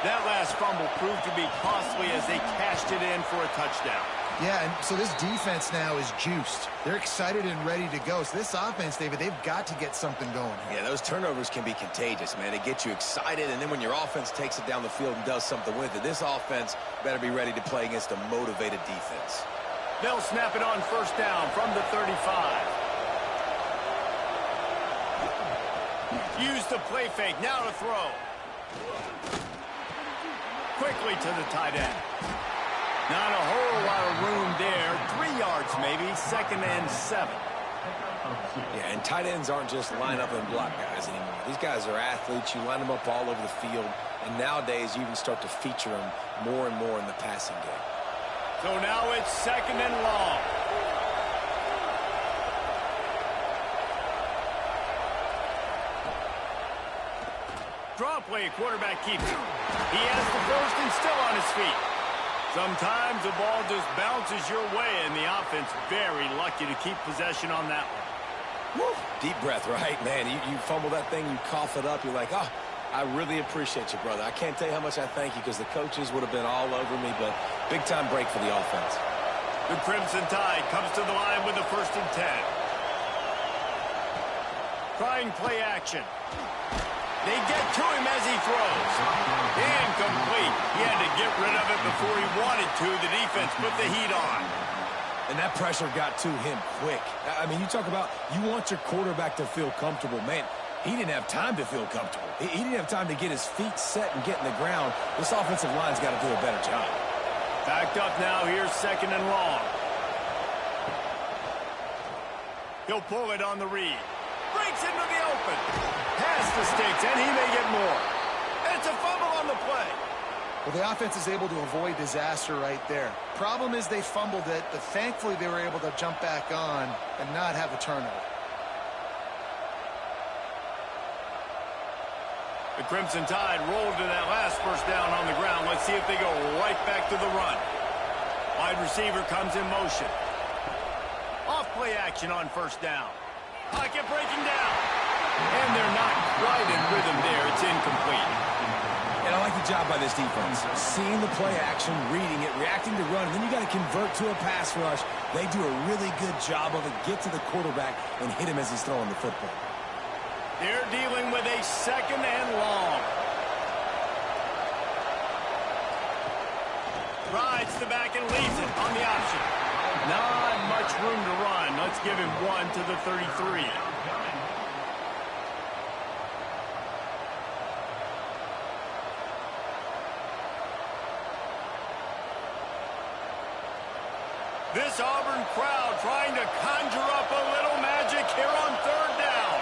That last fumble proved to be costly as they cashed it in for a touchdown. Yeah, and so this defense now is juiced. They're excited and ready to go. So this offense, David, they've got to get something going. Yeah, those turnovers can be contagious, man. They get you excited, and then when your offense takes it down the field and does something with it, this offense better be ready to play against a motivated defense. They'll snap it on first down from the 35. Use the play fake. Now to throw. Quickly to the tight end. Not a whole lot of room there. 3 yards maybe. 2nd and 7. Yeah, and tight ends aren't just line up and block guys anymore. These guys are athletes. You line them up all over the field. And nowadays, you even start to feature them more and more in the passing game. So now it's 2nd and long. Draw play, quarterback keeps it. He has the first and still on his feet. Sometimes the ball just bounces your way, and the offense very lucky to keep possession on that one. Woo. Deep breath, right, man? You fumble that thing, you cough it up, you're like, oh, I really appreciate you, brother. I can't tell you how much I thank you because the coaches would have been all over me, but big-time break for the offense. The Crimson Tide comes to the line with a 1st and 10. Trying play action. They get to him as he throws. Incomplete. He had to get rid of it before he wanted to. The defense put the heat on. And that pressure got to him quick. I mean, you talk about you want your quarterback to feel comfortable. Man, he didn't have time to feel comfortable. He didn't have time to get his feet set and get in the ground. This offensive line's got to do a better job. Backed up now. Here's 2nd and long. He'll pull it on the read. Breaks into the open. Pass the sticks, and he may get more. It's a fumble on the play. Well, the offense is able to avoid disaster right there. Problem is they fumbled it, but thankfully they were able to jump back on and not have a turnover. The Crimson Tide rolled to that last first down on the ground. Let's see if they go right back to the run. Wide receiver comes in motion. Off play action on first down. Pocket breaking down. And they're not quite in rhythm there. It's incomplete. And I like the job by this defense. Seeing the play action, reading it, reacting to run, and then you got to convert to a pass rush. They do a really good job of it. Get to the quarterback and hit him as he's throwing the football. They're dealing with a second and long. Rides the back and leaves it on the option. Not much room to run. Let's give him 1 to the 33. This Auburn crowd trying to conjure up a little magic here on 3rd down.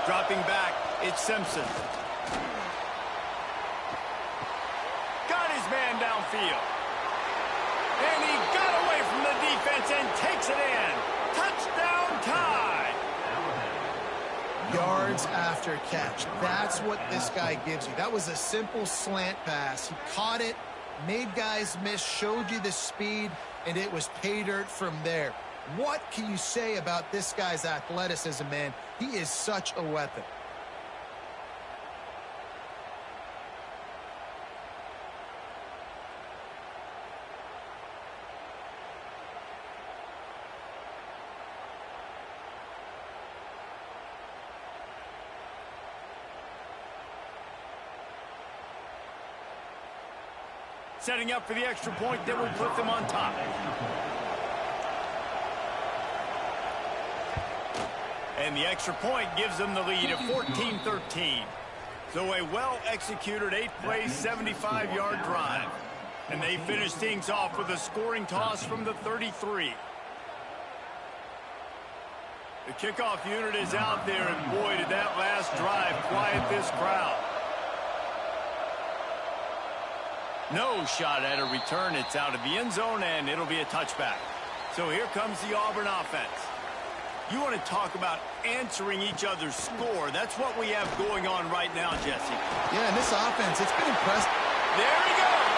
Dropping back, it's Simpson. Got his man downfield. And he got away from the defense and takes it in. Touchdown Tide. Yards after catch. That's what this guy gives you. That was a simple slant pass. He caught it, made guys miss, showed you the speed, and it was pay dirt from there. What can you say about this guy's athleticism, man? He is such a weapon. Setting up for the extra point that will put them on top. And the extra point gives them the lead of 14-13. So a well-executed 8-play, 75-yard drive. And they finish things off with a scoring toss from the 33. The kickoff unit is out there, and boy, did that last drive quiet this crowd. No shot at a return. It's out of the end zone, and it'll be a touchback. So here comes the Auburn offense. You want to talk about answering each other's score. That's what we have going on right now, Jesse. Yeah, and this offense, it's been impressive. There he goes.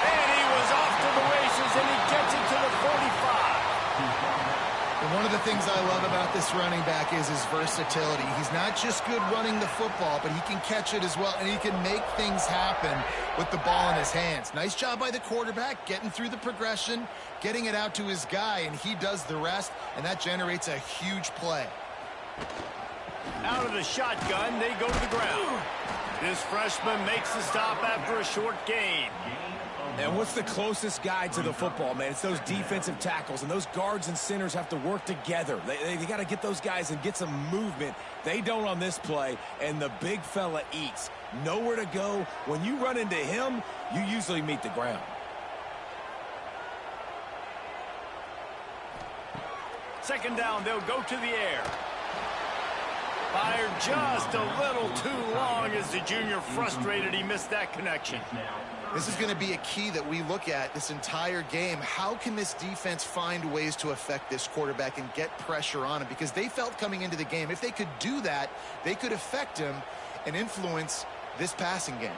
And he was off to the races, and he gets it to the 45. And one of the things I love about this running back is his versatility. He's not just good running the football, but he can catch it as well, and he can make things happen with the ball in his hands. Nice job by the quarterback, getting through the progression, getting it out to his guy, and he does the rest, and that generates a huge play. Out of the shotgun, they go to the ground. This freshman makes the stop after a short gain. And what's the closest guy to the football, man? It's those defensive tackles, and those guards and centers have to work together. They got to get those guys and get some movement. They don't on this play, and the big fella eats. Nowhere to go. When you run into him, you usually meet the ground. Second down, they'll go to the air. Fired just a little too long as the junior frustrated. He missed that connection. This is going to be a key that we look at this entire game. How can this defense find ways to affect this quarterback and get pressure on him? Because they felt coming into the game, if they could do that, they could affect him and influence this passing game.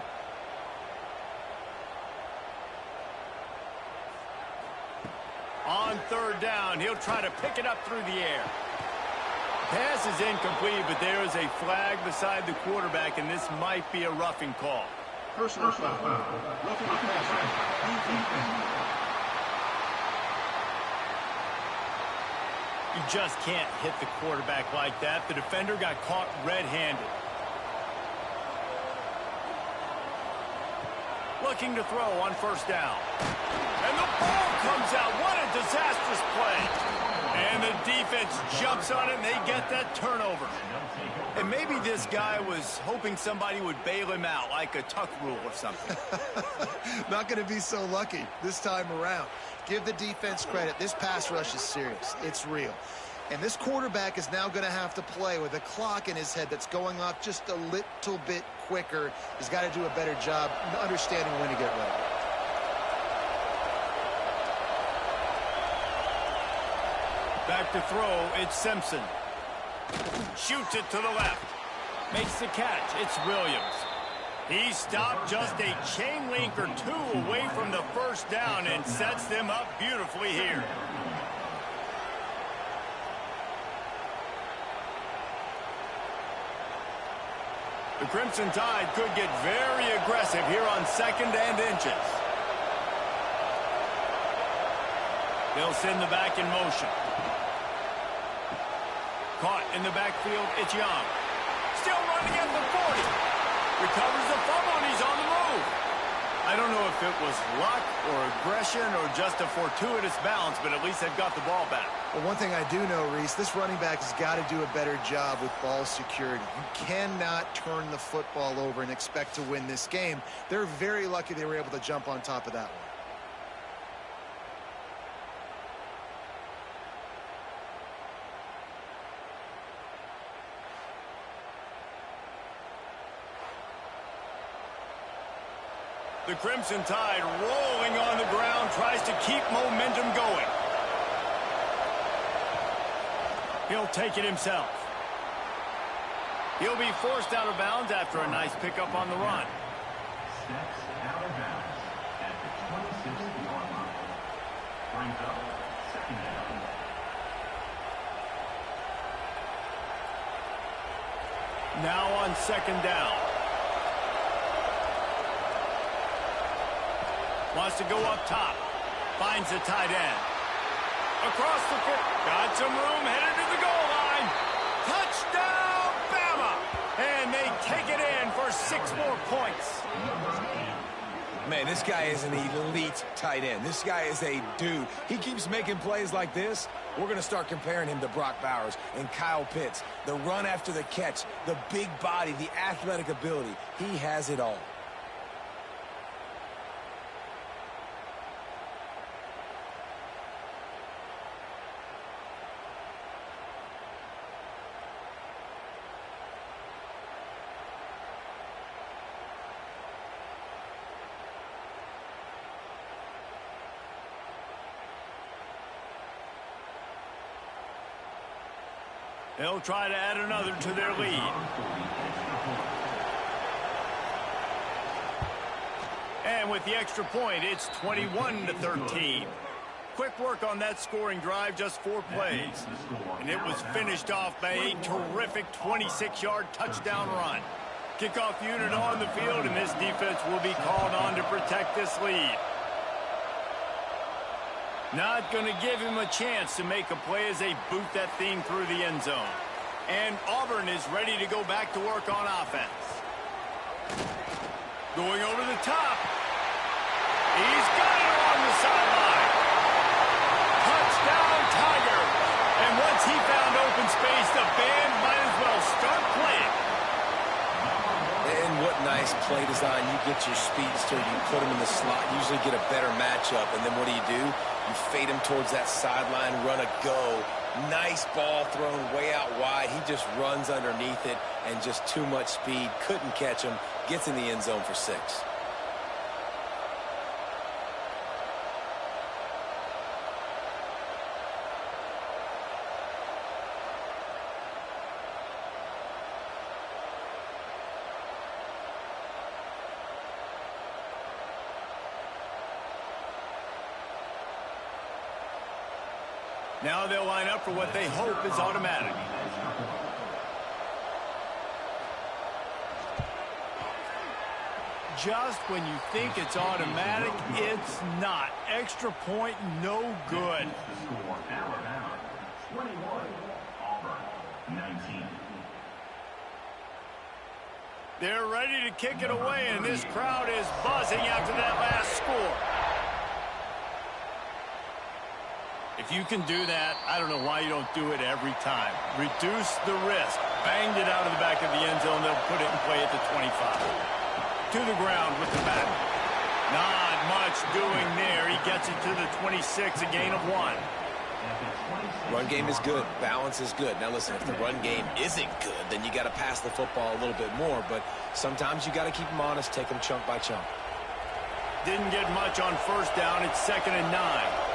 On third down, he'll try to pick it up through the air. Pass is incomplete, but there is a flag beside the quarterback, and this might be a roughing call. Personal foul. Roughing the passer. You just can't hit the quarterback like that. The defender got caught red-handed. Looking to throw on first down. And the ball comes out. What a disastrous play. And the defense jumps on it, and they get that turnover. And maybe this guy was hoping somebody would bail him out, like a tuck rule or something. Not going to be so lucky this time around. Give the defense credit. This pass rush is serious. It's real. And this quarterback is now going to have to play with a clock in his head that's going off just a little bit quicker. He's got to do a better job understanding when to get ready. Back to throw, it's Simpson. Shoots it to the left. Makes the catch, it's Williams. He stopped just a chain link or two away from the first down and sets them up beautifully here. The Crimson Tide could get very aggressive here on second and inches. They'll send the back in motion. Caught in the backfield, it's Young. Still running at the 40. Recovers the fumble, and he's on the move. I don't know if it was luck or aggression or just a fortuitous bounce, but at least they've got the ball back. Well, one thing I do know, Reese, this running back has got to do a better job with ball security. You cannot turn the football over and expect to win this game. They're very lucky they were able to jump on top of that one. The Crimson Tide rolling on the ground, tries to keep momentum going. He'll take it himself. He'll be forced out of bounds after a nice pickup on the run. Steps out of bounds at the 26-yard line. Brings up second down. Now on second down. Wants to go up top. Finds the tight end. Across the field. Got some room. Headed to the goal line. Touchdown, Bama! And they take it in for 6 more points. Man, this guy is an elite tight end. This guy is a dude. He keeps making plays like this. We're going to start comparing him to Brock Bowers and Kyle Pitts. The run after the catch, the big body, the athletic ability. He has it all. They'll try to add another to their lead. And with the extra point, it's 21-13. Quick work on that scoring drive, just 4 plays. And it was finished off by a terrific 26-yard touchdown run. Kickoff unit on the field, and this defense will be called on to protect this lead. Not going to give him a chance to make a play as they boot that thing through the end zone. And Auburn is ready to go back to work on offense. Going over the top. He's got it along the sideline. Touchdown, Tigers. And once he found open space, the band might as well start playing. And what nice play design. You get your speedster, you put him in the slot, usually get a better matchup, and then what do? You fade him towards that sideline, run a go. Nice ball thrown way out wide. He just runs underneath it, and just too much speed. Couldn't catch him. Gets in the end zone for 6. Now they'll line up for what they hope is automatic. Just when you think it's automatic, it's not. Extra point, no good. Score Alabama 21, Auburn 19. They're ready to kick it away, and this crowd is buzzing after that last score. If you can do that, I don't know why you don't do it every time. Reduce the risk. Banged it out of the back of the end zone. They'll put it in play at the 25. To the ground with the back. Not much doing there. He gets it to the 26, a gain of 1. Run game is good. Balance is good. Now listen, if the run game isn't good, then you got to pass the football a little bit more. But sometimes you got to keep them honest, take them chunk by chunk. Didn't get much on first down. It's 2nd and 9.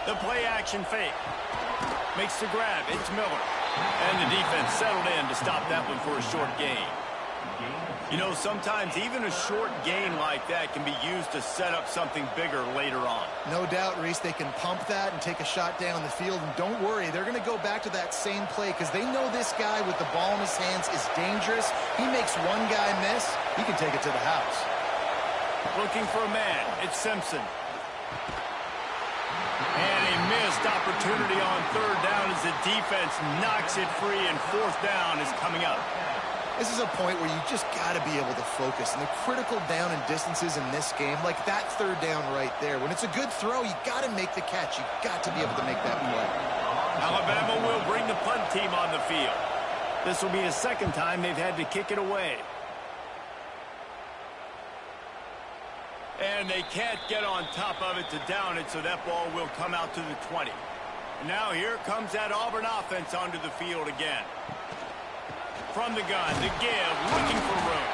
The play-action fake. Makes the grab. It's Miller. And the defense settled in to stop that one for a short gain. You know, sometimes even a short gain like that can be used to set up something bigger later on. No doubt, Reese, they can pump that and take a shot down the field. And don't worry, they're going to go back to that same play because they know this guy with the ball in his hands is dangerous. He makes one guy miss, he can take it to the house. Looking for a man. It's Simpson. And a miss missed opportunity on third down as the defense knocks it free, and fourth down is coming up. This is a point where you just got to be able to focus. And the critical down and distances in this game, like that third down right there, when it's a good throw, you got to make the catch. You got to be able to make that play. Alabama will bring the punt team on the field. This will be the second time they've had to kick it away. And they can't get on top of it to down it, so that ball will come out to the 20. And now here comes that Auburn offense onto the field again. From the gun, the give, looking for room.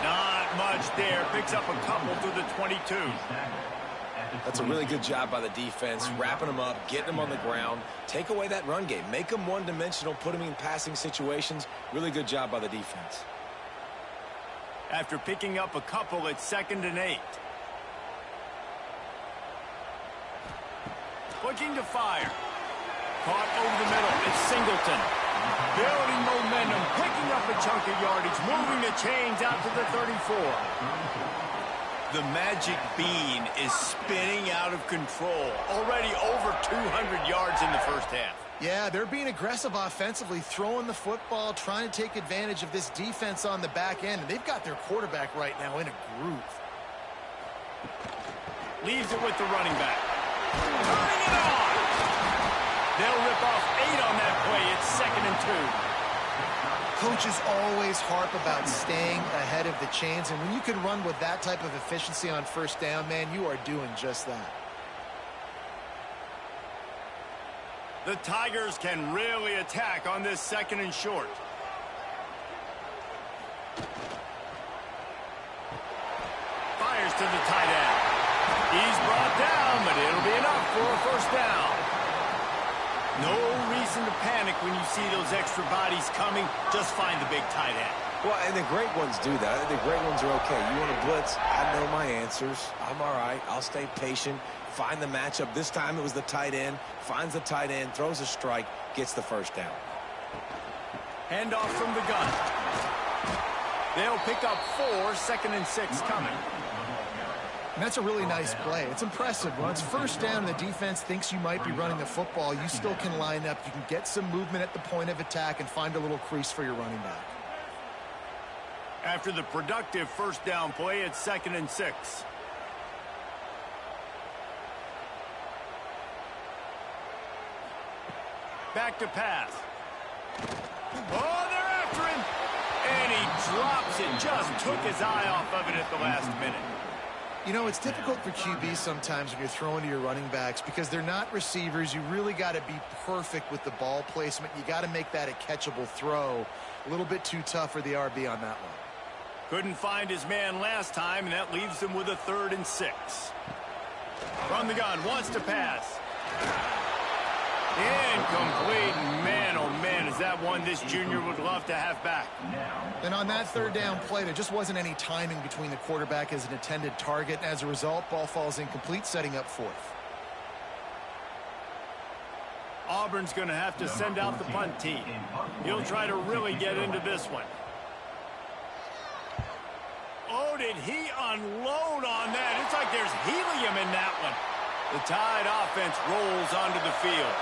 Not much there. Picks up a couple to the 22. That's a really good job by the defense, wrapping them up, getting them on the ground. Take away that run game. Make them one-dimensional, put them in passing situations. Really good job by the defense. After picking up a couple, it's 2nd and 8. Looking to fire. Caught over the middle. It's Singleton. Building momentum, picking up a chunk of yardage, moving the chains out to the 34. The magic bean is spinning out of control. Already over 200 yards in the first half. Yeah, they're being aggressive offensively, throwing the football, trying to take advantage of this defense on the back end. And they've got their quarterback right now in a groove. Leaves it with the running back. Turning it on! They'll rip off 8 on that play. It's 2nd and 2. Coaches always harp about staying ahead of the chains, and when you can run with that type of efficiency on first down, man, you are doing just that. The Tigers can really attack on this 2nd and short. Fires to the tight end. He's brought down, but it'll be enough for a first down. No reason to panic when you see those extra bodies coming. Just find the big tight end. Well, and the great ones do that. The great ones are okay. You want to blitz? I know my answers. I'm all right. I'll stay patient. Find the matchup. This time it was the tight end. Finds the tight end, throws a strike, gets the first down. Handoff from the gun. They'll pick up 4, 2nd and 6 coming. And that's a really nice play. It's impressive. When it's first down and the defense thinks you might be running the football, you still can line up. You can get some movement at the point of attack and find a little crease for your running back. After the productive first down play, it's 2nd and 6. Back to pass. Oh, they're after him. And he drops it. Just took his eye off of it at the last minute. You know, it's difficult for QBs sometimes when you're throwing to your running backs because they're not receivers. You really got to be perfect with the ball placement. You got to make that a catchable throw. A little bit too tough for the RB on that one. Couldn't find his man last time, and that leaves him with a 3rd and 6. From the gun, wants to pass. Incomplete. Man, oh man, is that one this junior would love to have back. And on that third down play, there just wasn't any timing between the quarterback as an intended target. As a result, ball falls incomplete, setting up 4th. Auburn's going to have to send out the punt team. He'll try to really get into this one. Oh, did he unload on that? It's like there's helium in that one. The Tide offense rolls onto the field.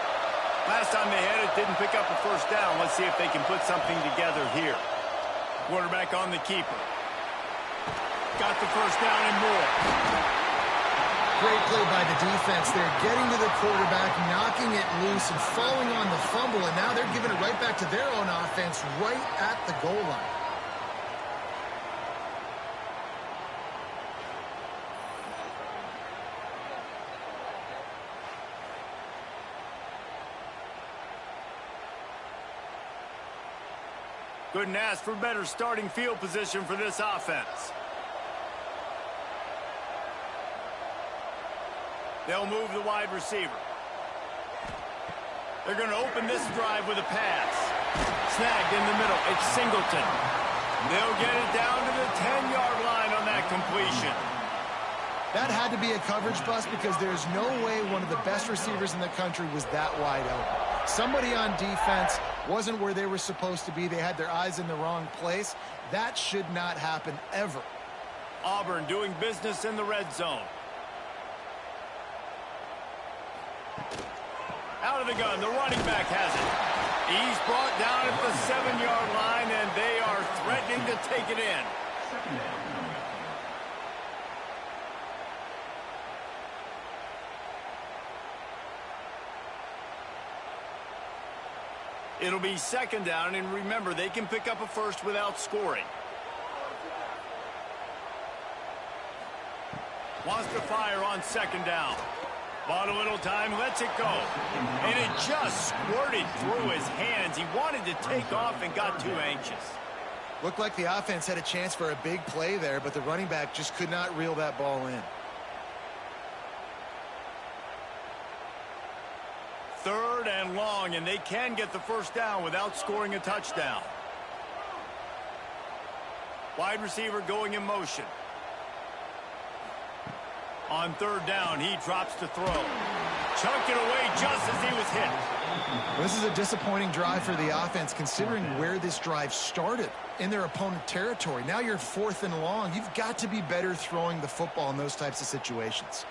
Last time they had it, didn't pick up a first down. Let's see if they can put something together here. Quarterback on the keeper. Got the first down and more. Great play by the defense. They're getting to the quarterback, knocking it loose and falling on the fumble, and now they're giving it right back to their own offense right at the goal line. Couldn't ask for better starting field position for this offense. They'll move the wide receiver. They're going to open this drive with a pass. Snagged in the middle. It's Singleton. They'll get it down to the 10-yard line on that completion. That had to be a coverage bust because there's no way one of the best receivers in the country was that wide open. Somebody on defense wasn't where they were supposed to be. They had their eyes in the wrong place. That should not happen ever. Auburn doing business in the red zone. Out of the gun, the running back has it. He's brought down at the 7-yard line, and they are threatening to take it in. Second down. It'll be second down, and remember, they can pick up a first without scoring. Wants to fire on second down. Bought a little time, lets it go. And it just squirted through his hands. He wanted to take off and got too anxious. Looked like the offense had a chance for a big play there, but the running back just could not reel that ball in. Third and long, and they can get the first down without scoring a touchdown. Wide receiver going in motion. On third down, he drops to throw. Chunked it away just as he was hit. This is a disappointing drive for the offense, considering where this drive started, in their opponent territory. Now you're 4th and long. You've got to be better throwing the football in those types of situations.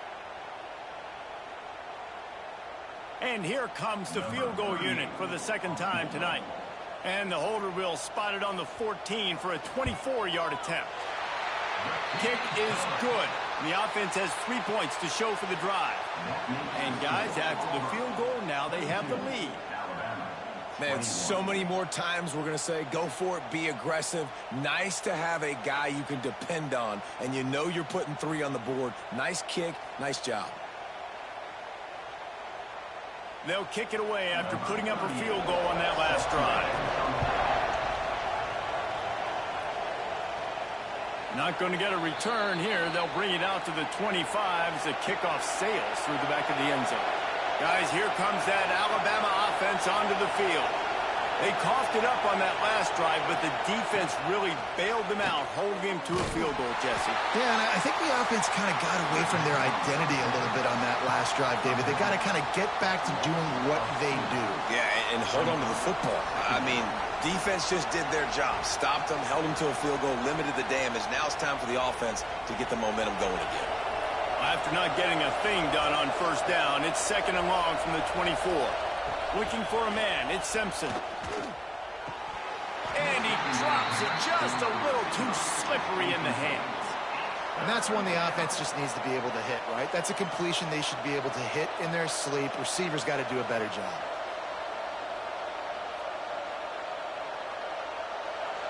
And here comes the field goal unit for the second time tonight. And the holder will spot it on the 14 for a 24-yard attempt. Kick is good. The offense has 3 points to show for the drive. And guys, after the field goal, now they have the lead. Man, so many more times we're going to say, go for it, be aggressive. Nice to have a guy you can depend on, and you know you're putting 3 on the board. Nice kick, nice job. They'll kick it away after putting up a field goal on that last drive. Not going to get a return here. They'll bring it out to the 25 as the kickoff sails through the back of the end zone. Guys, here comes that Alabama offense onto the field. They coughed it up on that last drive, but the defense really bailed them out, holding him to a field goal, Jesse. Yeah, and I think the offense kind of got away from their identity a little bit on that last drive, David. They got to kind of get back to doing what they do. Yeah, and hold on to the football. I mean, defense just did their job. Stopped them, held them to a field goal, limited the damage. Now it's time for the offense to get the momentum going again. After not getting a thing done on first down, it's second and long from the 24. Looking for a man, it's Simpson. And he drops it just a little too slippery in the hands. And that's one the offense just needs to be able to hit, right? That's a completion they should be able to hit in their sleep. Receivers got to do a better job.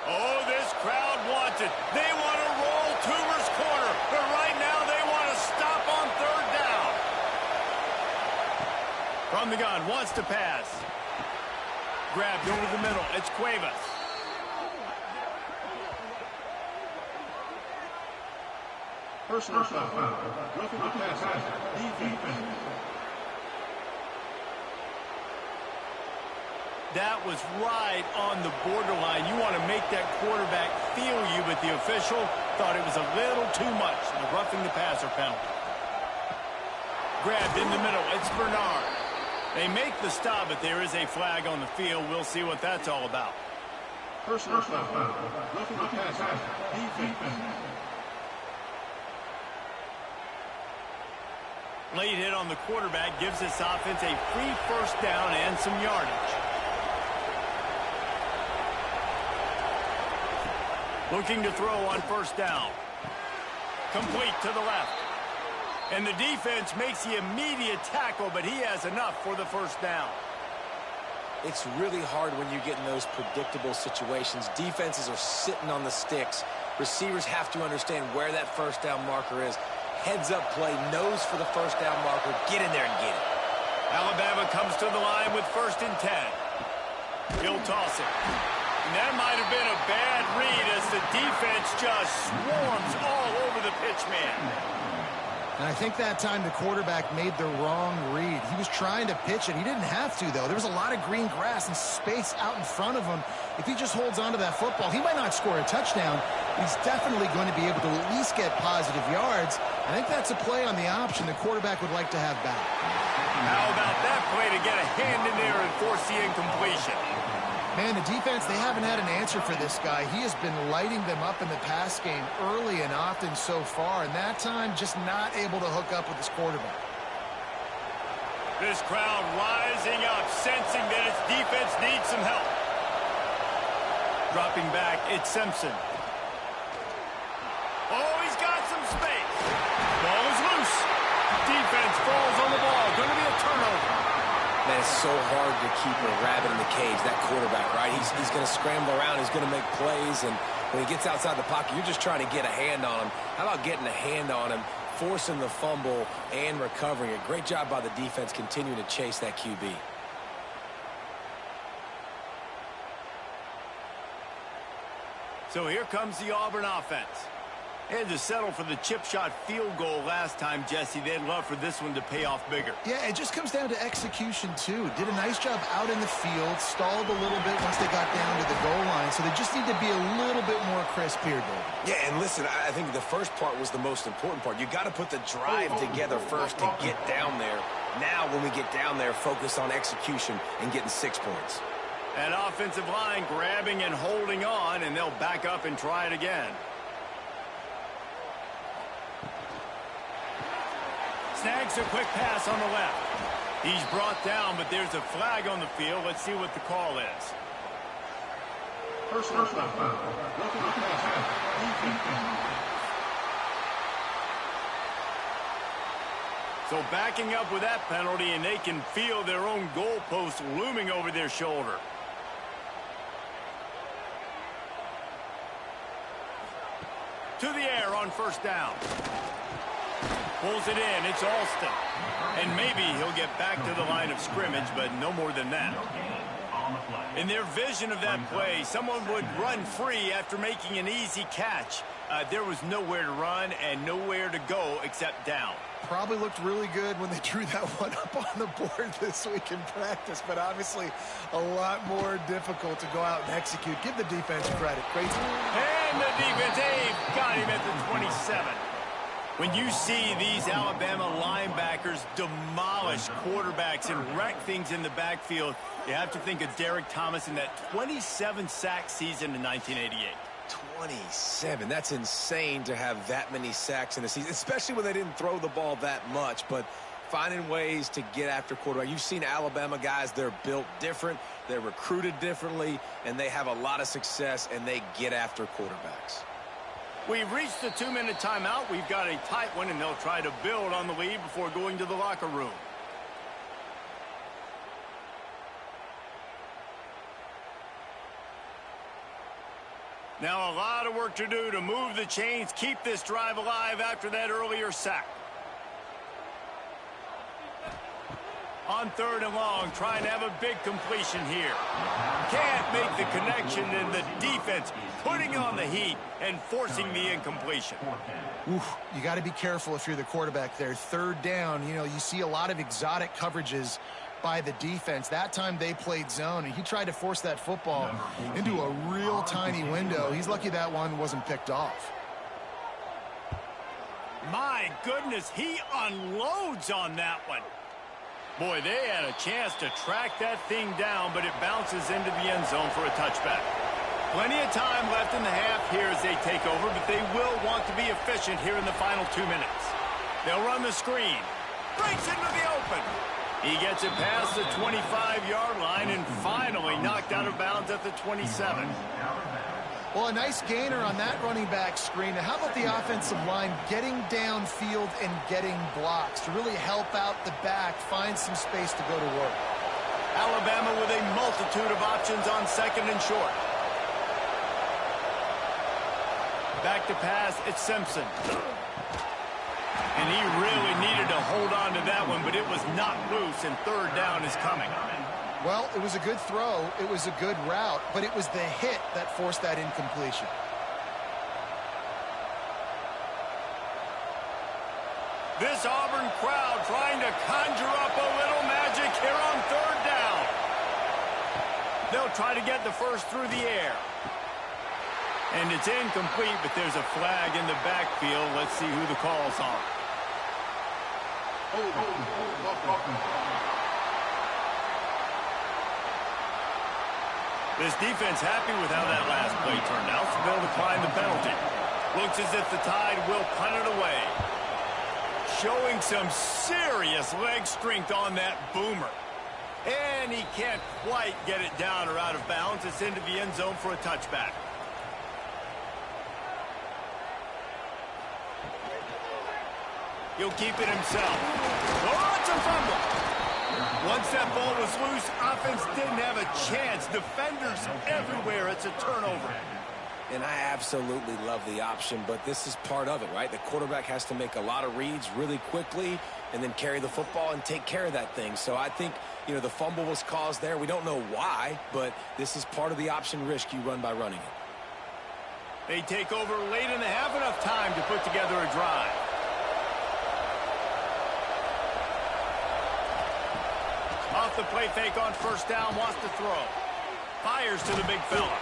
Oh, this crowd wants it. They want to roll Toomer's corner, but right now they want to stop on third down. From the gun, wants to pass. Grabbed over the middle. It's Cuevas. Personal foul. Roughing the passer. Defense. That was right on the borderline. You want to make that quarterback feel you, but the official thought it was a little too much. The roughing the passer penalty. Grabbed in the middle. It's Bernard. They make the stop, but there is a flag on the field. We'll see what that's all about. Personal foul. Roughing the passer. Defense. Late hit on the quarterback gives this offense a free first down and some yardage. Looking to throw on first down. Complete to the left. And the defense makes the immediate tackle, but he has enough for the first down. It's really hard when you get in those predictable situations. Defenses are sitting on the sticks. Receivers have to understand where that first down marker is. Heads-up play, nose for the first down marker. Get in there and get it. Alabama comes to the line with 1st and 10. He'll toss it. And that might have been a bad read as the defense just swarms all over the pitch man. And I think that time the quarterback made the wrong read. He was trying to pitch it. He didn't have to, though. There was a lot of green grass and space out in front of him. If he just holds on to that football, he might not score a touchdown. He's definitely going to be able to at least get positive yards. I think that's a play on the option the quarterback would like to have back. How about that play to get a hand in there and force the incompletion? Man, the defense, they haven't had an answer for this guy. He has been lighting them up in the pass game early and often so far, and that time just not able to hook up with his quarterback. This crowd rising up, sensing that its defense needs some help. Dropping back, it's Simpson. Oh, he's got some space. Ball is loose. Defense falls on the ball. Going to be a turnover. Man, it's so hard to keep a rabbit in the cage, that quarterback, right? He's going to scramble around. He's going to make plays, and when he gets outside the pocket, you're just trying to get a hand on him. How about getting a hand on him, forcing the fumble, and recovering it? Great job by the defense continuing to chase that QB. So here comes the Auburn offense. They had to settle for the chip shot field goal last time, Jesse. They'd love for this one to pay off bigger. Yeah, it just comes down to execution, too. Did a nice job out in the field, stalled a little bit once they got down to the goal line, so they just need to be a little bit more crisp here, David. Yeah, and listen, I think the first part was the most important part. You got to put the drive together first to get down there. Now, when we get down there, focus on execution and getting 6 points. That offensive line grabbing and holding on, and they'll back up and try it again. Snags a quick pass on the left. He's brought down, but there's a flag on the field. Let's see what the call is. First down foul. So backing up with that penalty, and they can feel their own goalpost looming over their shoulder. To the air on first down. Pulls it in. It's Alston. And maybe he'll get back to the line of scrimmage, but no more than that. In their vision of that play, someone would run free after making an easy catch. There was nowhere to run and nowhere to go except down. Probably looked really good when they drew that one up on the board this week in practice, but obviously a lot more difficult to go out and execute. Give the defense credit. Great. And the defense, got him at the 27. When you see these Alabama linebackers demolish quarterbacks and wreck things in the backfield, you have to think of Derek Thomas in that 27-sack season in 1988. 27. That's insane to have that many sacks in a season, especially when they didn't throw the ball that much. But finding ways to get after quarterback. You've seen Alabama guys, they're built different, they're recruited differently, and they have a lot of success, and they get after quarterbacks. We've reached the 2-minute timeout. We've got a tight one, and they'll try to build on the lead before going to the locker room. Now a lot of work to do to move the chains, keep this drive alive after that earlier sack. On 3rd and long, trying to have a big completion here. Can't make the connection, and the defense putting on the heat and forcing the incompletion. Oof, you got to be careful if you're the quarterback there. 3rd down, you see a lot of exotic coverages by the defense. That time they played zone, and he tried to force that football into a real tiny window. He's lucky that one wasn't picked off. My goodness, he unloads on that one. Boy, they had a chance to track that thing down, but it bounces into the end zone for a touchback. Plenty of time left in the half here as they take over, but they will want to be efficient here in the final 2 minutes. They'll run the screen. Breaks into the open. He gets it past the 25-yard line and finally knocked out of bounds at the 27. Well, a nice gainer on that running back screen. Now, how about the offensive line getting downfield and getting blocks to really help out the back, find some space to go to work? Alabama with a multitude of options on 2nd and short. Back to pass, it's Simpson. And he really needed to hold on to that one, but it was not loose, and 3rd down is coming. Well, it was a good throw. It was a good route, but it was the hit that forced that incompletion. This Auburn crowd trying to conjure up a little magic here on 3rd down. They'll try to get the first through the air. And it's incomplete, but there's a flag in the backfield. Let's see who the call's on. This defense happy with how that last play turned out, so they'll decline the penalty. Looks as if the Tide will punt it away. showing some serious leg strength on that boomer. And he can't quite get it down or out of bounds. It's into the end zone for a touchback. He'll keep it himself. Oh, it's a fumble. Once that ball was loose, offense didn't have a chance. Defenders everywhere. It's a turnover. And I absolutely love the option, but this is part of it, right? The quarterback has to make a lot of reads really quickly and then carry the football and take care of that thing. So I think, you know, the fumble was caused there. We don't know why, but this is part of the option risk you run by running it. They take over late in the half, enough time to put together a drive. Off the play fake on first down, wants to throw. Fires to the big fella.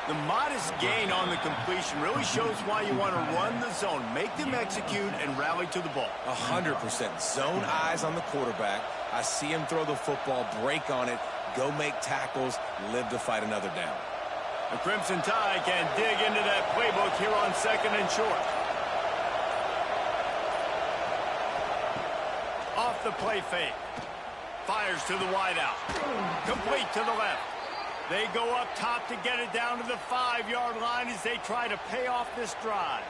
The modest gain on the completion really shows why you want to run the zone. Make them execute and rally to the ball. 100%. Zone eyes on the quarterback. I see him throw the football, break on it, go make tackles, live to fight another down. The Crimson Tide can dig into that playbook here on 2nd and short. Off the play fake. Fires to the wideout. Complete to the left. They go up top to get it down to the 5-yard line as they try to pay off this drive.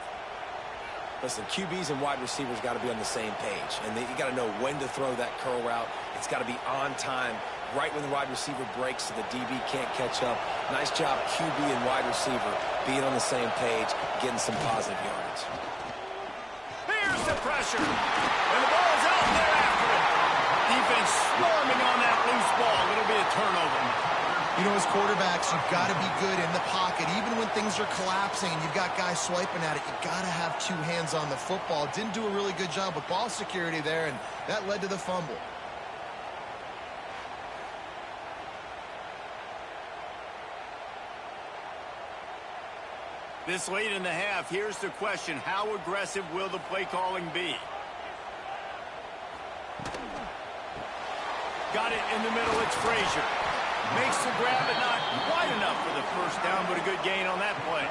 Listen, QBs and wide receivers got to be on the same page, and you got to know when to throw that curl route. It's got to be on time, right when the wide receiver breaks so the DB can't catch up. Nice job, QB and wide receiver, being on the same page, getting some positive yardage. Here's the pressure, and the ball's out there after it. Defense swarming on that loose ball. It'll be a turnover. You know, as quarterbacks, you've got to be good in the pocket. Even when things are collapsing and you've got guys swiping at it, you've got to have two hands on the football. Didn't do a really good job with ball security there, and that led to the fumble. This late in the half, here's the question. How aggressive will the play calling be? Got it in the middle. It's Frazier. Makes the grab, but not quite enough for the first down, but a good gain on that play.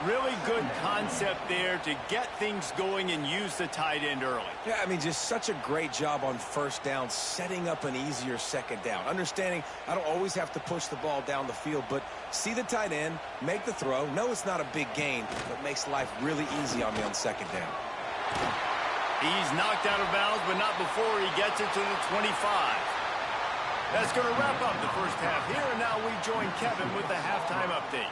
Really good concept there to get things going and use the tight end early. Yeah, I mean, just such a great job on first down, setting up an easier second down. Understanding I don't always have to push the ball down the field, but see the tight end, make the throw. No, it's not a big gain, but makes life really easy on me on second down. He's knocked out of bounds, but not before he gets it to the 25. That's going to wrap up the first half here, and now we join Kevin with the halftime update.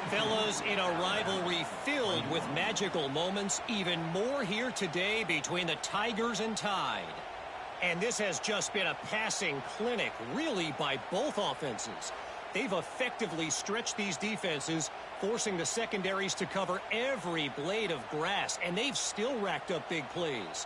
Fellas, in a rivalry filled with magical moments, even more here today between the Tigers and Tide. And this has just been a passing clinic, really, by both offenses. They've effectively stretched these defenses, forcing the secondaries to cover every blade of grass, and they've still racked up big plays.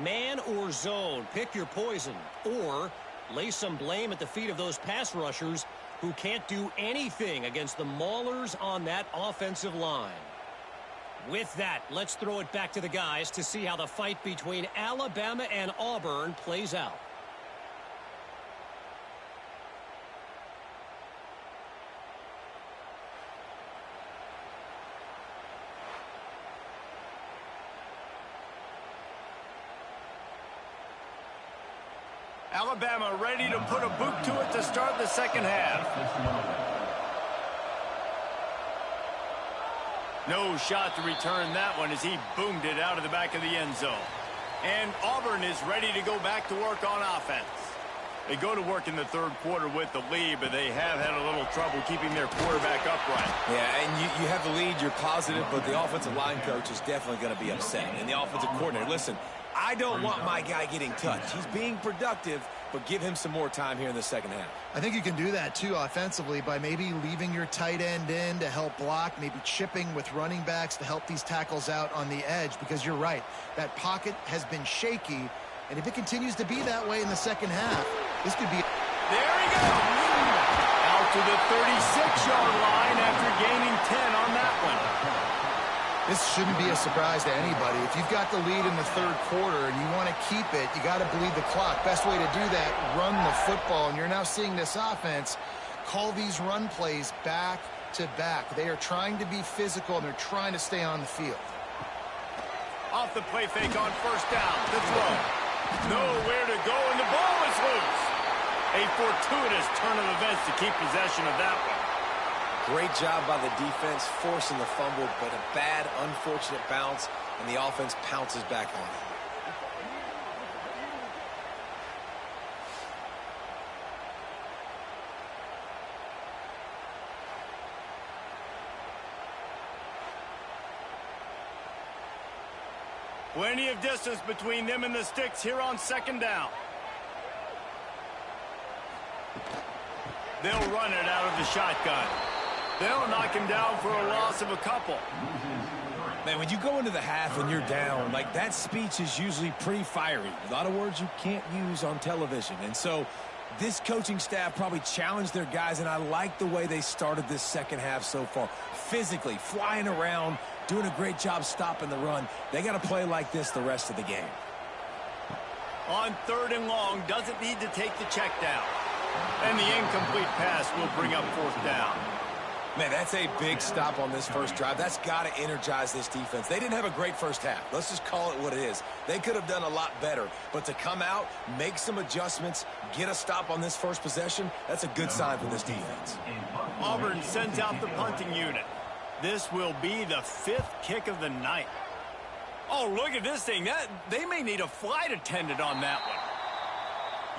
Man or zone, pick your poison, or lay some blame at the feet of those pass rushers who can't do anything against the maulers on that offensive line. With that, let's throw it back to the guys to see how the fight between Alabama and Auburn plays out. Alabama ready to put a boot to it to start the second half. No shot to return that one as he boomed it out of the back of the end zone. And Auburn is ready to go back to work on offense. They go to work in the third quarter with the lead, but they have had a little trouble keeping their quarterback upright. Yeah, and you have the lead, you're positive, but the offensive line coach is definitely going to be upset. And the offensive coordinator, listen, I don't want my guy getting touched. He's being productive, but give him some more time here in the second half. I think you can do that, too, offensively, by maybe leaving your tight end in to help block, maybe chipping with running backs to help these tackles out on the edge, because you're right. That pocket has been shaky, and if it continues to be that way in the second half, this could be... There he goes! Out to the 36-yard line after gaining 10 on that one. This shouldn't be a surprise to anybody. If you've got the lead in the third quarter and you want to keep it, you got to bleed the clock. Best way to do that, run the football. And you're now seeing this offense call these run plays back to back. They are trying to be physical, and they're trying to stay on the field. off the play fake on first down. The throw. Nowhere to go, and the ball is loose. A fortuitous turn of events to keep possession of that one. Great job by the defense forcing the fumble, but a bad, unfortunate bounce, and the offense pounces back on it. Plenty of distance between them and the sticks here on second down. They'll run it out of the shotgun. They'll knock him down for a loss of a couple. Man, when you go into the half and you're down, like, that speech is usually pretty fiery. A lot of words you can't use on television. And so this coaching staff probably challenged their guys, and I like the way they started this second half so far. Physically, flying around, doing a great job stopping the run. They got to play like this the rest of the game. On third and long, doesn't need to take the check down. And the incomplete pass will bring up fourth down. Man, that's a big stop on this first drive. That's got to energize this defense. They didn't have a great first half. Let's just call it what it is. They could have done a lot better. But to come out, make some adjustments, get a stop on this first possession, that's a good sign for this defense. Auburn sends out the punting unit. This will be the 5th kick of the night. Oh, look at this thing. They may need a flight attendant on that one.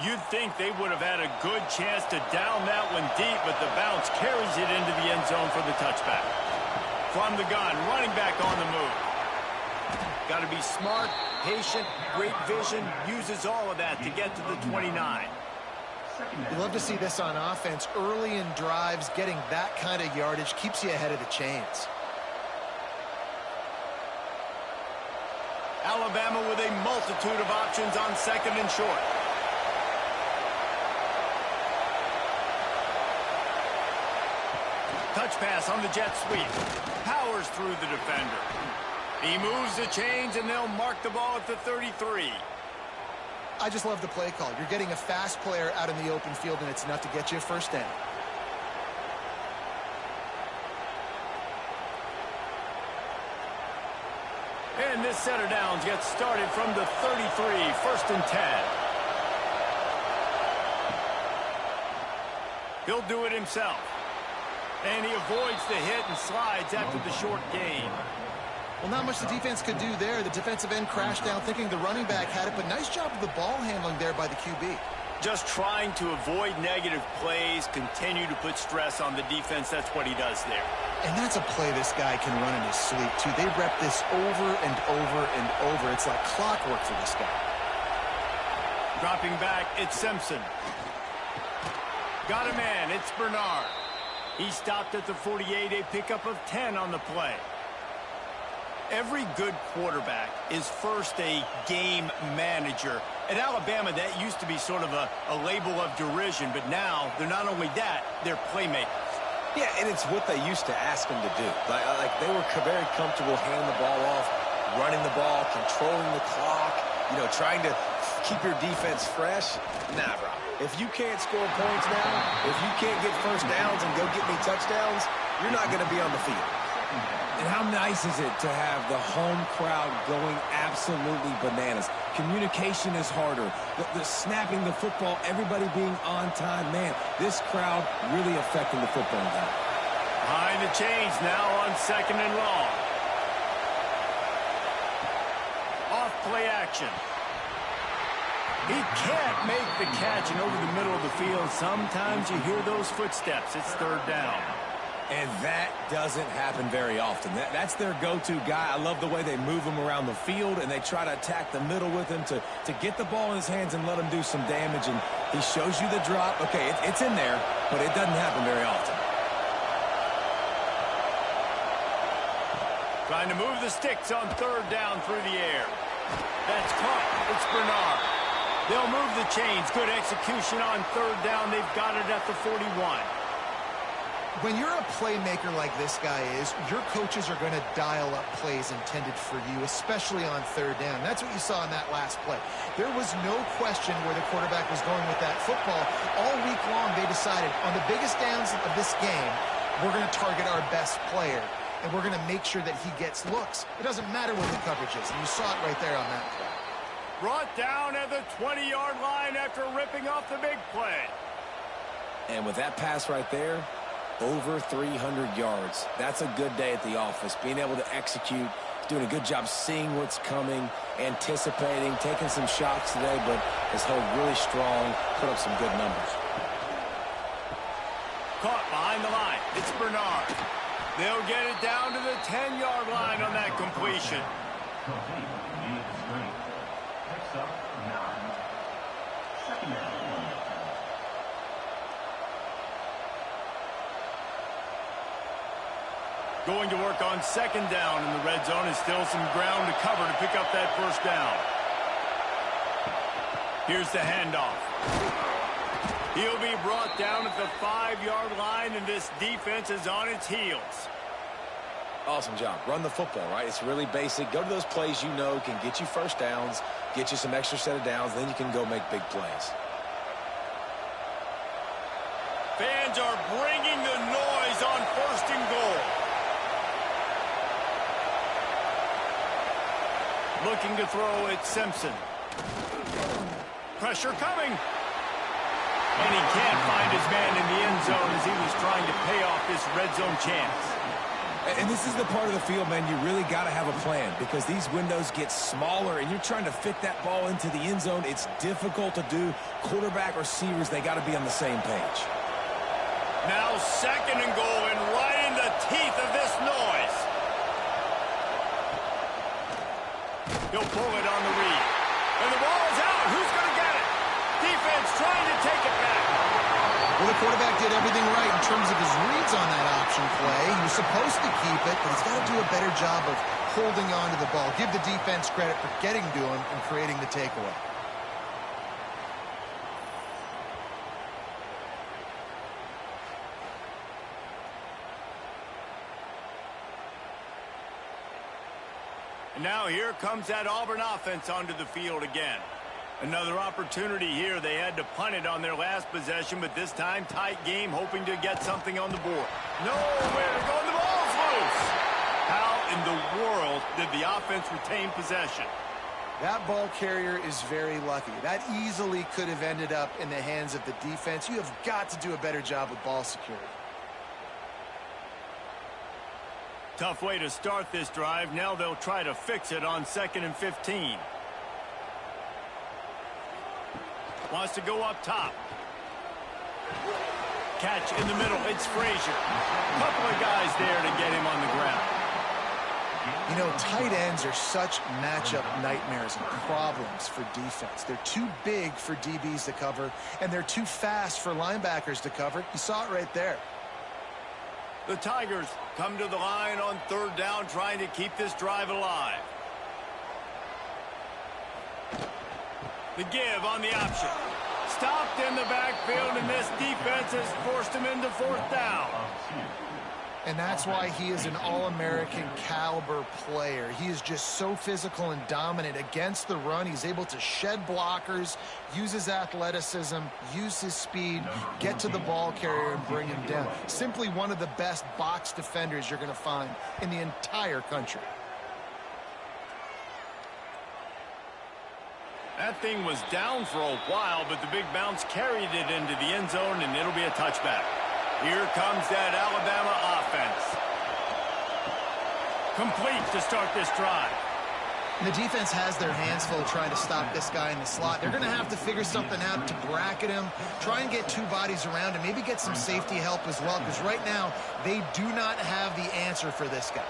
You'd think they would have had a good chance to down that one deep, but the bounce carries it into the end zone for the touchback. From the gun, running back on the move. Got to be smart, patient, great vision, uses all of that to get to the 29. You love to see this on offense. Early in drives, getting that kind of yardage keeps you ahead of the chains. Alabama with a multitude of options on second and short. Touch pass on the jet sweep. Powers through the defender. He moves the chains, and they'll mark the ball at the 33. I just love the play call. You're getting a fast player out in the open field, and it's enough to get you a first down. And this set of downs gets started from the 33, first and 10. He'll do it himself. And he avoids the hit and slides after the short gain. Well, not much the defense could do there. The defensive end crashed down thinking the running back had it, but nice job of the ball handling there by the QB. Just trying to avoid negative plays, continue to put stress on the defense. That's what he does there. And that's a play this guy can run in his sleep, too. They rep this over and over and over. It's like clockwork for this guy. Dropping back, it's Simpson. Got a man, it's Bernard. He stopped at the 48, a pickup of 10 on the play. Every good quarterback is first a game manager. At Alabama, that used to be sort of a label of derision, but now they're not only that, they're playmakers. Yeah, and it's what they used to ask them to do. Like they were very comfortable handing the ball off, running the ball, controlling the clock, trying to keep your defense fresh. Nah, bro. If you can't score points now, if you can't get first downs and go get me touchdowns, you're not going to be on the field. And how nice is it to have the home crowd going absolutely bananas? Communication is harder. The snapping the football, everybody being on time. Man, this crowd really affecting the football game. Behind the chains now on second and long. Off play action. He can't make the catch, and over the middle of the field, sometimes you hear those footsteps. It's third down. And that doesn't happen very often. That's their go-to guy. I love the way they move him around the field, and they try to attack the middle with him to get the ball in his hands and let him do some damage. And he shows you the drop. Okay, it's in there, but it doesn't happen very often. Trying to move the sticks on third down through the air. That's caught. It's Bernard. They'll move the chains. Good execution on third down. They've got it at the 41. When you're a playmaker like this guy is, your coaches are going to dial up plays intended for you, especially on third down. That's what you saw in that last play. There was no question where the quarterback was going with that football. All week long, they decided on the biggest downs of this game, we're going to target our best player. and we're going to make sure that he gets looks. It doesn't matter what the coverage is, and you saw it right there on that play. Brought down at the 20-yard line after ripping off the big play. And with that pass right there, over 300 yards. That's a good day at the office. Being able to execute, doing a good job seeing what's coming, anticipating, taking some shots today, but has held really strong, put up some good numbers. Caught behind the line. It's Bernard. They'll get it down to the 10-yard line on that completion. Complete. Need the screen. Picks up 9. Second down. Going to work on second down in the red zone. Is still some ground to cover to pick up that first down. Here's the handoff. He'll be brought down at the 5-yard line, and this defense is on its heels. Awesome job. Run the football, right? It's really basic. Go to those plays you know can get you first downs, get you some extra set of downs, then you can go make big plays. Fans are bringing the noise on first and goal. Looking to throw it, Simpson. Pressure coming. And he can't find his man in the end zone as he was trying to pay off this red zone chance. And this is the part of the field, man, you really got to have a plan because these windows get smaller and you're trying to fit that ball into the end zone. It's difficult to do. Quarterback, receivers, they got to be on the same page. Now second and goal and right in the teeth of this noise. He'll pull it on the read. And the ball's out. Who's going to get it? Defense trying to take it back. Well, the quarterback did everything right in terms of his reads on that option play. He was supposed to keep it, but he's got to do a better job of holding on to the ball. Give the defense credit for getting to him and creating the takeaway. And now here comes that Auburn offense onto the field again. Another opportunity here. They had to punt it on their last possession, but this time tight game, hoping to get something on the board. Nowhere to go, and the ball's loose. How in the world did the offense retain possession? That ball carrier is very lucky. That easily could have ended up in the hands of the defense. You have got to do a better job with ball security. Tough way to start this drive. Now they'll try to fix it on 2nd and 15. Wants to go up top. Catch in the middle. It's Frazier. Couple of guys there to get him on the ground. You know, tight ends are such matchup nightmares and problems for defense. They're too big for DBs to cover, and they're too fast for linebackers to cover. You saw it right there. The Tigers come to the line on 3rd down, trying to keep this drive alive. The give on the option. Stopped in the backfield, and this defense has forced him into 4th down. And that's why he is an All-American caliber player. He is just so physical and dominant against the run. He's able to shed blockers, use his athleticism, use his speed, get to the ball carrier and bring him down. Simply one of the best box defenders you're going to find in the entire country. That thing was down for a while, but the big bounce carried it into the end zone, and it'll be a touchback. Here comes that Alabama offense. Complete to start this drive. And the defense has their hands full trying to stop this guy in the slot. They're going to have to figure something out to bracket him, try and get 2 bodies around him, maybe get some safety help as well, because right now they do not have the answer for this guy.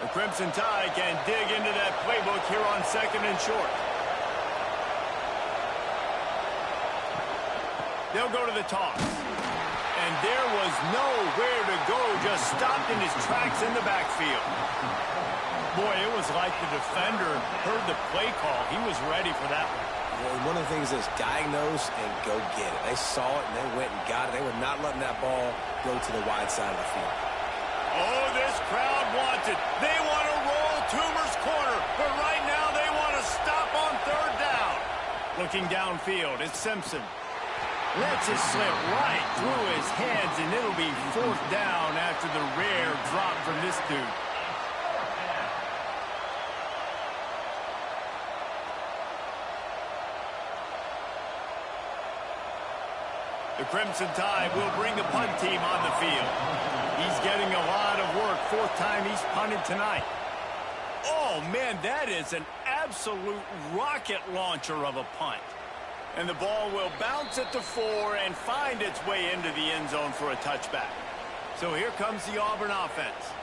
The Crimson Tide can dig into that playbook here on 2nd and short. They'll go to the toss. And there was nowhere to go, just stopped in his tracks in the backfield. Boy, it was like the defender heard the play call. He was ready for that one. Well, one of the things is diagnose and go get it. They saw it and they went and got it. They were not letting that ball go to the wide side of the field. Oh, this crowd wants it. They want to roll Toomer's corner, but right now they want to stop on 3rd down. Looking downfield, it's Simpson. Lets it slip right through his hands, and it'll be 4th down after the rare drop from this dude. The Crimson Tide will bring the punt team on the field. He's getting a lot of work. 4th time he's punted tonight. Oh, man, that is an absolute rocket launcher of a punt. And the ball will bounce at the 4 and find its way into the end zone for a touchback. So here comes the Auburn offense.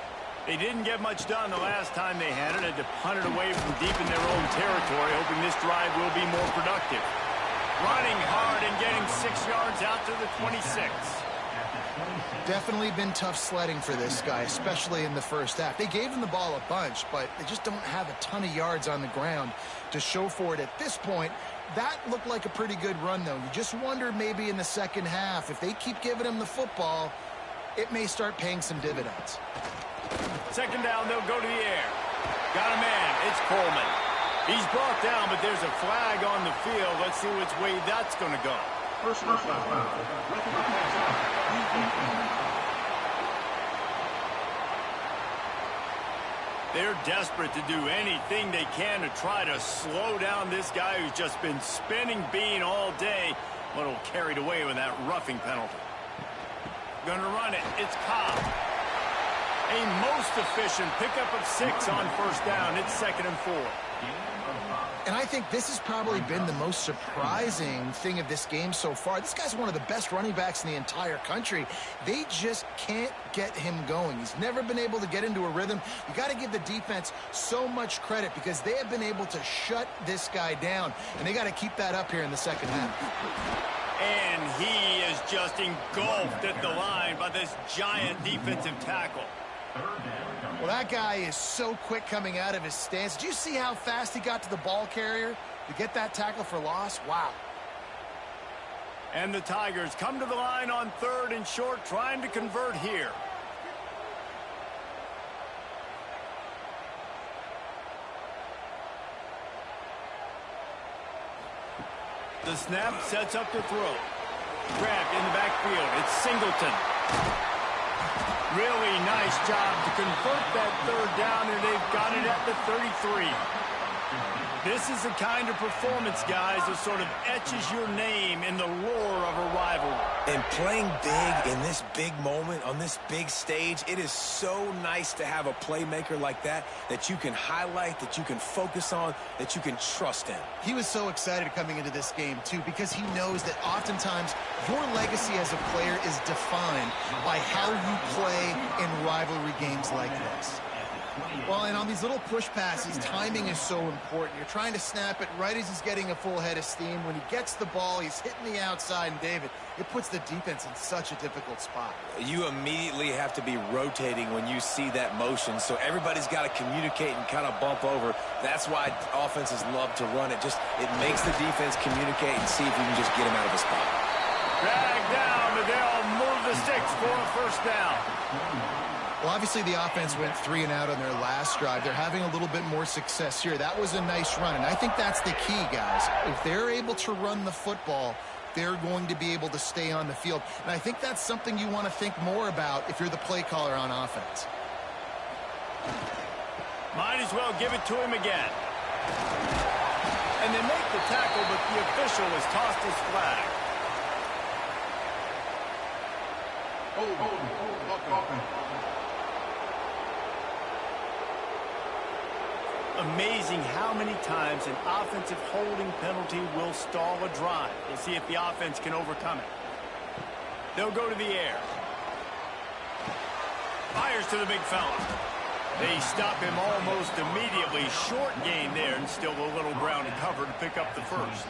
They didn't get much done the last time they had it. Had to punt it away from deep in their own territory, hoping this drive will be more productive. Running hard and getting 6 yards out to the 26. Definitely been tough sledding for this guy, especially in the first half. They gave him the ball a bunch, but they just don't have a ton of yards on the ground to show for it at this point. That looked like a pretty good run, though. You just wonder maybe in the second half, if they keep giving him the football, it may start paying some dividends. 2nd down, they'll go to the air. Got a man. It's Coleman. He's brought down, but there's a flag on the field. Let's see which way that's going to go. First down. They're desperate to do anything they can to try to slow down this guy who's just been spinning bean all day. A little carried away with that roughing penalty. Going to run it. It's Cobb. A most efficient pickup of 6 on 1st down. It's 2nd and 4. And I think this has probably been the most surprising thing of this game so far. This guy's one of the best running backs in the entire country. They just can't get him going. He's never been able to get into a rhythm. You got to give the defense so much credit because they have been able to shut this guy down, and they got to keep that up here in the second half. And he is just engulfed at the line by this giant defensive tackle. Well, that guy is so quick coming out of his stance. Did you see how fast he got to the ball carrier to get that tackle for loss? Wow. And the Tigers come to the line on 3rd and short, trying to convert here. The snap sets up the throw. Grabbed in the backfield. It's Singleton. Really nice job to convert that 3rd down, and they've got it at the 33. This is the kind of performance, guys, that sort of etches your name in the lore of a rivalry. And playing big in this big moment, on this big stage, it is so nice to have a playmaker like that you can highlight, that you can focus on, that you can trust in. He was so excited coming into this game, too, because he knows that oftentimes your legacy as a player is defined by how you play in rivalry games like this. Well, and on these little push passes, timing is so important. You're trying to snap it right as he's getting a full head of steam. When he gets the ball, he's hitting the outside, and David, it puts the defense in such a difficult spot. You immediately have to be rotating when you see that motion, so everybody's got to communicate and kind of bump over. That's why offenses love to run it. It makes the defense communicate and see if you can just get him out of the spot. Dragged down, but they'll move the sticks for a 1st down. Well, obviously the offense went 3 and out on their last drive. They're having a little bit more success here. That was a nice run, and I think that's the key, guys. If they're able to run the football, they're going to be able to stay on the field. And I think that's something you want to think more about if you're the play caller on offense. Might as well give it to him again. And they make the tackle, but the official has tossed his flag. Amazing how many times an offensive holding penalty will stall a drive. We'll see if the offense can overcome it. They'll go to the air. Fires to the big fella. They stop him almost immediately. Short gain there, and still a little ground to cover to pick up the 1st.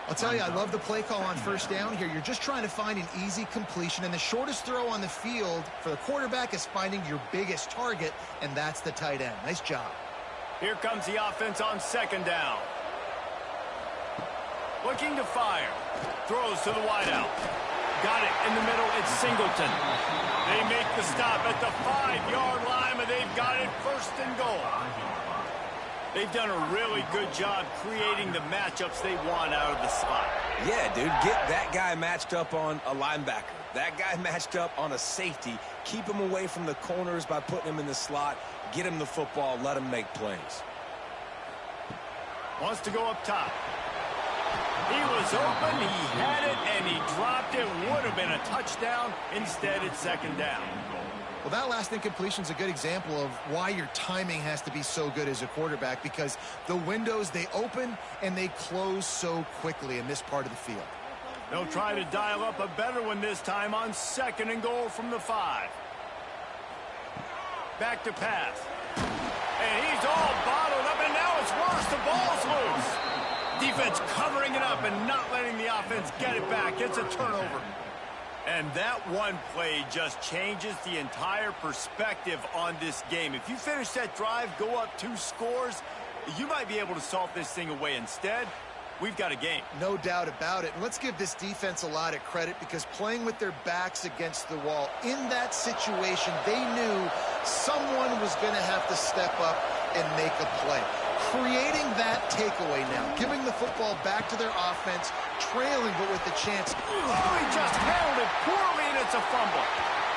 I'll tell you, I love the play call on 1st down here. You're just trying to find an easy completion, and the shortest throw on the field for the quarterback is finding your biggest target, and that's the tight end. Nice job. Here comes the offense on 2nd down. Looking to fire. Throws to the wideout. Got it in the middle. It's Singleton. They make the stop at the 5-yard line, but they've got it 1st and goal. They've done a really good job creating the matchups they want out of the spot. Yeah, dude, get that guy matched up on a linebacker. That guy matched up on a safety. Keep him away from the corners by putting him in the slot. Get him the football. Let him make plays. Wants to go up top. He was open, he had it, and he dropped it. Would have been a touchdown. Instead, it's second down. Well, that last incompletion is a good example of why your timing has to be so good as a quarterback, because the windows, they open and they close so quickly in this part of the field. They'll try to dial up a better one this time on 2nd and goal from the 5. Back to pass. And he's all bottled up, and now it's worse. The ball's loose. Defense covering it up and not letting the offense get it back. It's a turnover. And that one play just changes the entire perspective on this game. If you finish that drive, go up 2 scores, you might be able to salt this thing away. Instead, we've got a game. No doubt about it. And let's give this defense a lot of credit, because playing with their backs against the wall, in that situation, they knew someone was going to have to step up and make a play. Creating that takeaway now, giving the football back to their offense, trailing but with the chance. Oh, he just handled it poorly, and it's a fumble.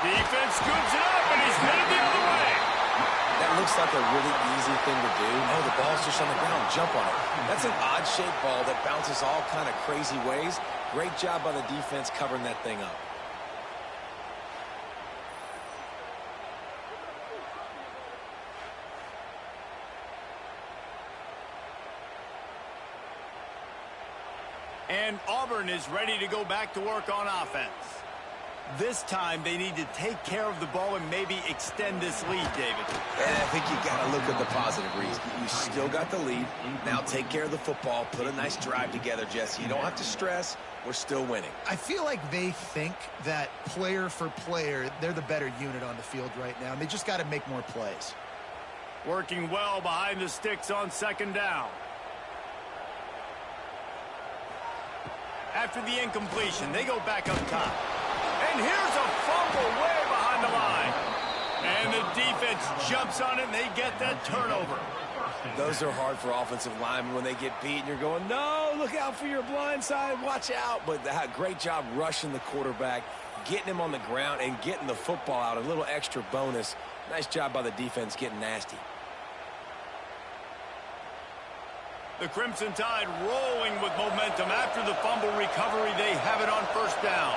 Defense scoops it up, and he's headed the other way. That looks like a really easy thing to do. Oh, the ball's just on the ground. Jump on it. That's an odd-shaped ball that bounces all kind of crazy ways. Great job by the defense covering that thing up. And Auburn is ready to go back to work on offense. This time, they need to take care of the ball and maybe extend this lead, David. And I think you got to look at the positive reason. You still got the lead. Now take care of the football. Put a nice drive together, Jesse. You don't have to stress. We're still winning. I feel like they think that player for player, they're the better unit on the field right now, and they just got to make more plays. Working well behind the sticks on 2nd down. After the incompletion, they go back up top. And here's a fumble way behind the line. And the defense jumps on it, and they get that turnover. Those are hard for offensive linemen when they get beat, and you're going, no, look out for your blind side, watch out. But great job rushing the quarterback, getting him on the ground, and getting the football out. A little extra bonus. Nice job by the defense getting nasty. The Crimson Tide rolling with momentum. After the fumble recovery, they have it on 1st down.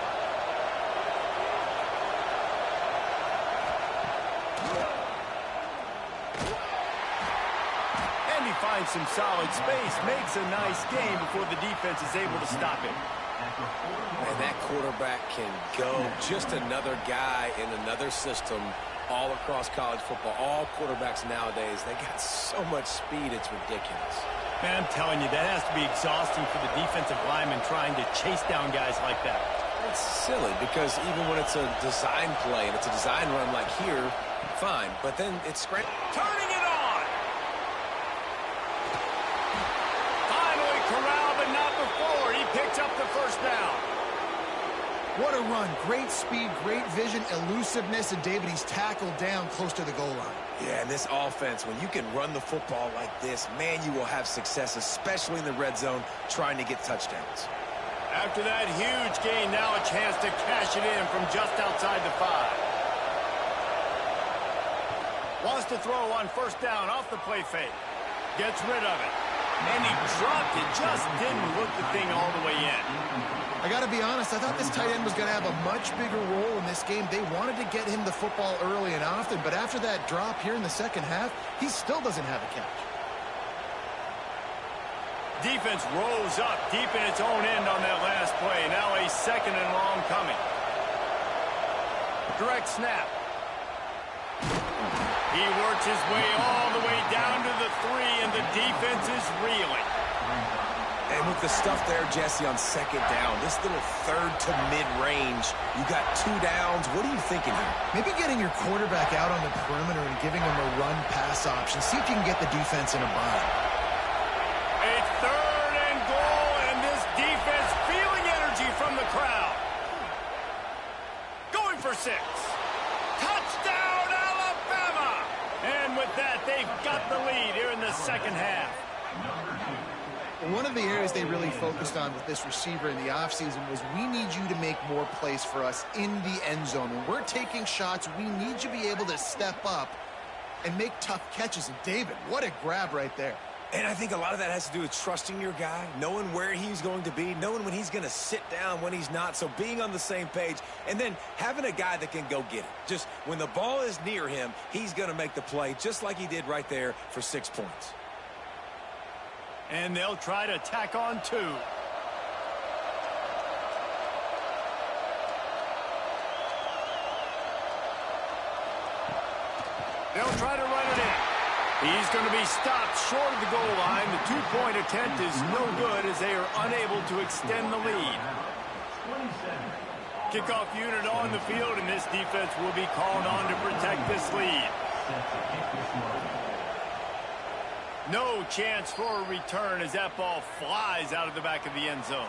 And he finds some solid space, makes a nice game before the defense is able to stop him. And that quarterback can go. Just another guy in another system all across college football. All quarterbacks nowadays, they got so much speed, it's ridiculous. Man, I'm telling you, that has to be exhausting for the defensive lineman trying to chase down guys like that. It's silly, because even when it's a design play and it's a design run like here, fine. But then it's great. Turning it on! Finally corralled, but not before. He picks up the 1st down. What a run. Great speed, great vision, elusiveness, and David, he's tackled down close to the goal line. Yeah, and this offense, when you can run the football like this, man, you will have success, especially in the red zone, trying to get touchdowns. After that huge gain, now a chance to cash it in from just outside the 5. Wants to throw on 1st down off the play fake. Gets rid of it. And he dropped it. Just didn't look the thing all the way in. I got to be honest, I thought this tight end was going to have a much bigger role in this game. They wanted to get him the football early and often, but after that drop here in the 2nd half, he still doesn't have a catch. Defense rose up deep in its own end on that last play. Now a 2nd and long coming. Direct snap. He works his way all the way down to the 3, and the defense is reeling. And with the stuff there, Jesse, on 2nd down, this little 3rd to mid-range, you got 2 downs. What are you thinking here? Maybe getting your quarterback out on the perimeter and giving him a run-pass option. See if you can get the defense in a bind. A 3rd and goal, and this defense feeling energy from the crowd. Going for 6. Touchdown, Alabama! And with that, they've got the lead here in the 2nd half. One of the areas they really focused on with this receiver in the offseason was we need you to make more plays for us in the end zone. When we're taking shots, we need you to be able to step up and make tough catches. And David, what a grab right there. And I think a lot of that has to do with trusting your guy, knowing where he's going to be, knowing when he's going to sit down, when he's not. So being on the same page, and then having a guy that can go get it. Just when the ball is near him, he's going to make the play, just like he did right there for 6 points. And they'll try to tack on 2. They'll try to run it in. He's going to be stopped short of the goal line. The 2-point attempt is no good as they are unable to extend the lead. Kickoff unit on the field, and this defense will be called on to protect this lead. No chance for a return as that ball flies out of the back of the end zone.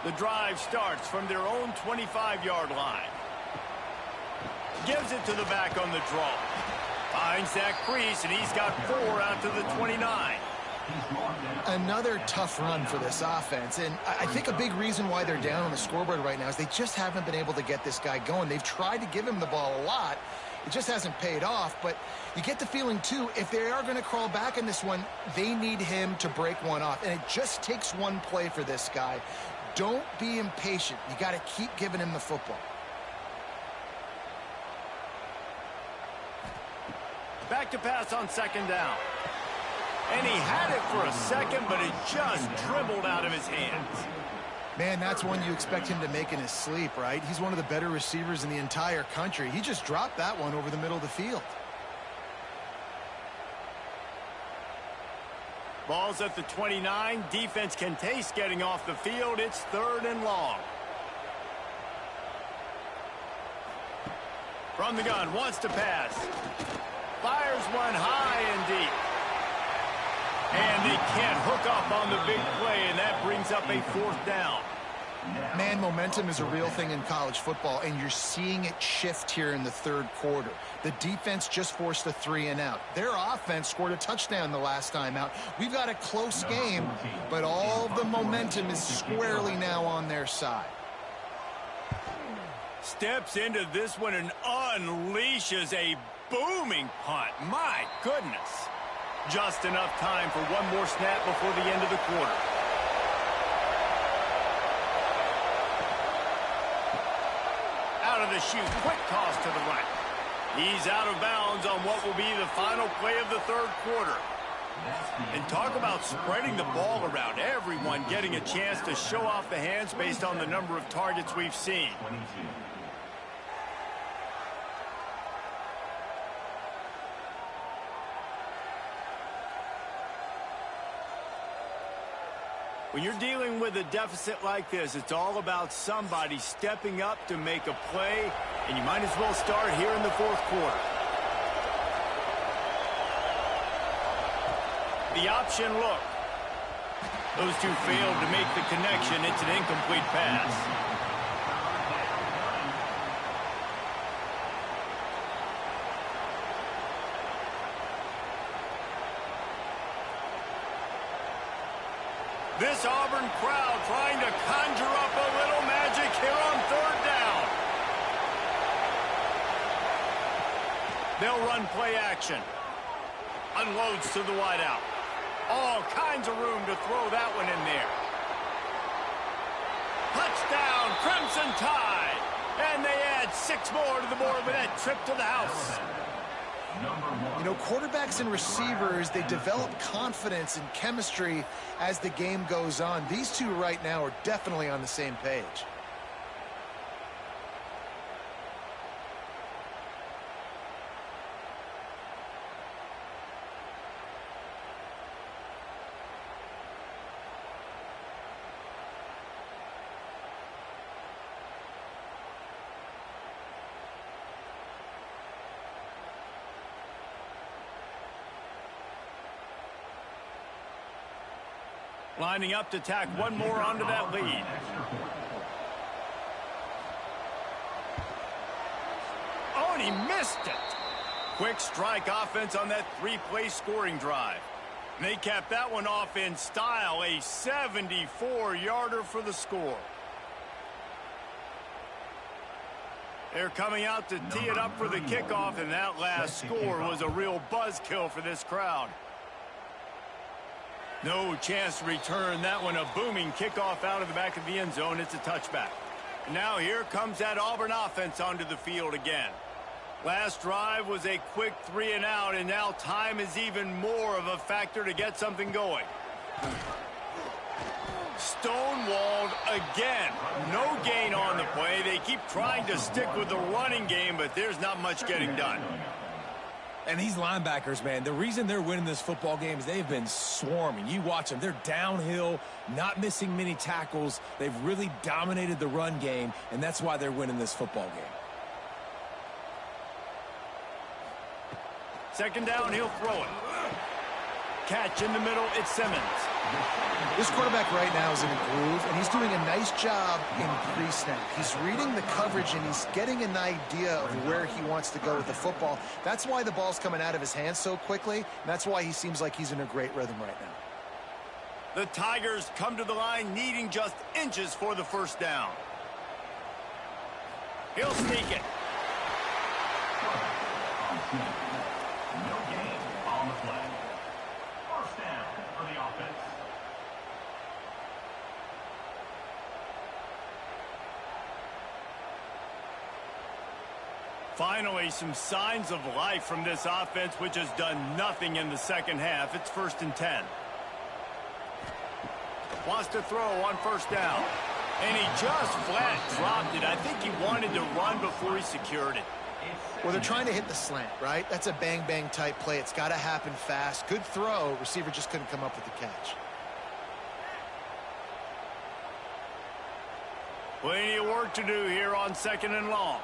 The drive starts from their own 25-yard line. Gives it to the back on the draw. Finds that crease, and he's got 4 out to the 29. Another tough run for this offense, and I think a big reason why they're down on the scoreboard right now is they just haven't been able to get this guy going. They've tried to give him the ball a lot. It just hasn't paid off, but you get the feeling, too, if they are going to crawl back in this one, they need him to break one off, and it just takes one play for this guy. Don't be impatient. You got to keep giving him the football. Back to pass on 2nd down. And he had it for a second, but it just dribbled out of his hands. Man, that's one you expect him to make in his sleep, right? He's one of the better receivers in the entire country. He just dropped that one over the middle of the field. Ball's at the 29. Defense can taste getting off the field. It's 3rd and long. From the gun, wants to pass. Fires one high and deep. And they can't hook up on the big play, and that brings up a 4th down. Man, momentum is a real thing in college football, and you're seeing it shift here in the 3rd quarter. The defense just forced a 3-and-out. Their offense scored a touchdown the last time out. We've got a close game, but all the momentum is squarely now on their side. Steps into this one and unleashes a booming punt. My goodness. Just enough time for one more snap before the end of the quarter. Out of the chute, quick toss to the right. He's out of bounds on what will be the final play of the 3rd quarter. And talk about spreading the ball around. Everyone getting a chance to show off the hands based on the number of targets we've seen. When you're dealing with a deficit like this, it's all about somebody stepping up to make a play, and you might as well start here in the 4th quarter. The option look. Those two failed to make the connection. It's an incomplete pass. This Auburn crowd trying to conjure up a little magic here on 3rd down. They'll run play action. Unloads to the wideout. All kinds of room to throw that one in there. Touchdown, Crimson Tide. And they add 6 more to the board with that trip to the house. You know, quarterbacks and receivers, they develop confidence and chemistry as the game goes on. These two right now are definitely on the same page. Lining up to tack one more onto that lead. Oh, and he missed it. Quick strike offense on that 3-play scoring drive. And they capped that one off in style, a 74-yarder for the score. They're coming out to tee it up for the kickoff, and that last score was a real buzzkill for this crowd. No chance to return that one. A booming kickoff out of the back of the end zone. It's a touchback. Now here comes that Auburn offense onto the field again. Last drive was a quick 3-and-out, and now time is even more of a factor to get something going. Stonewalled again. No gain on the play. They keep trying to stick with the running game, but there's not much getting done. And these linebackers, man, the reason they're winning this football game is they've been swarming. You watch them. They're downhill, not missing many tackles. They've really dominated the run game, and that's why they're winning this football game. Second down, he'll throw it. Catch in the middle, it's Simmons. This quarterback right now is in a groove, and he's doing a nice job in pre-snap. He's reading the coverage, and he's getting an idea of where he wants to go with the football. That's why the ball's coming out of his hands so quickly, and that's why he seems like he's in a great rhythm right now. The Tigers come to the line needing just inches for the first down. He'll sneak it. No gain on the play. First down for the offense. Finally, some signs of life from this offense, which has done nothing in the second half. It's 1st and 10. Wants to throw on first down. And he just flat dropped it. I think he wanted to run before he secured it. Well, they're trying to hit the slant, right? That's a bang-bang type play. It's got to happen fast. Good throw. Receiver just couldn't come up with the catch. Plenty of work to do here on 2nd and long.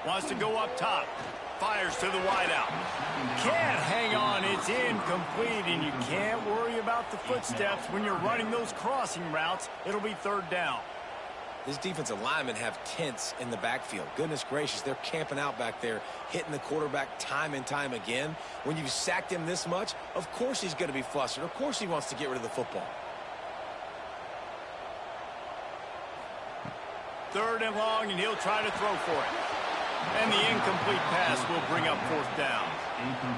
Wants to go up top. Fires to the wideout. Can't hang on. It's incomplete, and you can't worry about the footsteps when you're running those crossing routes. It'll be 3rd down. This defensive linemen have tents in the backfield. Goodness gracious, they're camping out back there, hitting the quarterback time and time again. When you've sacked him this much, of course he's going to be flustered. Of course he wants to get rid of the football. 3rd and long, and he'll try to throw for it. And the incomplete pass will bring up 4th down.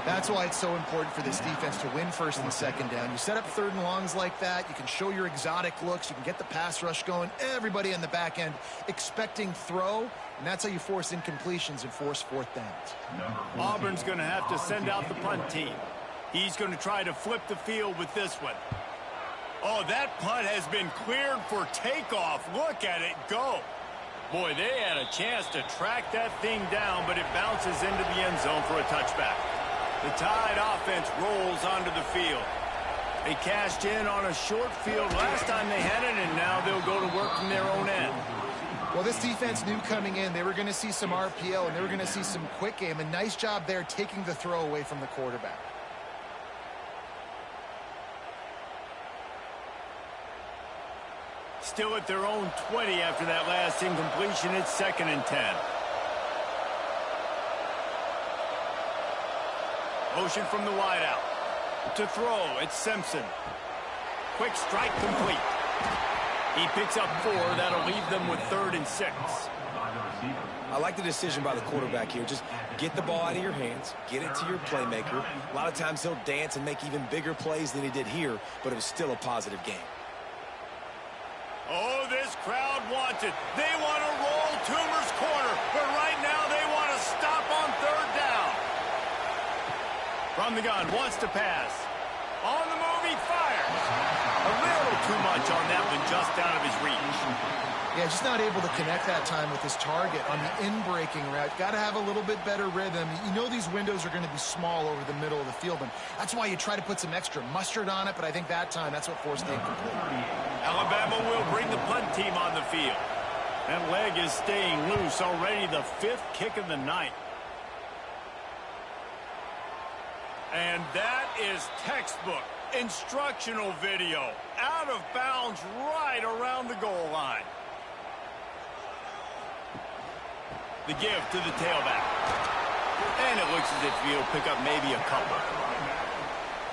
That's why it's so important for this defense to win 1st and 2nd down. You set up 3rd and longs like that. You can show your exotic looks. You can get the pass rush going. Everybody in the back end expecting throw, and that's how you force incompletions and force 4th downs. Auburn's going to have to send out the punt team. He's going to try to flip the field with this one. Oh, that punt has been cleared for takeoff. Look at it go. Boy, they had a chance to track that thing down, but it bounces into the end zone for a touchback. The Tide offense rolls onto the field. They cashed in on a short field last time they had it, and now they'll go to work from their own end. Well, this defense knew coming in they were going to see some RPO, and they were going to see some quick game. A nice job there taking the throw away from the quarterback. Still at their own 20 after that last incompletion. It's 2nd and 10. Motion from the wideout. To throw, it's Simpson. Quick strike complete. He picks up 4. That'll leave them with 3rd and 6. I like the decision by the quarterback here. Just get the ball out of your hands, get it to your playmaker. A lot of times he'll dance and make even bigger plays than he did here, but it was still a positive game. Oh, this crowd wants it. They want to roll Toomer's corner, but right now they want to stop on 3rd down. From the gun, wants to pass. On the move, he fires. A little too much on that one, just out of his reach. Yeah, just not able to connect that time with his target on the in-breaking route. Got to have a little bit better rhythm. You know these windows are going to be small over the middle of the field, and that's why you try to put some extra mustard on it, but I think that time that's what forced the incomplete. Alabama will bring the punt team on the field. That leg is staying loose already, the 5th kick of the night. And that is textbook instructional video. Out of bounds right around the goal line. The give to the tailback. And it looks as if he'll pick up maybe a couple.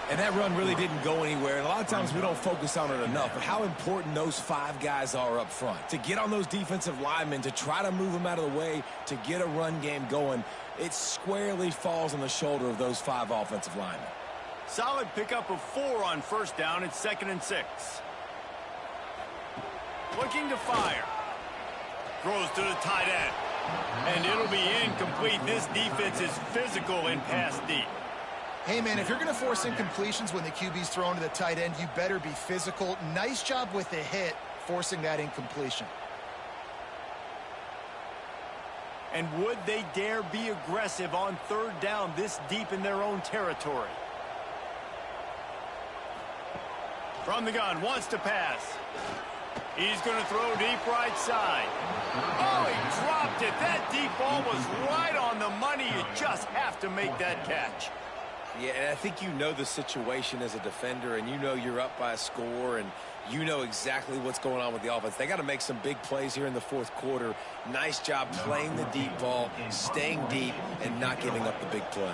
And that run really didn't go anywhere. And a lot of times we don't focus on it enough, but how important those 5 guys are up front. To get on those defensive linemen, to try to move them out of the way, to get a run game going, it squarely falls on the shoulder of those 5 offensive linemen. Solid pickup of 4 on first down. It's 2nd and 6. Looking to fire. Throws to the tight end. And it'll be incomplete. This defense is physical in pass deep. Hey, man, if you're going to force incompletions when the QB's thrown to the tight end, you better be physical. Nice job with the hit, forcing that incompletion. And would they dare be aggressive on 3rd down this deep in their own territory? From the gun, wants to pass. He's going to throw deep right side. Oh, he dropped it. That deep ball was right on the money. You just have to make that catch. Yeah, and I think you know the situation as a defender, and you know you're up by a score, and you know exactly what's going on with the offense. They got to make some big plays here in the 4th quarter. Nice job playing the deep ball, staying deep, and not giving up the big play.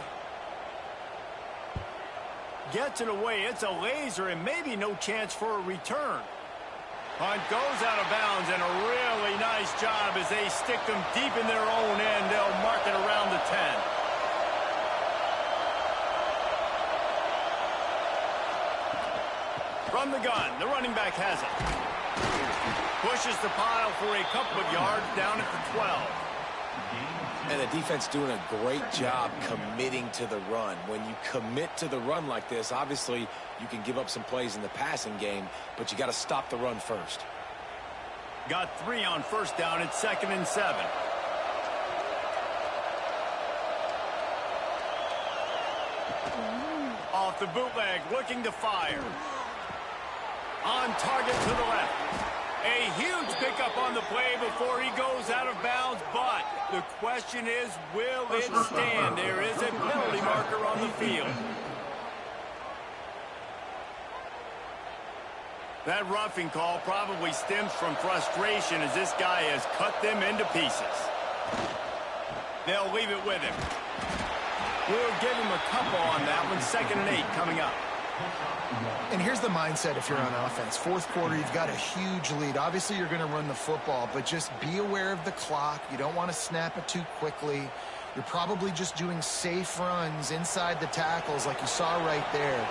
Gets it away. It's a laser, and maybe no chance for a return. Punt goes out of bounds, and a really nice job as they stick them deep in their own end. They'll mark it around the 10. From the gun, the running back has it. Pushes the pile for a couple of yards down at the 12. And the defense doing a great job committing to the run. When you commit to the run like this, obviously you can give up some plays in the passing game, but you got to stop the run first. Got 3 on first down. It's 2nd and 7. Off the bootleg, looking to fire. On target to the left. A huge pickup on the play before he goes out of bounds, but the question is, will it stand? There is a penalty marker on the field. That roughing call probably stems from frustration as this guy has cut them into pieces. They'll leave it with him. We'll give him a couple on that one. 2nd and 8 coming up. And here's the mindset if you're on offense. 4th quarter, you've got a huge lead. Obviously, you're going to run the football, but just be aware of the clock. You don't want to snap it too quickly. You're probably just doing safe runs inside the tackles like you saw right there.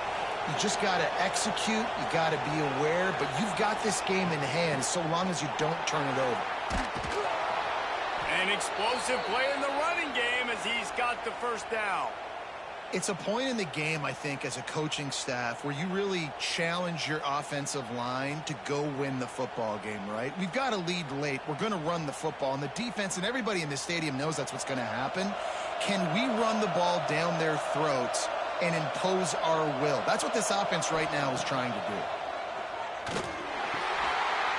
You just got to execute. You got to be aware, but you've got this game in hand so long as you don't turn it over. An explosive play in the running game as he's got the first down. It's a point in the game, I think, as a coaching staff where you really challenge your offensive line to go win the football game, right? We've got a lead late. We're going to run the football, and the defense and everybody in the stadium knows that's what's going to happen. Can we run the ball down their throats and impose our will? That's what this offense right now is trying to do.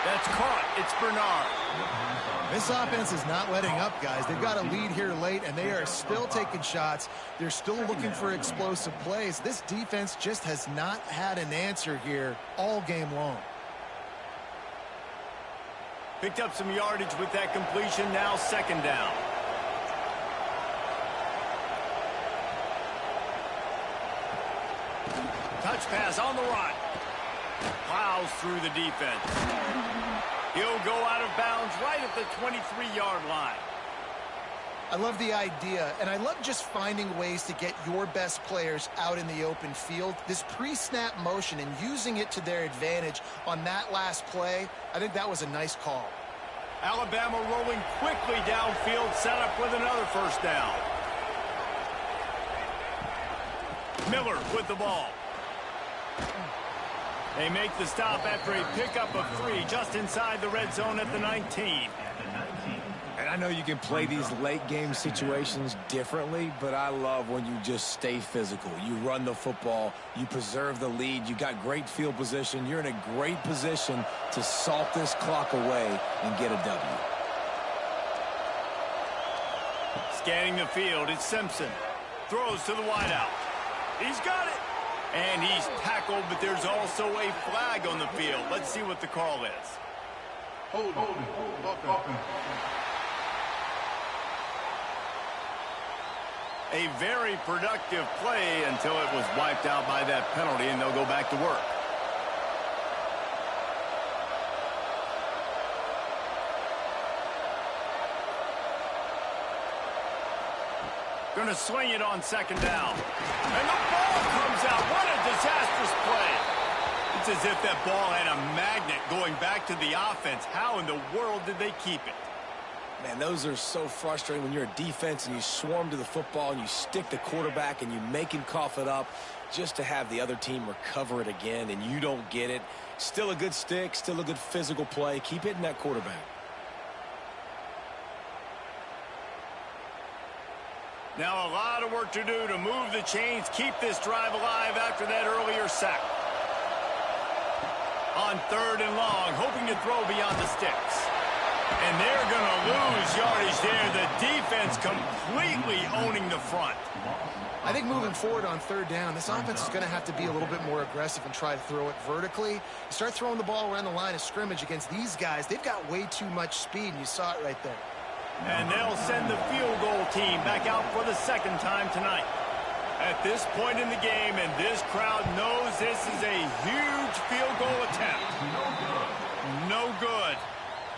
That's caught. It's Bernard. This offense is not letting up, guys. They've got a lead here late, and they are still taking shots. They're still looking for explosive plays. This defense just has not had an answer here all game long. Picked up some yardage with that completion. Now 2nd down. Touch pass on the run. Plows through the defense. He'll go out of bounds right at the 23-yard line. I love the idea, and I love just finding ways to get your best players out in the open field. This pre-snap motion and using it to their advantage on that last play, I think that was a nice call. Alabama rolling quickly downfield, set up with another first down. Miller with the ball. They make the stop after a pickup of 3 just inside the red zone at the 19. And I know you can play these late game situations differently, but I love when you just stay physical. You run the football, you preserve the lead, you got great field position, you're in a great position to salt this clock away and get a W. Scanning the field, it's Simpson. Throws to the wideout. He's got it. And he's tackled, but there's also a flag on the field. Let's see what the call is. Hold it. A very productive play until it was wiped out by that penalty, and they'll go back to work. Going to swing it on second down. And the ball comes out. What a disastrous play. It's as if that ball had a magnet going back to the offense. How in the world did they keep it? Man, those are so frustrating when you're a defense and you swarm to the football and you stick the quarterback and you make him cough it up just to have the other team recover it again and you don't get it. Still a good stick, still a good physical play. Keep hitting that quarterback. Now a lot of work to do to move the chains, keep this drive alive after that earlier sack. On 3rd and long, hoping to throw beyond the sticks. And they're going to lose yardage there. The defense completely owning the front. I think moving forward on 3rd down, this offense is going to have to be a little bit more aggressive and try to throw it vertically. You start throwing the ball around the line of scrimmage against these guys, they've got way too much speed, and you saw it right there. And they'll send the field goal team back out for the 2nd time tonight. At this point in the game, and this crowd knows this is a huge field goal attempt. No good.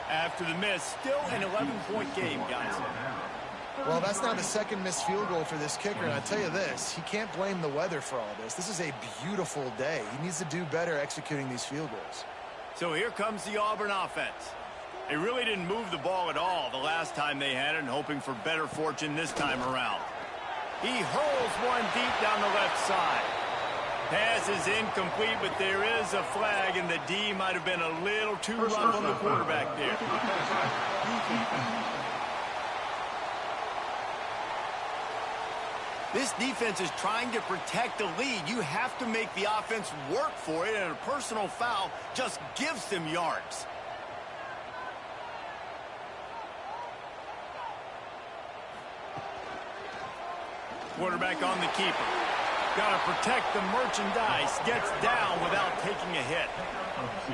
After the miss, still an 11-point game, guys. Well, that's now the 2nd missed field goal for this kicker, and I'll tell you this, he can't blame the weather for all this. This is a beautiful day. He needs to do better executing these field goals. So here comes the Auburn offense. They really didn't move the ball at all the last time they had it, and hoping for better fortune this time around. He hurls one deep down the left side. Pass is incomplete, but there is a flag, and the D might have been a little too rough on the quarterback there. This defense is trying to protect the lead. You have to make the offense work for it, and a personal foul just gives them yards. Quarterback on the keeper. Got to protect the merchandise. Gets down without taking a hit.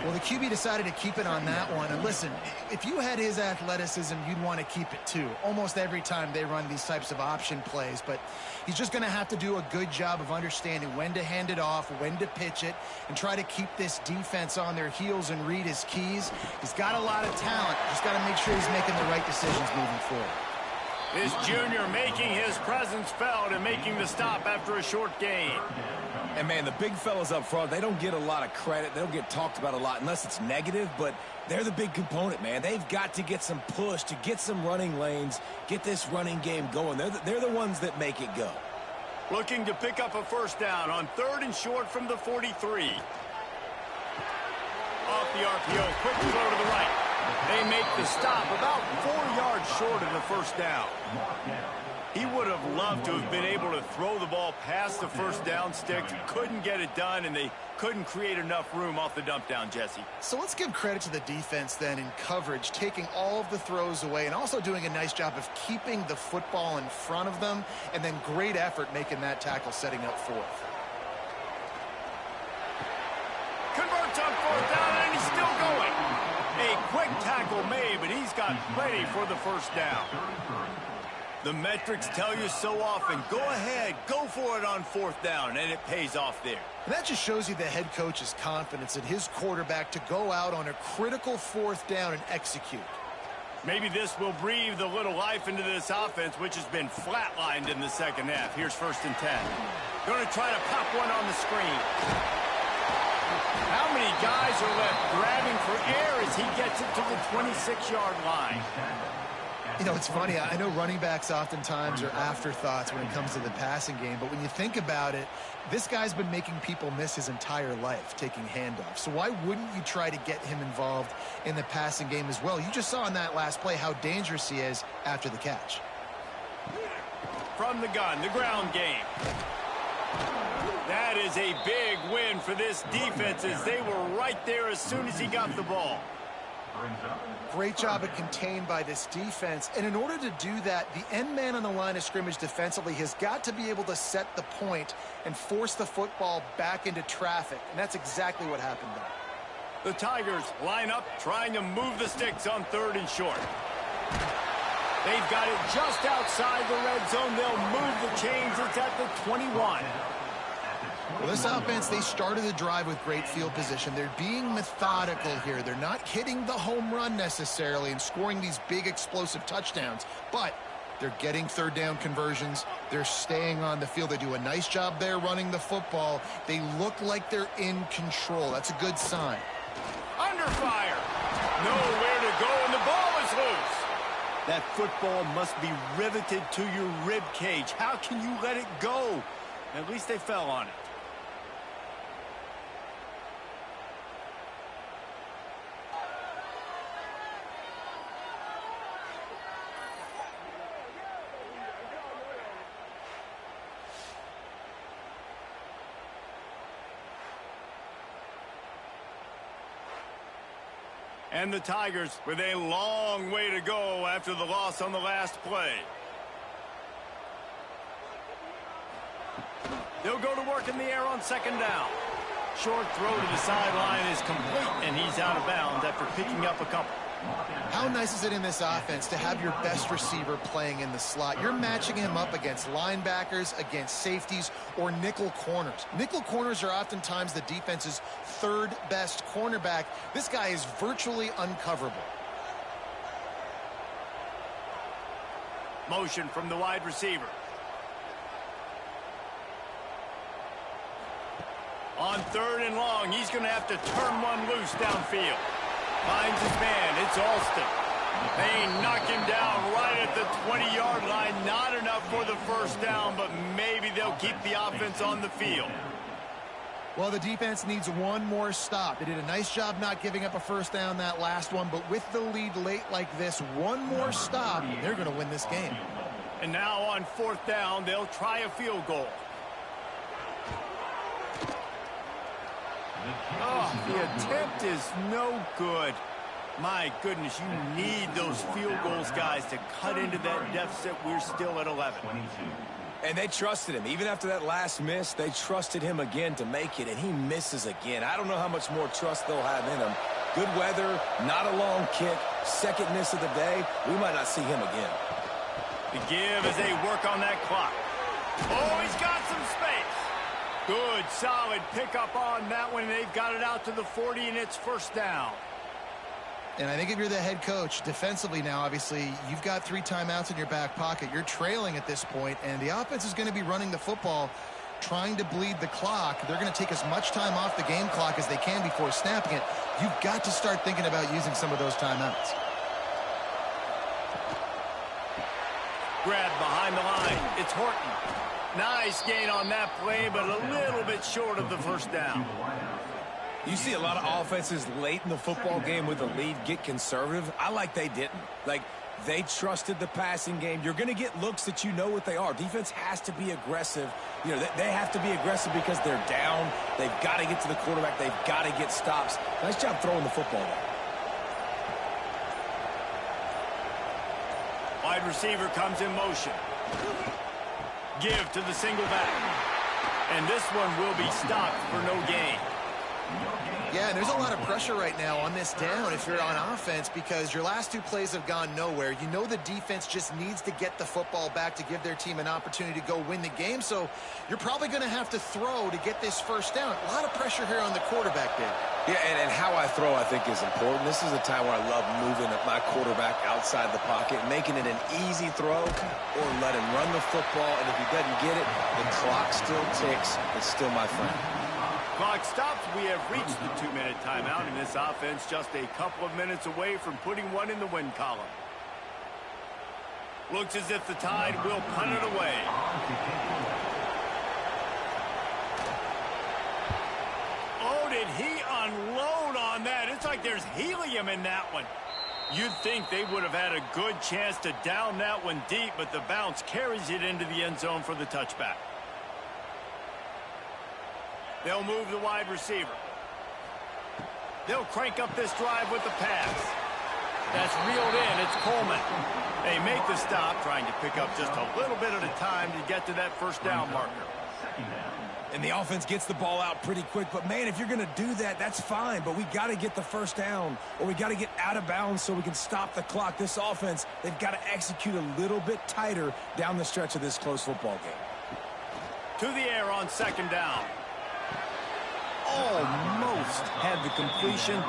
Well, the QB decided to keep it on that one. And listen, if you had his athleticism, you'd want to keep it too. Almost every time they run these types of option plays. But he's just going to have to do a good job of understanding when to hand it off, when to pitch it, and try to keep this defense on their heels and read his keys. He's got a lot of talent. Just got to make sure he's making the right decisions moving forward. This junior making his presence felt and making the stop after a short gain. And, man, the big fellas up front, they don't get a lot of credit. They don't get talked about a lot unless it's negative, but they're the big component, man. They've got to get some push, to get some running lanes, get this running game going. They're the ones that make it go. Looking to pick up a 1st down on 3rd and short from the 43. Off the RPO, quick throw to the right. They make the stop about 4 yards short of the 1st down. He would have loved to have been able to throw the ball past the 1st down sticks. Couldn't get it done, and they couldn't create enough room off the dump down, Jesse. So let's give credit to the defense then in coverage, taking all of the throws away and also doing a nice job of keeping the football in front of them, and then great effort making that tackle, setting up 4th. Converts on 4th down, and he's still going. A quick tackle made, but he's got plenty for the 1st down. The metrics tell you so often, go ahead, go for it on 4th down, and it pays off there. And that just shows you the head coach's confidence in his quarterback to go out on a critical 4th down and execute. Maybe this will breathe a little life into this offense, which has been flatlined in the 2nd half. Here's 1st and 10. Going to try to pop one on the screen. How many guys are left grabbing for air as he gets it to the 26-yard line? You know, it's funny. I know running backs oftentimes are afterthoughts when it comes to the passing game, but when you think about it, this guy's been making people miss his entire life taking handoffs. So why wouldn't you try to get him involved in the passing game as well? You just saw in that last play how dangerous he is after the catch. From the gun, the ground game. That is a big win for this defense as they were right there as soon as he got the ball. Great job of contained by this defense. And in order to do that, the end man on the line of scrimmage defensively has got to be able to set the point and force the football back into traffic. And that's exactly what happened there. The Tigers line up trying to move the sticks on 3rd and short. They've got it just outside the red zone. They'll move the chains. It's at the 21. Well, this offense, they started the drive with great field position. They're being methodical here. They're not hitting the home run necessarily and scoring these big explosive touchdowns, but they're getting third down conversions. They're staying on the field. They do a nice job there running the football. They look like they're in control. That's a good sign. Under fire. Nowhere to go, and the ball is loose. That football must be riveted to your rib cage. How can you let it go? At least they fell on it. And the Tigers with a long way to go after the loss on the last play. They'll go to work in the air on second down. Short throw to the sideline is complete, and he's out of bounds after picking up a couple. How nice is it in this offense to have your best receiver playing in the slot? You're matching him up against linebackers, against safeties, or nickel corners. Nickel corners are oftentimes the defense's third best cornerback. This guy is virtually uncoverable. Motion from the wide receiver. On third and long, he's going to have to turn one loose downfield. Finds his man. It's Alston. They knock him down right at the 20-yard line. Not enough for the first down, but maybe they'll keep the offense on the field. Well, the defense needs one more stop. They did a nice job not giving up a first down that last one, but with the lead late like this, one more stop, they're going to win this game. And now on fourth down, they'll try a field goal. Oh, the attempt is no good. My goodness, you need those field goals, guys, to cut into that deficit. We're still at 11. And they trusted him. Even after that last miss, they trusted him again to make it, and he misses again. I don't know how much more trust they'll have in him. Good weather, not a long kick, second miss of the day. We might not see him again. The give as they work on that clock. Oh, he's got some space. Good, solid pickup on that one. They've got it out to the 40, and it's first down. And I think if you're the head coach, defensively now, obviously, you've got 3 timeouts in your back pocket. You're trailing at this point, and the offense is going to be running the football, trying to bleed the clock. They're going to take as much time off the game clock as they can before snapping it. You've got to start thinking about using some of those timeouts. Grab behind the line. It's Horton. Nice gain on that play, but a little bit short of the first down. You see a lot of offenses late in the football game with a lead get conservative. I like they didn't. Like, they trusted the passing game. You're going to get looks that you know what they are. Defense has to be aggressive. You know, they have to be aggressive because they're down. They've got to get to the quarterback. They've got to get stops. Nice job throwing the football there. Wide receiver comes in motion. Give to the single back. And this one will be stopped for no gain. Yeah, and there's a lot of pressure right now on this down if you're on offense because your last 2 plays have gone nowhere. You know the defense just needs to get the football back to give their team an opportunity to go win the game, so you're probably going to have to throw to get this first down. A lot of pressure here on the quarterback there. Yeah, and how I throw, I think, is important. This is a time where I love moving my quarterback outside the pocket, making it an easy throw, or let him run the football, and if he doesn't get it, the clock still ticks. It's still my friend. Clock stops. We have reached the 2-minute timeout, and this offense just a couple of minutes away from putting one in the win column. Looks as if the Tide will punt it away. Oh, did he unload on that? It's like there's helium in that one. You'd think they would have had a good chance to down that one deep, but the bounce carries it into the end zone for the touchback. They'll move the wide receiver. They'll crank up this drive with the pass. That's reeled in. It's Coleman. They make the stop, trying to pick up just a little bit at a time to get to that first down marker. And the offense gets the ball out pretty quick. But, man, if you're going to do that, that's fine. But we got to get the first down, or we got to get out of bounds so we can stop the clock. This offense, they've got to execute a little bit tighter down the stretch of this close football game. To the air on second down. Almost had the completion,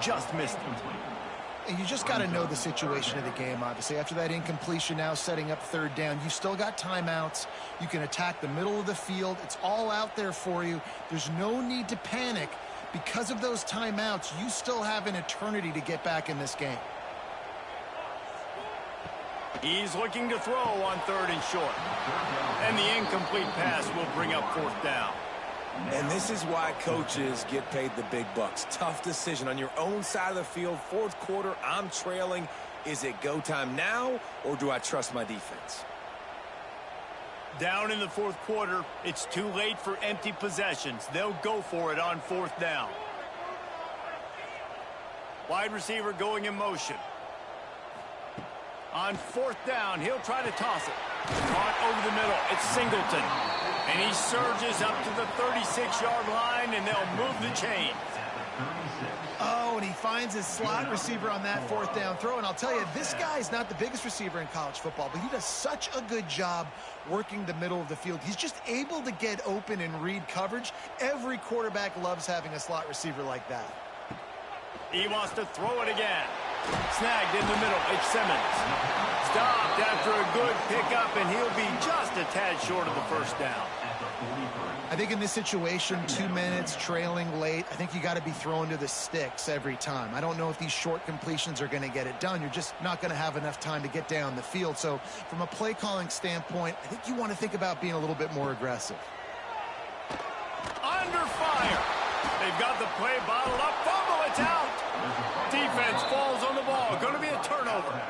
just missed it. And you just got to know the situation of the game, obviously. After that incompletion, now setting up third down, you've still got timeouts. You can attack the middle of the field. It's all out there for you. There's no need to panic. Because of those timeouts, you still have an eternity to get back in this game. He's looking to throw on third and short. And the incomplete pass will bring up fourth down. And this is why coaches get paid the big bucks. Tough decision on your own side of the field. Fourth quarter, I'm trailing. Is it go time now, or do I trust my defense? Down in the fourth quarter, it's too late for empty possessions. They'll go for it on fourth down. Wide receiver going in motion. On fourth down, he'll try to toss it. Caught over the middle. It's Singleton. And he surges up to the 36-yard line, and they'll move the chain. Oh, and he finds his slot receiver on that fourth down throw. And I'll tell you, this guy's not the biggest receiver in college football, but he does such a good job working the middle of the field. He's just able to get open and read coverage. Every quarterback loves having a slot receiver like that. He wants to throw it again. Snagged in the middle. It's Simmons. Stopped after a good pickup, and he'll be just a tad short of the first down. I think in this situation, 2 minutes, trailing late, I think you got to be throwing to the sticks every time. I don't know if these short completions are going to get it done. You're just not going to have enough time to get down the field. So from a play calling standpoint, I think you want to think about being a little bit more aggressive. Under fire. They've got the play bottled up. Fumble, it's out. Defense falls on the ball. Going to be a turnover.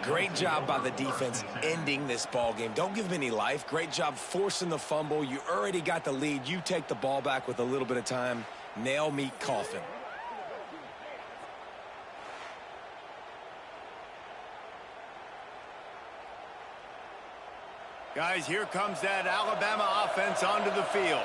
Great job by the defense ending this ball game. Don't give them any life. Great job forcing the fumble. You already got the lead. You take the ball back with a little bit of time. Nail, meet, coffin. Guys, here comes that Alabama offense onto the field.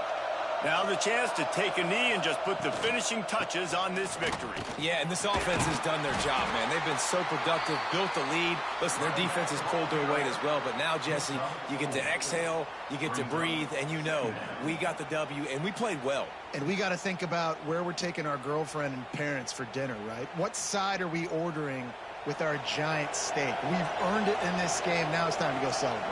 Now the chance to take a knee and just put the finishing touches on this victory. Yeah, and this offense has done their job, man. They've been so productive, built the lead. Listen, their defense has pulled their weight as well. But now, Jesse, you get to exhale, you get to breathe, and you know we got the W, and we played well. And we got to think about where we're taking our girlfriend and parents for dinner, right? What side are we ordering with our giant steak? We've earned it in this game. Now it's time to go celebrate.